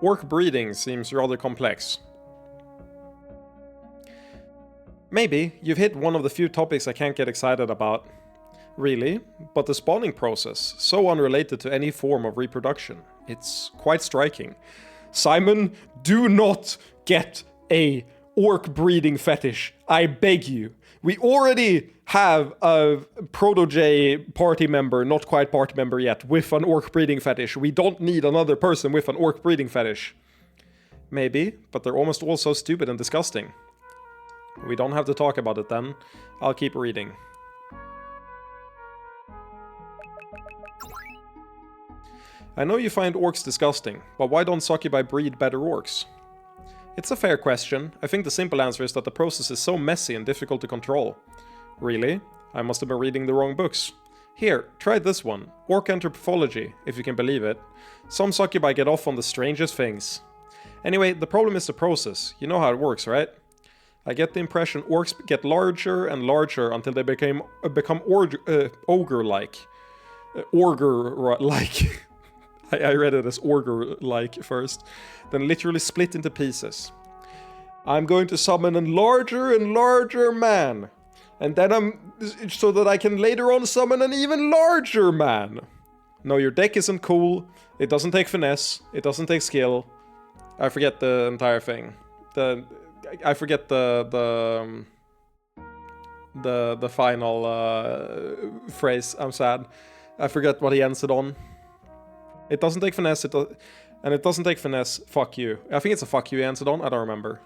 Orc breeding seems rather complex. Maybe. You've hit one of the few topics I can't get excited about. Really? But the spawning process, so unrelated to any form of reproduction. It's quite striking. Simon, do not get a orc breeding fetish. I beg you. We already have a protege party member, not quite party member yet, with an orc breeding fetish. We don't need another person with an orc breeding fetish. Maybe, but they're almost all so stupid and disgusting. We don't have to talk about it then. I'll keep reading. I know you find orcs disgusting, but why don't succubi breed better orcs? It's a fair question. I think the simple answer is that the process is so messy and difficult to control. Really? I must have been reading the wrong books. Here, try this one. Orc anthropology, if you can believe it. Some succubi get off on the strangest things. Anyway, the problem is the process. You know how it works, right? I get the impression orcs get larger and larger until they become ogre-like. Orger-like. I read it as Orger-like first. Then literally split into pieces. I'm going to summon a larger and larger man. And then so that I can later on summon an even larger man. No, your deck isn't cool. It doesn't take finesse. It doesn't take skill. I forget the entire thing. I forget the final phrase. I'm sad. I forget what he ends it on. It doesn't take finesse, and it doesn't take finesse, fuck you. I think it's a fuck you he ends it on, I don't remember.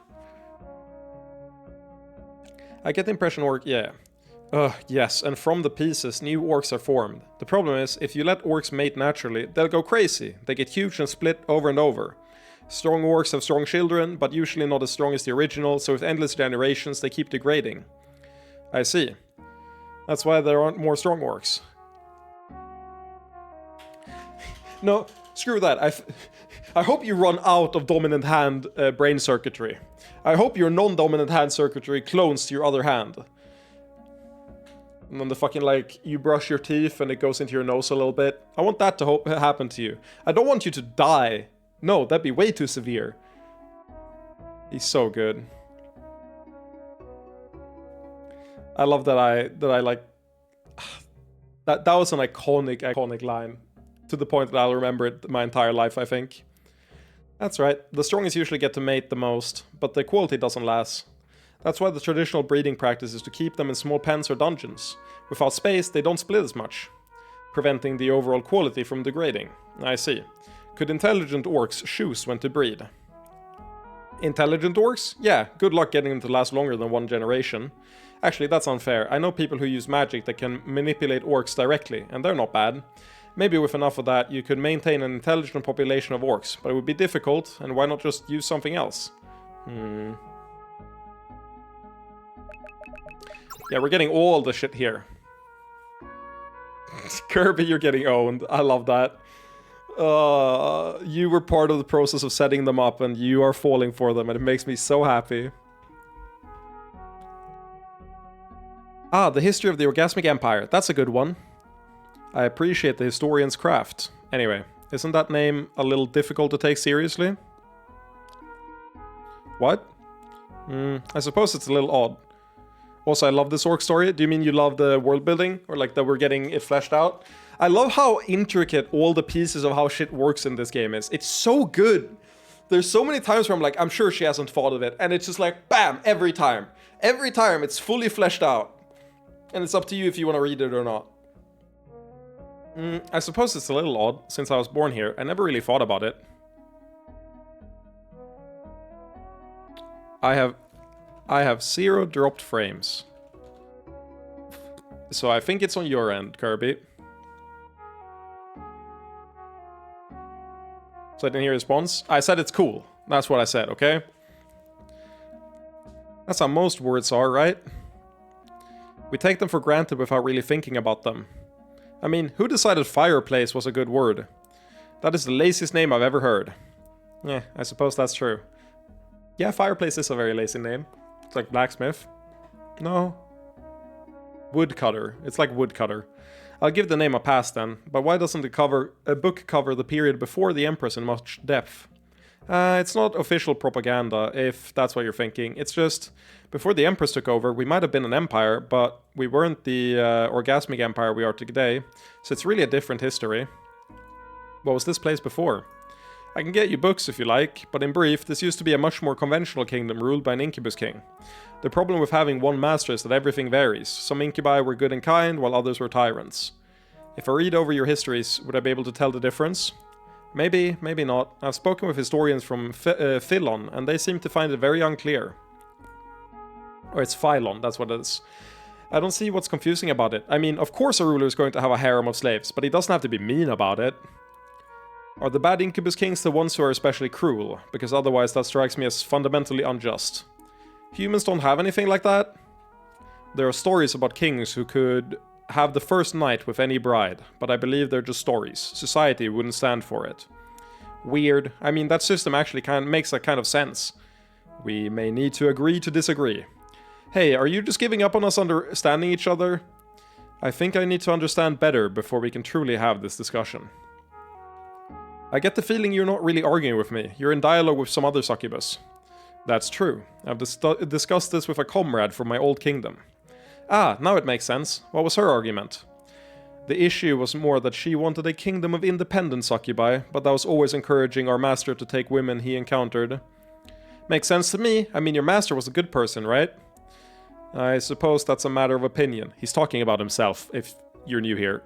I get the impression yeah. Yes, and from the pieces, new orcs are formed. The problem is, if you let orcs mate naturally, they'll go crazy. They get huge and split over and over. Strong orcs have strong children, but usually not as strong as the original, so with endless generations they keep degrading. I see. That's why there aren't more strong orcs. No, screw that. I hope you run out of dominant hand brain circuitry. I hope your non-dominant hand circuitry clones to your other hand. And then the fucking, like, you brush your teeth and it goes into your nose a little bit. I want that to happen to you. I don't want you to die. No, that'd be way too severe. He's so good. I love that I like... That was an iconic line. To the point that I'll remember it my entire life, I think. That's right, the strongest usually get to mate the most, but the quality doesn't last. That's why the traditional breeding practice is to keep them in small pens or dungeons. Without space, they don't split as much, preventing the overall quality from degrading. I see. Could intelligent orcs choose when to breed? Intelligent orcs? Yeah, good luck getting them to last longer than one generation. Actually, that's unfair. I know people who use magic that can manipulate orcs directly, and they're not bad. Maybe with enough of that, you could maintain an intelligent population of orcs, but it would be difficult, and why not just use something else? Yeah, we're getting all the shit here. Kirby, you're getting owned. I love that. You were part of the process of setting them up, and you are falling for them, and it makes me so happy. Ah, the history of the Orgasmic Empire. That's a good one. I appreciate the historian's craft. Anyway, isn't that name a little difficult to take seriously? What? I suppose it's a little odd. Also, I love this orc story. Do you mean you love the world building? Or like that we're getting it fleshed out? I love how intricate all the pieces of how shit works in this game is. It's so good. There's so many times where I'm like, I'm sure she hasn't thought of it. And it's just like, bam, every time. Every time it's fully fleshed out. And it's up to you if you want to read it or not. I suppose it's a little odd, since I was born here. I never really thought about it. I have 0 dropped frames. So I think it's on your end, Kirby. So I didn't hear a response. I said it's cool. That's what I said, okay? That's how most words are, right? We take them for granted without really thinking about them. I mean, who decided fireplace was a good word? That is the laziest name I've ever heard. Yeah, I suppose that's true. Yeah, fireplace is a very lazy name. It's like blacksmith. No. Woodcutter. It's like woodcutter. I'll give the name a pass then, but why doesn't a book cover the period before the Empress in much depth? It's not official propaganda, if that's what you're thinking. It's just, before the Empress took over, we might have been an empire, but we weren't the orgasmic empire we are today, so it's really a different history. What was this place before? I can get you books if you like, but in brief, this used to be a much more conventional kingdom ruled by an incubus king. The problem with having one master is that everything varies. Some incubi were good and kind, while others were tyrants. If I read over your histories, would I be able to tell the difference? Maybe, maybe not. I've spoken with historians from Philon, and they seem to find it very unclear. Or it's Phylon, that's what it is. I don't see what's confusing about it. I mean, of course a ruler is going to have a harem of slaves, but he doesn't have to be mean about it. Are the bad incubus kings the ones who are especially cruel? Because otherwise that strikes me as fundamentally unjust. Humans don't have anything like that? There are stories about kings who could have the first night with any bride, but I believe they're just stories. Society wouldn't stand for it. Weird. I mean, that system actually makes that kind of sense. We may need to agree to disagree. Hey, are you just giving up on us understanding each other? I think I need to understand better before we can truly have this discussion. I get the feeling you're not really arguing with me. You're in dialogue with some other succubus. That's true. I've discussed this with a comrade from my old kingdom. Ah, now it makes sense. What was her argument? The issue was more that she wanted a kingdom of independent succubi, but that was always encouraging our master to take women he encountered. Makes sense to me. I mean, your master was a good person, right? I suppose that's a matter of opinion. He's talking about himself, if you're new here.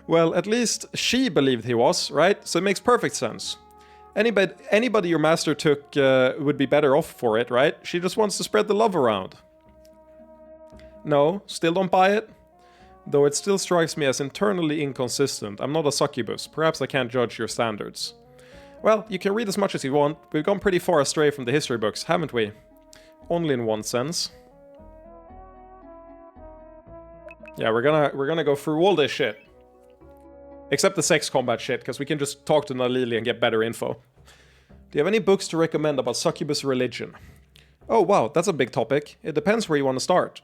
Well, at least she believed he was, right? So it makes perfect sense. Anybody your master took would be better off for it, right? She just wants to spread the love around. No, still don't buy it? Though it still strikes me as internally inconsistent. I'm not a succubus. Perhaps I can't judge your standards. Well, you can read as much as you want. We've gone pretty far astray from the history books, haven't we? Only in one sense. Yeah, we're gonna go through all this shit. Except the sex combat shit, because we can just talk to Nalili and get better info. Do you have any books to recommend about succubus religion? Oh wow, that's a big topic. It depends where you want to start.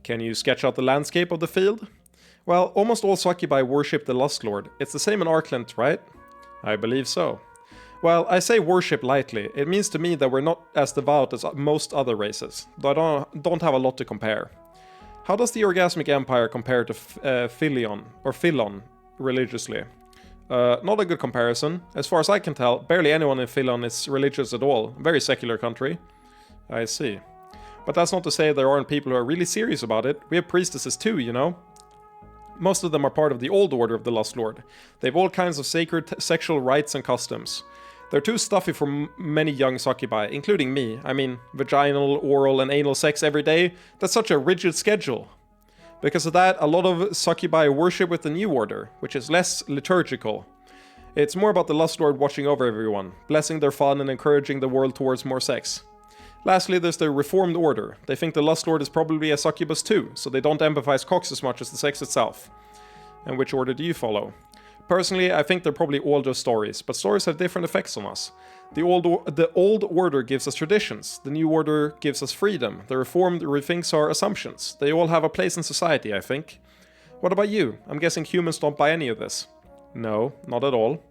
Can you sketch out the landscape of the field? Well, almost all succubi worship the Lust Lord. It's the same in Arkland, right? I believe so. Well, I say worship lightly. It means to me that we're not as devout as most other races, though I don't have a lot to compare. How does the Orgasmic Empire compare to Philon religiously? Not a good comparison. As far as I can tell, barely anyone in Philon is religious at all. Very secular country. I see. But that's not to say there aren't people who are really serious about it. We have priestesses too, you know? Most of them are part of the Old Order of the Lust Lord. They have all kinds of sacred sexual rites and customs. They're too stuffy for many young succubi, including me. I mean, vaginal, oral, and anal sex every day, that's such a rigid schedule. Because of that, a lot of succubi worship with the New Order, which is less liturgical. It's more about the Lust Lord watching over everyone, blessing their fun and encouraging the world towards more sex. Lastly, there's the Reformed Order. They think the Lust Lord is probably a succubus too, so they don't emphasize cocks as much as the sex itself. And which order do you follow? Personally, I think they're probably all just stories, but stories have different effects on us. The old order gives us traditions, the New Order gives us freedom, the Reformed rethinks our assumptions. They all have a place in society, I think. What about you? I'm guessing humans don't buy any of this. No, not at all.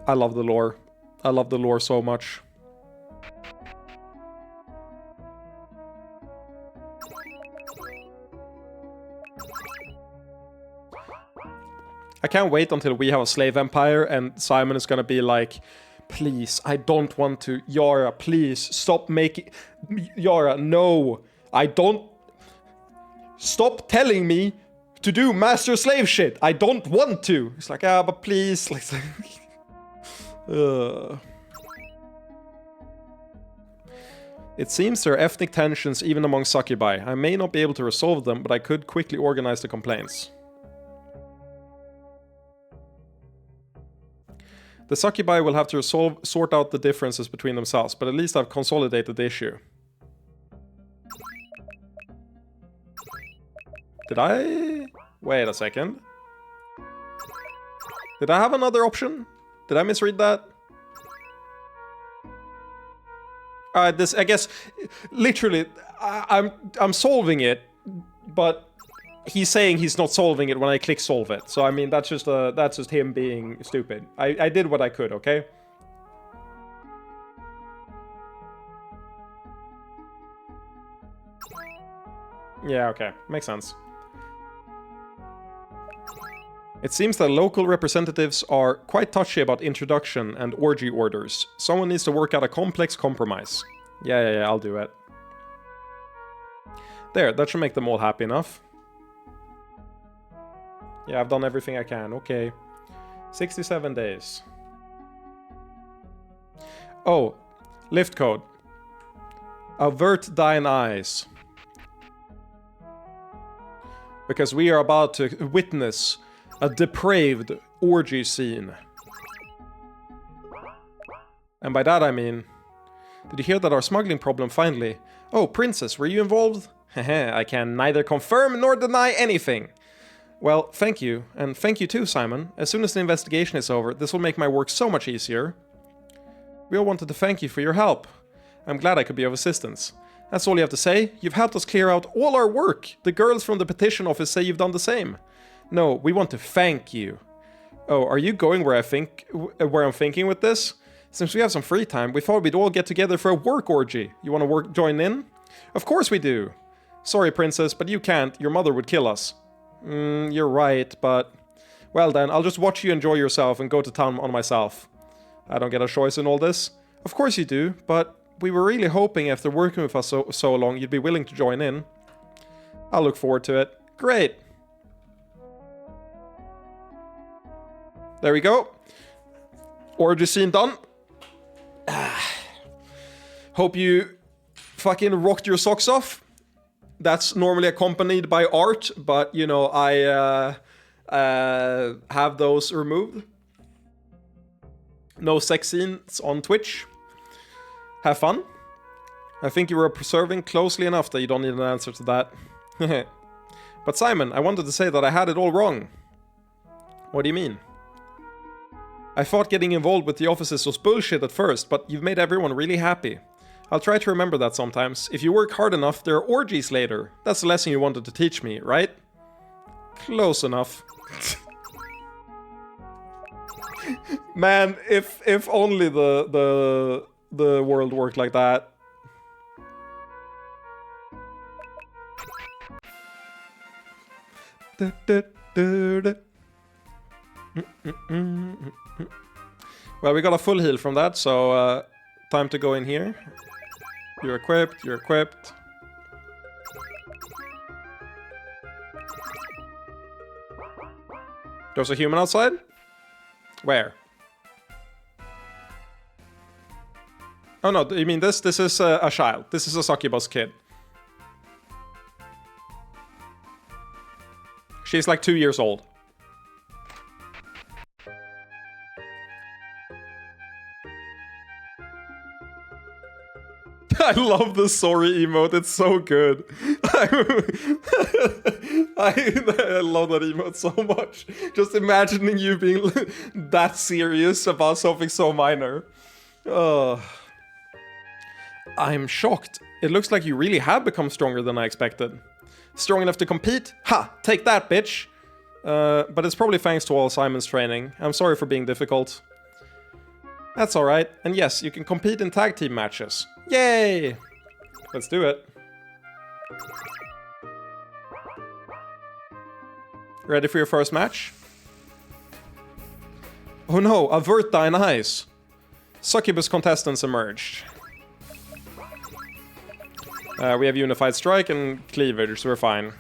I love the lore. I love the lore so much. I can't wait until we have a slave empire and Simon is gonna be like, please, I don't want to. Yara, please, stop making... Yara, no. I don't... Stop telling me to do master-slave shit. I don't want to. It's like, ah, but please. Like, It seems there are ethnic tensions even among succubi. I may not be able to resolve them, but I could quickly organize the complaints. The succubi will have to sort out the differences between themselves, but at least I've consolidated the issue. Did I... Wait a second. Did I have another option? Did I misread that? This, I guess, literally, I'm solving it, but he's saying he's not solving it when I click solve it. So I mean, that's just him being stupid. I did what I could, okay? Yeah, okay, makes sense. It seems that local representatives are quite touchy about introduction and orgy orders. Someone needs to work out a complex compromise. Yeah, I'll do it. There, that should make them all happy enough. Yeah, I've done everything I can, okay. 67 days. Oh, lift code. Avert thine eyes. Because we are about to witness a depraved orgy scene. And by that I mean... Did you hear that our smuggling problem finally... Oh, Princess, were you involved? Heh, I can neither confirm nor deny anything. Well, thank you. And thank you too, Simon. As soon as the investigation is over, this will make my work so much easier. We all wanted to thank you for your help. I'm glad I could be of assistance. That's all you have to say. You've helped us clear out all our work. The girls from the petition office say you've done the same. No, we want to thank you. Oh, are you going where I'm thinking with this? Since we have some free time, we thought we'd all get together for a work orgy. You want to join in? Of course we do. Sorry, Princess, but you can't. Your mother would kill us. You're right, but... Well then, I'll just watch you enjoy yourself and go to town on myself. I don't get a choice in all this. Of course you do, but we were really hoping after working with us so long you'd be willing to join in. I'll look forward to it. Great! There we go. Orgy scene done. Hope you fucking rocked your socks off. that's normally accompanied by art, but, you know, I have those removed. No sex scenes on Twitch. Have fun. I think you were observing closely enough that you don't need an answer to that. But Simon, I wanted to say that I had it all wrong. What do you mean? I thought getting involved with the offices was bullshit at first, but you've made everyone really happy. I'll try to remember that sometimes. If you work hard enough, there are orgies later. That's the lesson you wanted to teach me, right? Close enough. Man, if only the world worked like that. Well, we got a full heal from that, so time to go in here. You're equipped, you're equipped. There's a human outside? Where? Oh no, you mean this? This is a child. This is a succubus kid. She's like 2 years old. I love the sorry emote, it's so good. I love that emote so much. Just imagining you being that serious about something so minor. I'm shocked. It looks like you really have become stronger than I expected. Strong enough to compete? Ha! Take that, bitch! But it's probably thanks to all Simon's training. I'm sorry for being difficult. That's alright. And yes, you can compete in tag team matches. Yay! Let's do it. Ready for your first match? Oh no, avert thine eyes. Succubus contestants emerged. We have unified strike and cleavage, so we're fine.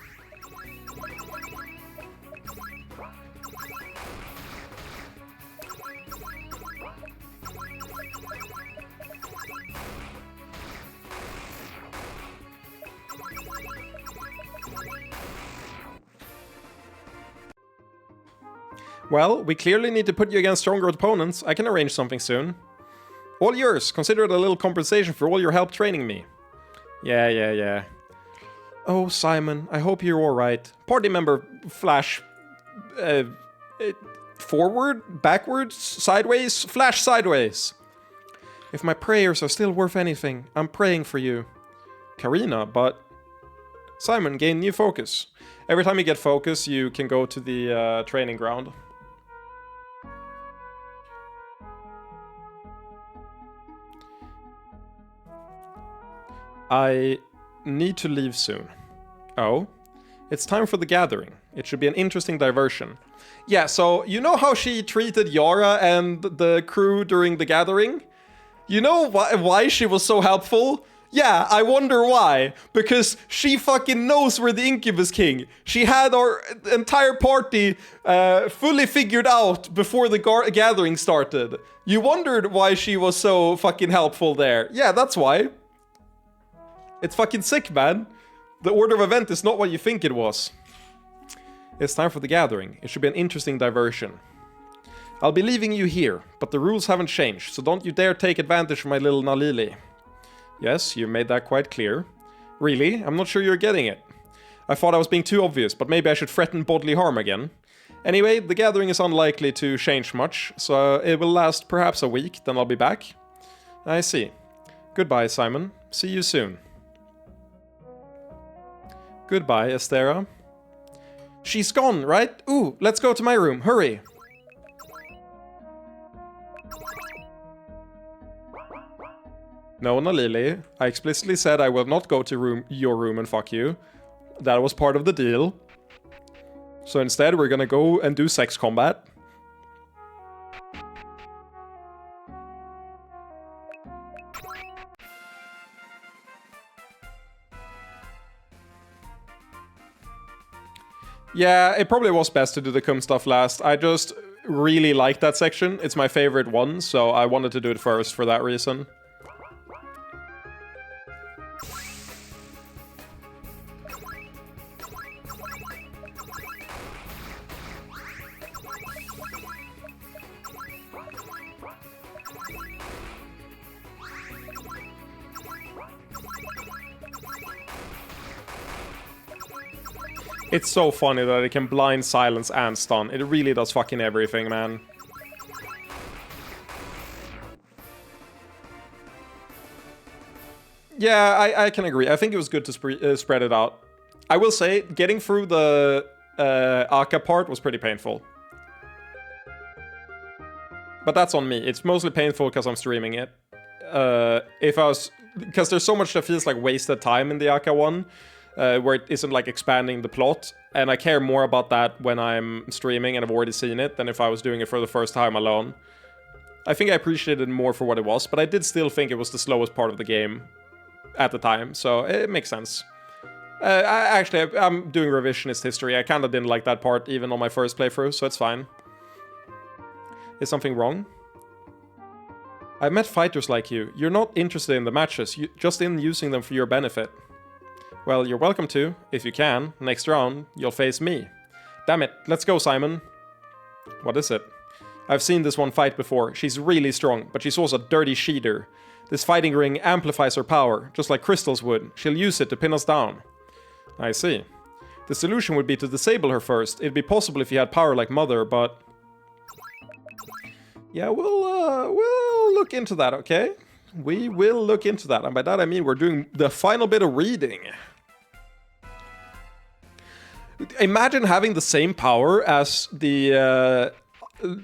Well, we clearly need to put you against stronger opponents. I can arrange something soon. All yours. Consider it a little compensation for all your help training me. Yeah. Oh, Simon, I hope you're alright. Party member Flash... forward? Backwards? Sideways? Flash sideways! If my prayers are still worth anything, I'm praying for you. Karina, but... Simon, gain new focus. Every time you get focus, you can go to the training ground. I need to leave soon. Oh? It's time for the gathering. It should be an interesting diversion. Yeah, so you know how she treated Yara and the crew during the gathering? You know why she was so helpful? Yeah, I wonder why. Because she fucking knows we're the Incubus King. She had our entire party fully figured out before the gathering started. You wondered why she was so fucking helpful there. Yeah, that's why. It's fucking sick, man. The order of event is not what you think it was. It's time for the gathering. It should be an interesting diversion. I'll be leaving you here, but the rules haven't changed, so don't you dare take advantage of my little Nalili. Yes, you made that quite clear. Really? I'm not sure you're getting it. I thought I was being too obvious, but maybe I should threaten bodily harm again. Anyway, the gathering is unlikely to change much, so it will last perhaps a week, then I'll be back. I see. Goodbye, Simon. See you soon. Goodbye, Estera. She's gone, right? Ooh, let's go to my room. Hurry. No, Nalili. I explicitly said I will not go to your room and fuck you. That was part of the deal. So instead, we're gonna go and do sex combat. Yeah, it probably was best to do the cum stuff last. I just really like that section. It's my favorite one, so I wanted to do it first for that reason. It's so funny that it can blind, silence, and stun. It really does fucking everything, man. Yeah, I can agree. I think it was good to spread it out. I will say, getting through the Aka part was pretty painful. But that's on me. It's mostly painful because I'm streaming it. Because there's so much that feels like wasted time in the Aka one, where it isn't like expanding the plot. And I care more about that when I'm streaming and I've already seen it than if I was doing it for the first time alone. I think I appreciated it more for what it was, but I did still think it was the slowest part of the game at the time, so it makes sense. I'm doing revisionist history. I kind of didn't like that part even on my first playthrough, so it's fine. Is something wrong? I've met fighters like you. You're not interested in the matches, just in using them for your benefit. Well, you're welcome to, if you can. Next round, you'll face me. Damn it, let's go, Simon. What is it? I've seen this one fight before. She's really strong, but she's also a dirty cheater. This fighting ring amplifies her power, just like crystals would. She'll use it to pin us down. I see. The solution would be to disable her first. It'd be possible if you had power like Mother, but... Yeah, we'll look into that, okay? We will look into that, and by that I mean we're doing the final bit of reading. Imagine having the same power as the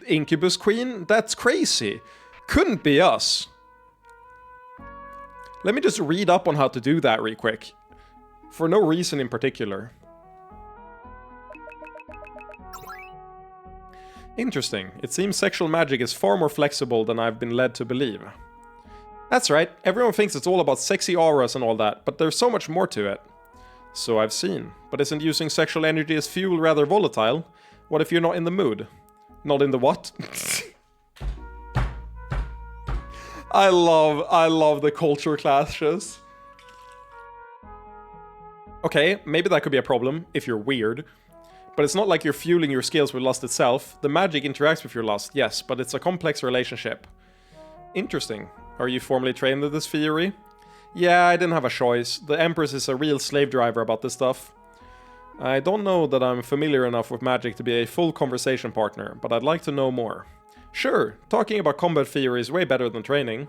Incubus Queen. That's crazy. Couldn't be us. Let me just read up on how to do that real quick. For no reason in particular. Interesting. It seems sexual magic is far more flexible than I've been led to believe. That's right. Everyone thinks it's all about sexy auras and all that, but there's so much more to it. So I've seen. But isn't using sexual energy as fuel rather volatile? What if you're not in the mood? Not in the what? I love the culture clashes. Okay, maybe that could be a problem, if you're weird. But it's not like you're fueling your skills with lust itself. The magic interacts with your lust, yes, but it's a complex relationship. Interesting. Are you formally trained with this theory? Yeah, I didn't have a choice. The Empress is a real slave driver about this stuff. I don't know that I'm familiar enough with magic to be a full conversation partner, but I'd like to know more. Sure, talking about combat theory is way better than training.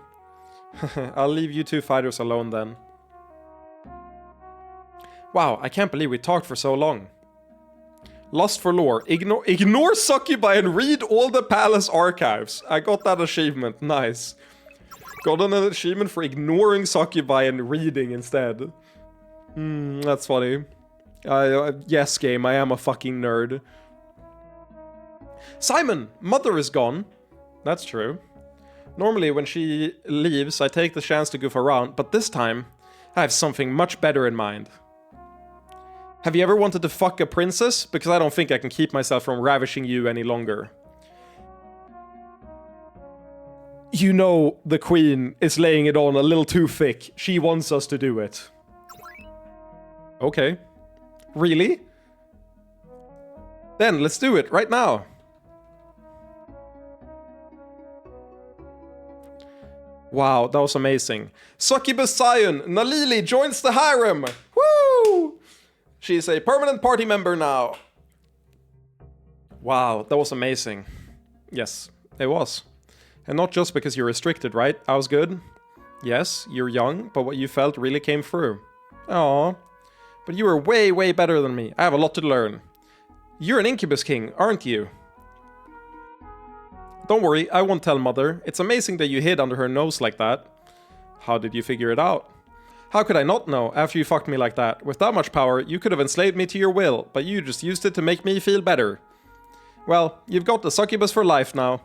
I'll leave you two fighters alone then. Wow, I can't believe we talked for so long. Lust for lore. Ignore succubi and read all the palace archives. I got that achievement. Nice. Got an achievement for ignoring succubi and reading instead. That's funny. Yes, game, I am a fucking nerd. Simon! Mother is gone. That's true. Normally, when she leaves, I take the chance to goof around, but this time, I have something much better in mind. Have you ever wanted to fuck a princess? Because I don't think I can keep myself from ravishing you any longer. You know, the queen is laying it on a little too thick. She wants us to do it. Okay. Really? Then, let's do it, right now. Wow, that was amazing. Succubus Scion, Nalili joins the harem! Woo! She's a permanent party member now. Wow, that was amazing. Yes, it was. And not just because you're restricted, right? I was good. Yes, you're young, but what you felt really came through. Aww. But you were way, way better than me. I have a lot to learn. You're an Incubus King, aren't you? Don't worry, I won't tell Mother. It's amazing that you hid under her nose like that. How did you figure it out? How could I not know after you fucked me like that? With that much power, you could have enslaved me to your will, but you just used it to make me feel better. Well, you've got the succubus for life now.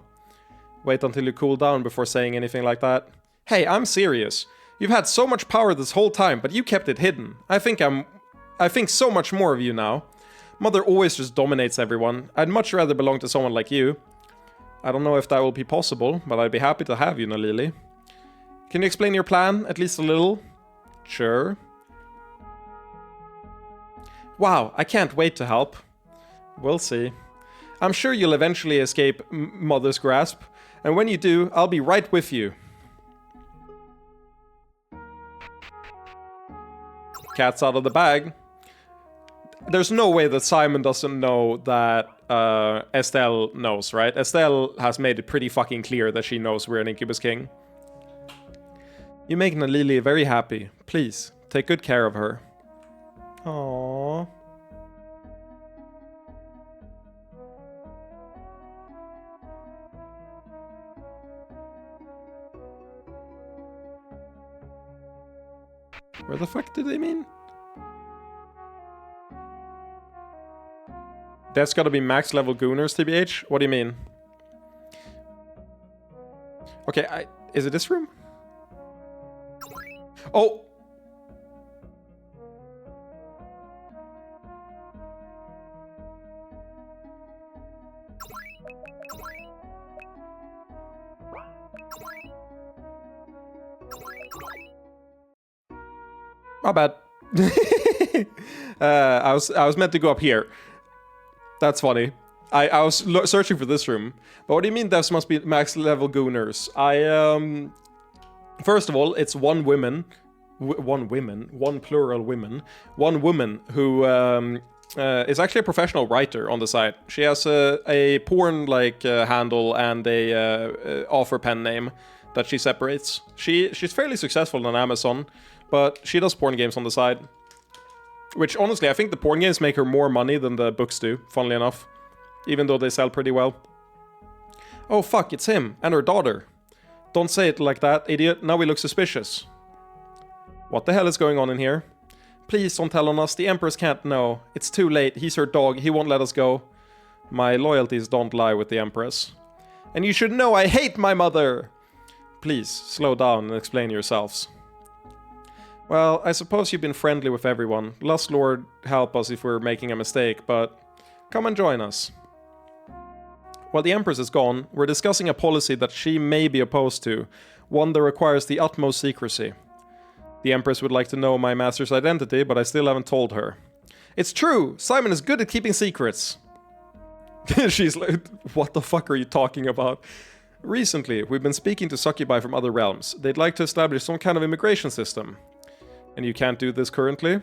Wait until you cool down before saying anything like that. Hey, I'm serious. You've had so much power this whole time, but you kept it hidden. I think so much more of you now. Mother always just dominates everyone. I'd much rather belong to someone like you. I don't know if that will be possible, but I'd be happy to have you, Nalili. Can you explain your plan, at least a little? Sure. Wow, I can't wait to help. We'll see. I'm sure you'll eventually escape Mother's grasp, and when you do, I'll be right with you. Cat's out of the bag. There's no way that Simon doesn't know that Estelle knows, right? Estelle has made it pretty fucking clear that she knows we're an Incubus King. You make Nalili very happy. Please, take good care of her. Aww. Where the fuck did they mean? That's gotta be max level Gooners, TBH? What do you mean? Okay, is it this room? Oh! My bad. I was meant to go up here. That's funny. I was searching for this room. But what do you mean devs must be max level Gooners? First of all, it's one woman, one plural women, one woman who is actually a professional writer on the site. She has a porn handle and a offer pen name that she separates. She's fairly successful on Amazon, but she does porn games on the side. Which, honestly, I think the porn games make her more money than the books do, funnily enough. Even though they sell pretty well. Oh, fuck, it's him. And her daughter. Don't say it like that, idiot. Now we look suspicious. What the hell is going on in here? Please don't tell on us. The Empress can't know. It's too late. He's her dog. He won't let us go. My loyalties don't lie with the Empress. And you should know I hate my mother! Please, slow down and explain yourselves. Well, I suppose you've been friendly with everyone. Lust Lord, help us if we're making a mistake, but come and join us. While the Empress is gone, we're discussing a policy that she may be opposed to, one that requires the utmost secrecy. The Empress would like to know my master's identity, but I still haven't told her. It's true! Simon is good at keeping secrets! She's like, what the fuck are you talking about? Recently, we've been speaking to succubi from other realms. They'd like to establish some kind of immigration system. And you can't do this currently?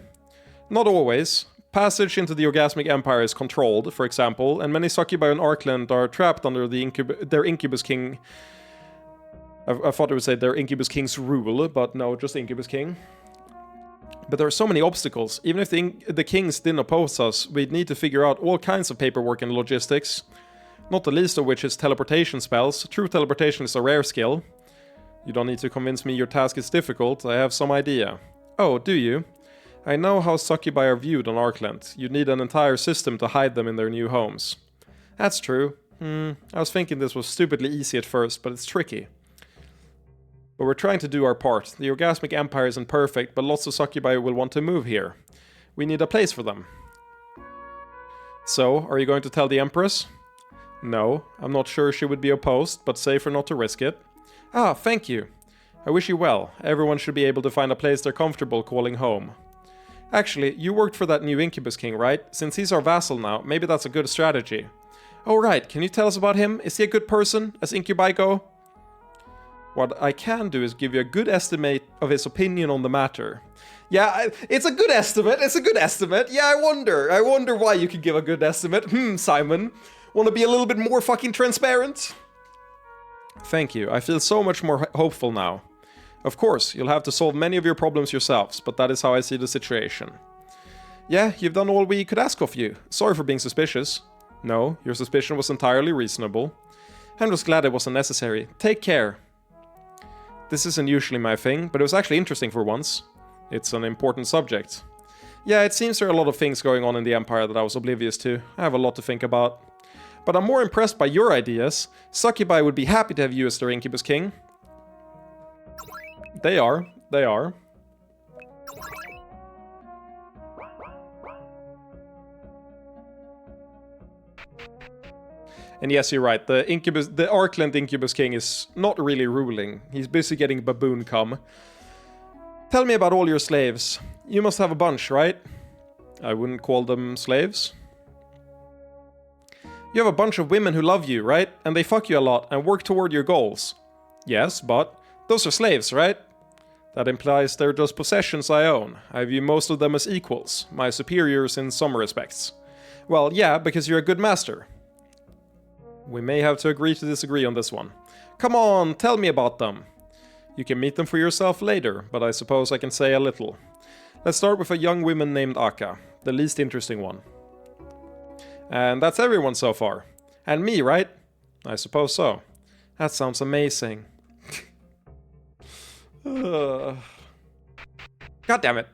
Not always. Passage into the Orgasmic Empire is controlled, for example, and many succubi on Arkland are trapped under their Incubus King. I thought it would say their Incubus King's rule, but no, just Incubus King. But there are so many obstacles. Even if the kings didn't oppose us, we'd need to figure out all kinds of paperwork and logistics. Not the least of which is teleportation spells. True teleportation is a rare skill. You don't need to convince me your task is difficult, I have some idea. Oh, do you? I know how succubi are viewed on Arkland. You'd need an entire system to hide them in their new homes. That's true. I was thinking this was stupidly easy at first, but it's tricky. But we're trying to do our part. The Orgasmic Empire isn't perfect, but lots of succubi will want to move here. We need a place for them. So, are you going to tell the Empress? No, I'm not sure she would be opposed, but safer not to risk it. Ah, thank you. I wish you well. Everyone should be able to find a place they're comfortable calling home. Actually, you worked for that new Incubus King, right? Since he's our vassal now, maybe that's a good strategy. Oh right, can you tell us about him? Is he a good person, as incubi go? What I can do is give you a good estimate of his opinion on the matter. Yeah, it's a good estimate, Yeah, I wonder why you could give a good estimate. Simon. Want to be a little bit more fucking transparent? Thank you, I feel so much more hopeful now. Of course, you'll have to solve many of your problems yourselves, but that is how I see the situation. Yeah, you've done all we could ask of you. Sorry for being suspicious. No, your suspicion was entirely reasonable. I'm just glad it wasn't necessary. Take care. This isn't usually my thing, but it was actually interesting for once. It's an important subject. Yeah, it seems there are a lot of things going on in the Empire that I was oblivious to. I have a lot to think about. But I'm more impressed by your ideas. Succubi would be happy to have you as their Incubus King. They are. And yes, you're right, the Arkland Incubus King is not really ruling. He's busy getting baboon cum. Tell me about all your slaves. You must have a bunch, right? I wouldn't call them slaves. You have a bunch of women who love you, right? And they fuck you a lot and work toward your goals. Yes, but those are slaves, right? That implies they're just possessions I own. I view most of them as equals, my superiors in some respects. Well, yeah, because you're a good master. We may have to agree to disagree on this one. Come on, tell me about them. You can meet them for yourself later, but I suppose I can say a little. Let's start with a young woman named Aka, the least interesting one. And that's everyone so far. And me, right? I suppose so. That sounds amazing. God damn it.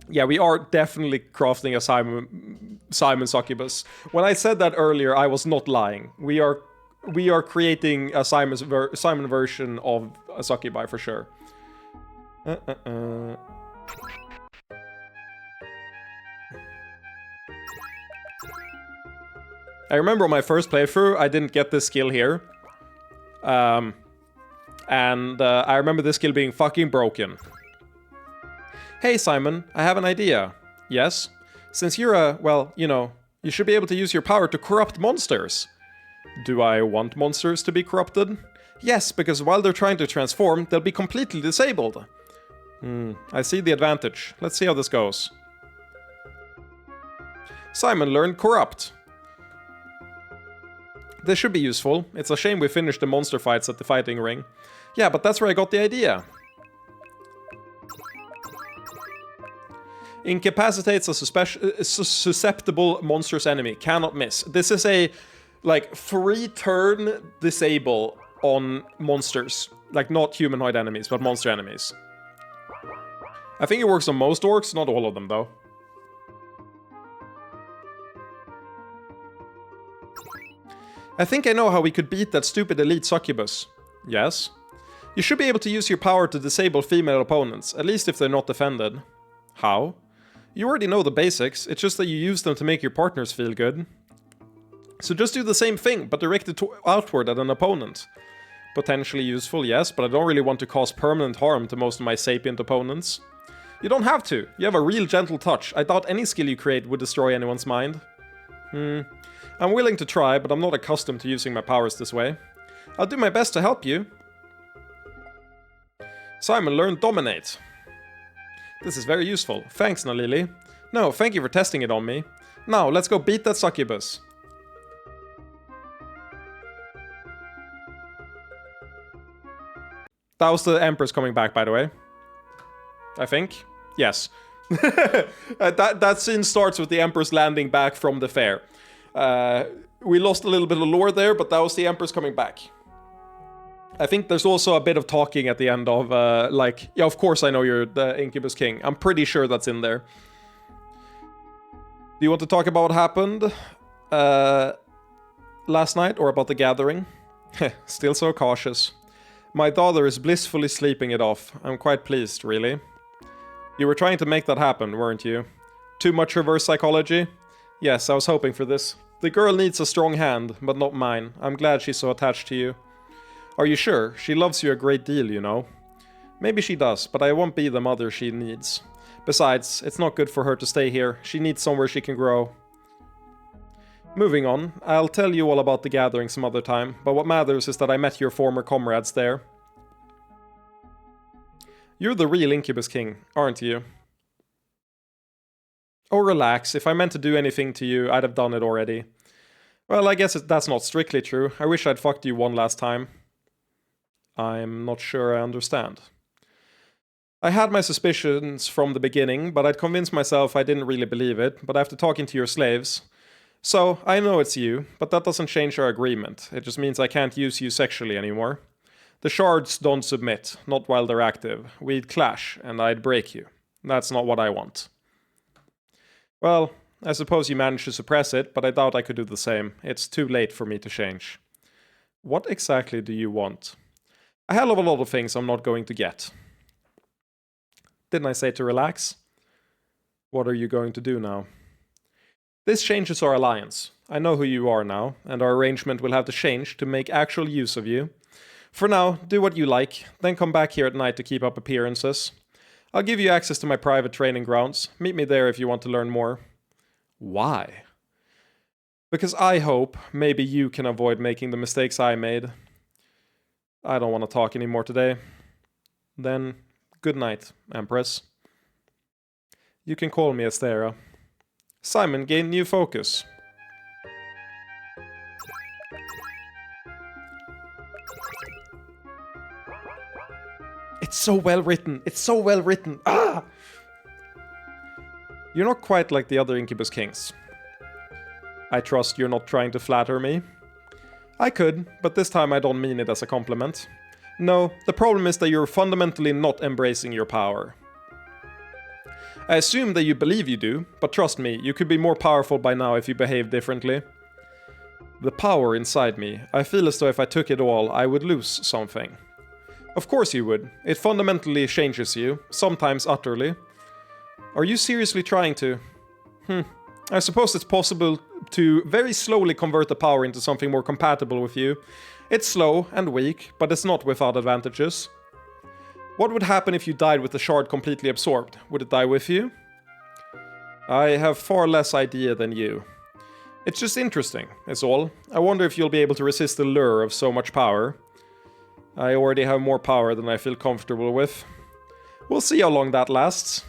Yeah, we are definitely crafting a Simon Succubus. When I said that earlier, I was not lying. We are creating a Simon version of a Succubi for sure. I remember on my first playthrough, I didn't get this skill here. I remember this skill being fucking broken. Hey Simon, I have an idea. Yes? Since you're you should be able to use your power to corrupt monsters. Do I want monsters to be corrupted? Yes, because while they're trying to transform, they'll be completely disabled. I see the advantage. Let's see how this goes. Simon learned Corrupt. This should be useful. It's a shame we finished the monster fights at the fighting ring. Yeah, but that's where I got the idea. Incapacitates a susceptible monstrous enemy. Cannot miss. This is a, free turn disable on monsters. Like, not humanoid enemies, but monster enemies. I think it works on most orcs, not all of them, though. I think I know how we could beat that stupid elite succubus. Yes? You should be able to use your power to disable female opponents, at least if they're not defended. How? You already know the basics, it's just that you use them to make your partners feel good. So just do the same thing, but direct it outward at an opponent. Potentially useful, yes, but I don't really want to cause permanent harm to most of my sapient opponents. You don't have to, you have a real gentle touch. I doubt any skill you create would destroy anyone's mind. I'm willing to try, but I'm not accustomed to using my powers this way. I'll do my best to help you. Simon learned Dominate. This is very useful. Thanks, Nalili. No, thank you for testing it on me. Now, let's go beat that succubus. That was the Empress coming back, by the way. I think. Yes. That scene starts with the Empress landing back from the fair. We lost a little bit of lore there, but that was the Empress coming back. I think there's also a bit of talking at the end of, yeah, of course I know you're the Incubus King. I'm pretty sure that's in there. Do you want to talk about what happened last night, or about the gathering? Still so cautious. My daughter is blissfully sleeping it off. I'm quite pleased, really. You were trying to make that happen, weren't you? Too much reverse psychology? Yes, I was hoping for this. The girl needs a strong hand, but not mine. I'm glad she's so attached to you. Are you sure? She loves you a great deal, you know. Maybe she does, but I won't be the mother she needs. Besides, it's not good for her to stay here. She needs somewhere she can grow. Moving on, I'll tell you all about the gathering some other time, but what matters is that I met your former comrades there. You're the real Incubus King, aren't you? Oh, relax. If I meant to do anything to you, I'd have done it already. Well, I guess that's not strictly true. I wish I'd fucked you one last time. I'm not sure I understand. I had my suspicions from the beginning, but I'd convinced myself I didn't really believe it, but after talking to your slaves... So, I know it's you, but that doesn't change our agreement. It just means I can't use you sexually anymore. The shards don't submit, not while they're active. We'd clash, and I'd break you. That's not what I want. Well, I suppose you managed to suppress it, but I doubt I could do the same. It's too late for me to change. What exactly do you want? A hell of a lot of things I'm not going to get. Didn't I say to relax? What are you going to do now? This changes our alliance. I know who you are now, and our arrangement will have to change to make actual use of you. For now, do what you like, then come back here at night to keep up appearances. I'll give you access to my private training grounds. Meet me there if you want to learn more. Why? Because I hope maybe you can avoid making the mistakes I made. I don't want to talk anymore today. Then, good night, Empress. You can call me Astera. Simon gained new focus. It's so well written. It's so well written. Ah! You're not quite like the other Incubus Kings. I trust you're not trying to flatter me. I could, but this time I don't mean it as a compliment. No, the problem is that you're fundamentally not embracing your power. I assume that you believe you do, but trust me, you could be more powerful by now if you behave differently. The power inside me, I feel as though if I took it all, I would lose something. Of course you would. It fundamentally changes you, sometimes utterly. Are you seriously trying to? I suppose it's possible to very slowly convert the power into something more compatible with you. It's slow and weak, but it's not without advantages. What would happen if you died with the shard completely absorbed? Would it die with you? I have far less idea than you. It's just interesting, is all. I wonder if you'll be able to resist the lure of so much power. I already have more power than I feel comfortable with. We'll see how long that lasts.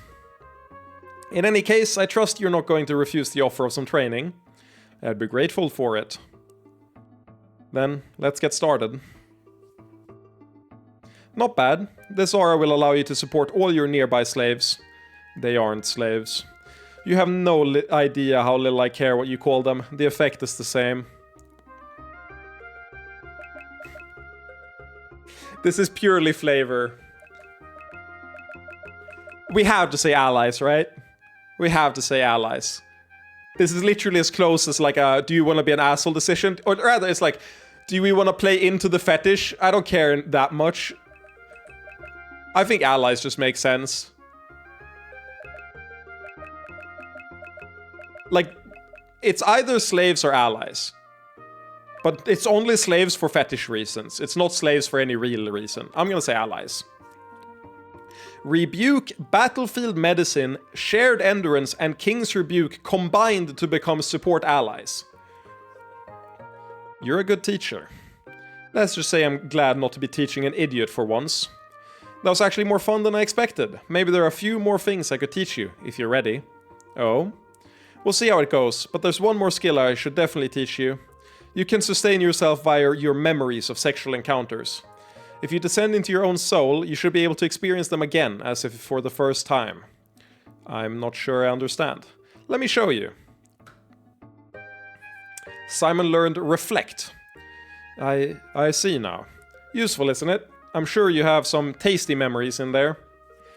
In any case, I trust you're not going to refuse the offer of some training. I'd be grateful for it. Then, let's get started. Not bad. This aura will allow you to support all your nearby slaves. They aren't slaves. You have no idea how little I care what you call them. The effect is the same. This is purely flavor. We have to say allies, right? We have to say allies. This is literally as close as like a do you want to be an asshole decision? Or rather, it's like, do we want to play into the fetish? I don't care that much. I think allies just make sense. Like, it's either slaves or allies. But it's only slaves for fetish reasons. It's not slaves for any real reason. I'm gonna say allies. Rebuke, Battlefield Medicine, Shared Endurance, and King's Rebuke combined to become support allies. You're a good teacher. Let's just say I'm glad not to be teaching an idiot for once. That was actually more fun than I expected. Maybe there are a few more things I could teach you, if you're ready. Oh? We'll see how it goes, but there's one more skill I should definitely teach you. You can sustain yourself via your memories of sexual encounters. If you descend into your own soul, you should be able to experience them again, as if for the first time. I'm not sure I understand. Let me show you. Simon learned Reflect. I see now. Useful, isn't it? I'm sure you have some tasty memories in there.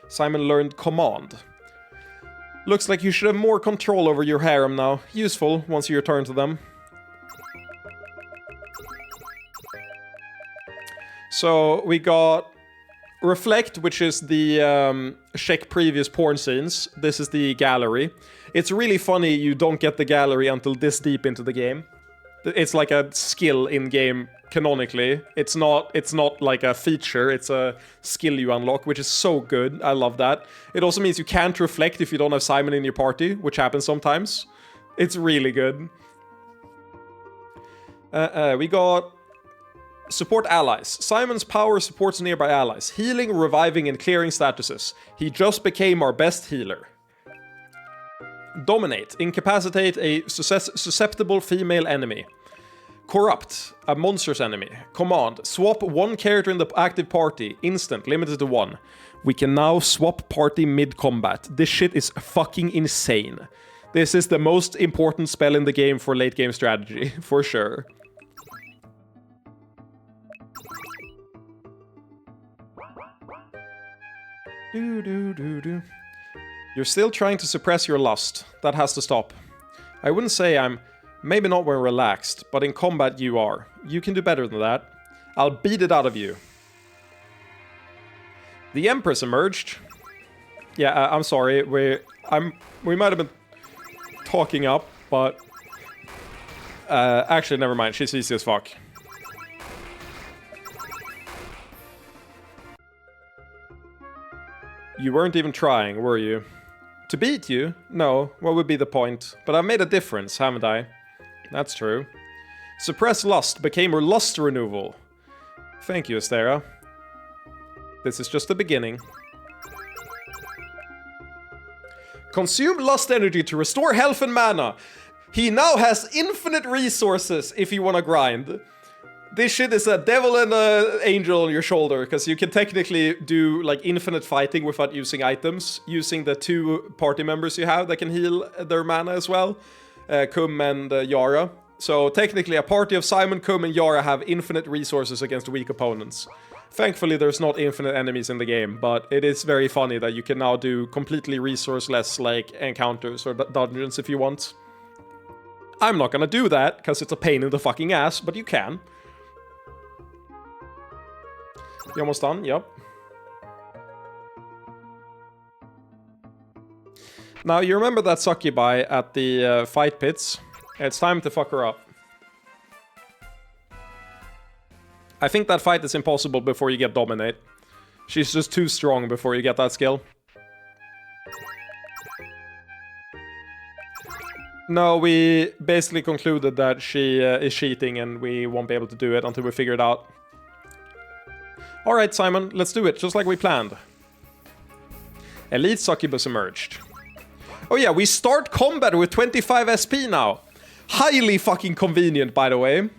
Simon learned Command. Looks like you should have more control over your harem now. Useful once you return to them. So we got Reflect, which is the check previous porn scenes. This is the gallery. It's really funny you don't get the gallery until this deep into the game. It's like a skill in game canonically. It's not like a feature, it's a skill you unlock, which is so good. I love that. It also means you can't reflect if you don't have Simon in your party, which happens sometimes. It's really good. We got Support allies. Simon's power supports nearby allies, healing, reviving, and clearing statuses. He just became our best healer. Dominate. Incapacitate a susceptible female enemy. Corrupt. A monster's enemy. Command. Swap one character in the active party. Instant. Limited to one. We can now swap party mid-combat. This shit is fucking insane. This is the most important spell in the game for late game strategy, for sure. You're still trying to suppress your lust. That has to stop. I wouldn't say I'm... Maybe not when relaxed, but in combat you are. You can do better than that. I'll beat it out of you. The Empress emerged. Yeah, I'm sorry. We might have been talking up, but... actually, never mind. She's easy as fuck. You weren't even trying, were you? To beat you? No, what would be the point? But I've made a difference, haven't I? That's true. Suppress lust became her lust removal. Thank you, Astera. This is just the beginning. Consume lust energy to restore health and mana. He now has infinite resources if you want to grind. This shit is a devil and an angel on your shoulder, because you can technically do like infinite fighting without using items, using the 2 party members you have that can heal their mana as well, Kum and Yara. So technically a party of Simon, Kum, and Yara have infinite resources against weak opponents. Thankfully there's not infinite enemies in the game, but it is very funny that you can now do completely resourceless like encounters or dungeons if you want. I'm not gonna do that, because it's a pain in the fucking ass, but you can. You almost done? Yep. Now, you remember that succubi at the fight pits? It's time to fuck her up. I think that fight is impossible before you get Dominate. She's just too strong before you get that skill. No, we basically concluded that she is cheating and we won't be able to do it until we figure it out. Alright, Simon, let's do it, just like we planned. Elite Succubus emerged. Oh yeah, we start combat with 25 SP now. Highly fucking convenient, by the way.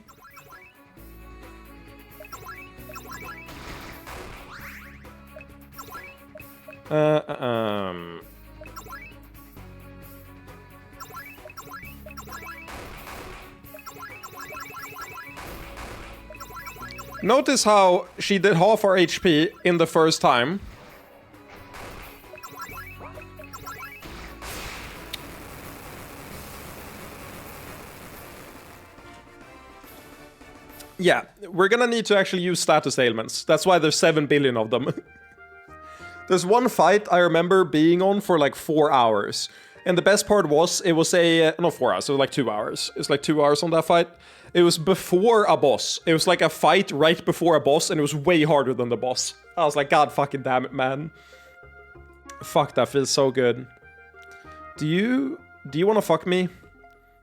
Notice how she did half our HP in the first time. Yeah, we're gonna need to actually use status ailments. That's why there's 7 billion of them. There's one fight I remember being on for like 4 hours. And the best part was, it was not 4 hours, it was like 2 hours. It's like 2 hours on that fight. It was before a boss. It was like a fight right before a boss, and it was way harder than the boss. I was like, God fucking damn it, man. Fuck, that feels so good. Do you want to fuck me?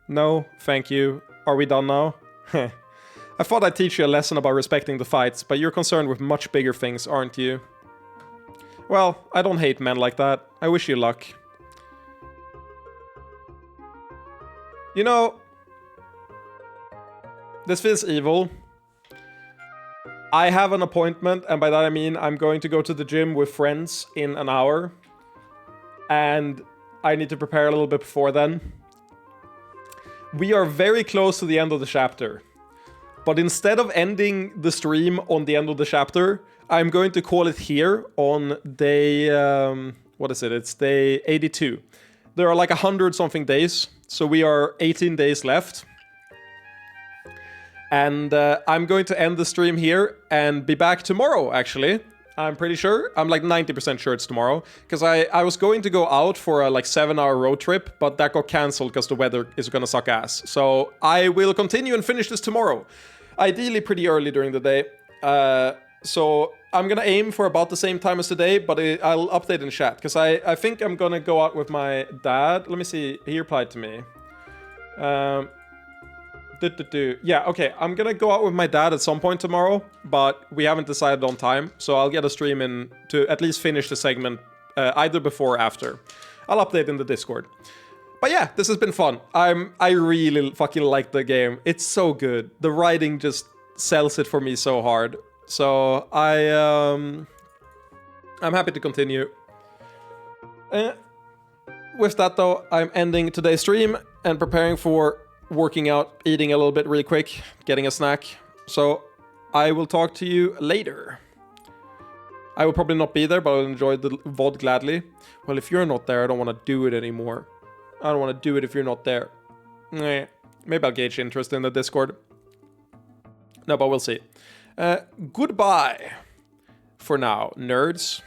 No, thank you. Are we done now? I thought I'd teach you a lesson about respecting the fights, but you're concerned with much bigger things, aren't you? Well, I don't hate men like that. I wish you luck. You know, this feels evil. I have an appointment, and by that I mean I'm going to go to the gym with friends in an hour. And I need to prepare a little bit before then. We are very close to the end of the chapter. But instead of ending the stream on the end of the chapter, I'm going to call it here on day... what is it? It's day 82. There are like 100-something days, so we are 18 days left. And I'm going to end the stream here and be back tomorrow, actually. I'm pretty sure. I'm like 90% sure it's tomorrow. Because I was going to go out for a like 7-hour road trip, but that got cancelled because the weather is gonna suck ass. So I will continue and finish this tomorrow. Ideally pretty early during the day. So I'm gonna aim for about the same time as today, but I'll update in chat. Because I think I'm gonna go out with my dad. Let me see. He replied to me. Yeah, okay. I'm gonna go out with my dad at some point tomorrow, but we haven't decided on time. So I'll get a stream in to at least finish the segment either before or after. I'll update in the Discord. But yeah, this has been fun. I really fucking like the game. It's so good. The writing just sells it for me so hard. So I'm happy to continue. With that though, I'm ending today's stream and preparing for working out, eating a little bit really quick, getting a snack. So I will talk to you later. I will probably not be there, but I'll enjoy the VOD gladly. Well, if you're not there, I don't want to do it anymore. I don't want to do it if you're not there. Maybe I'll gauge interest in the Discord. No, but we'll see. Goodbye for now, nerds.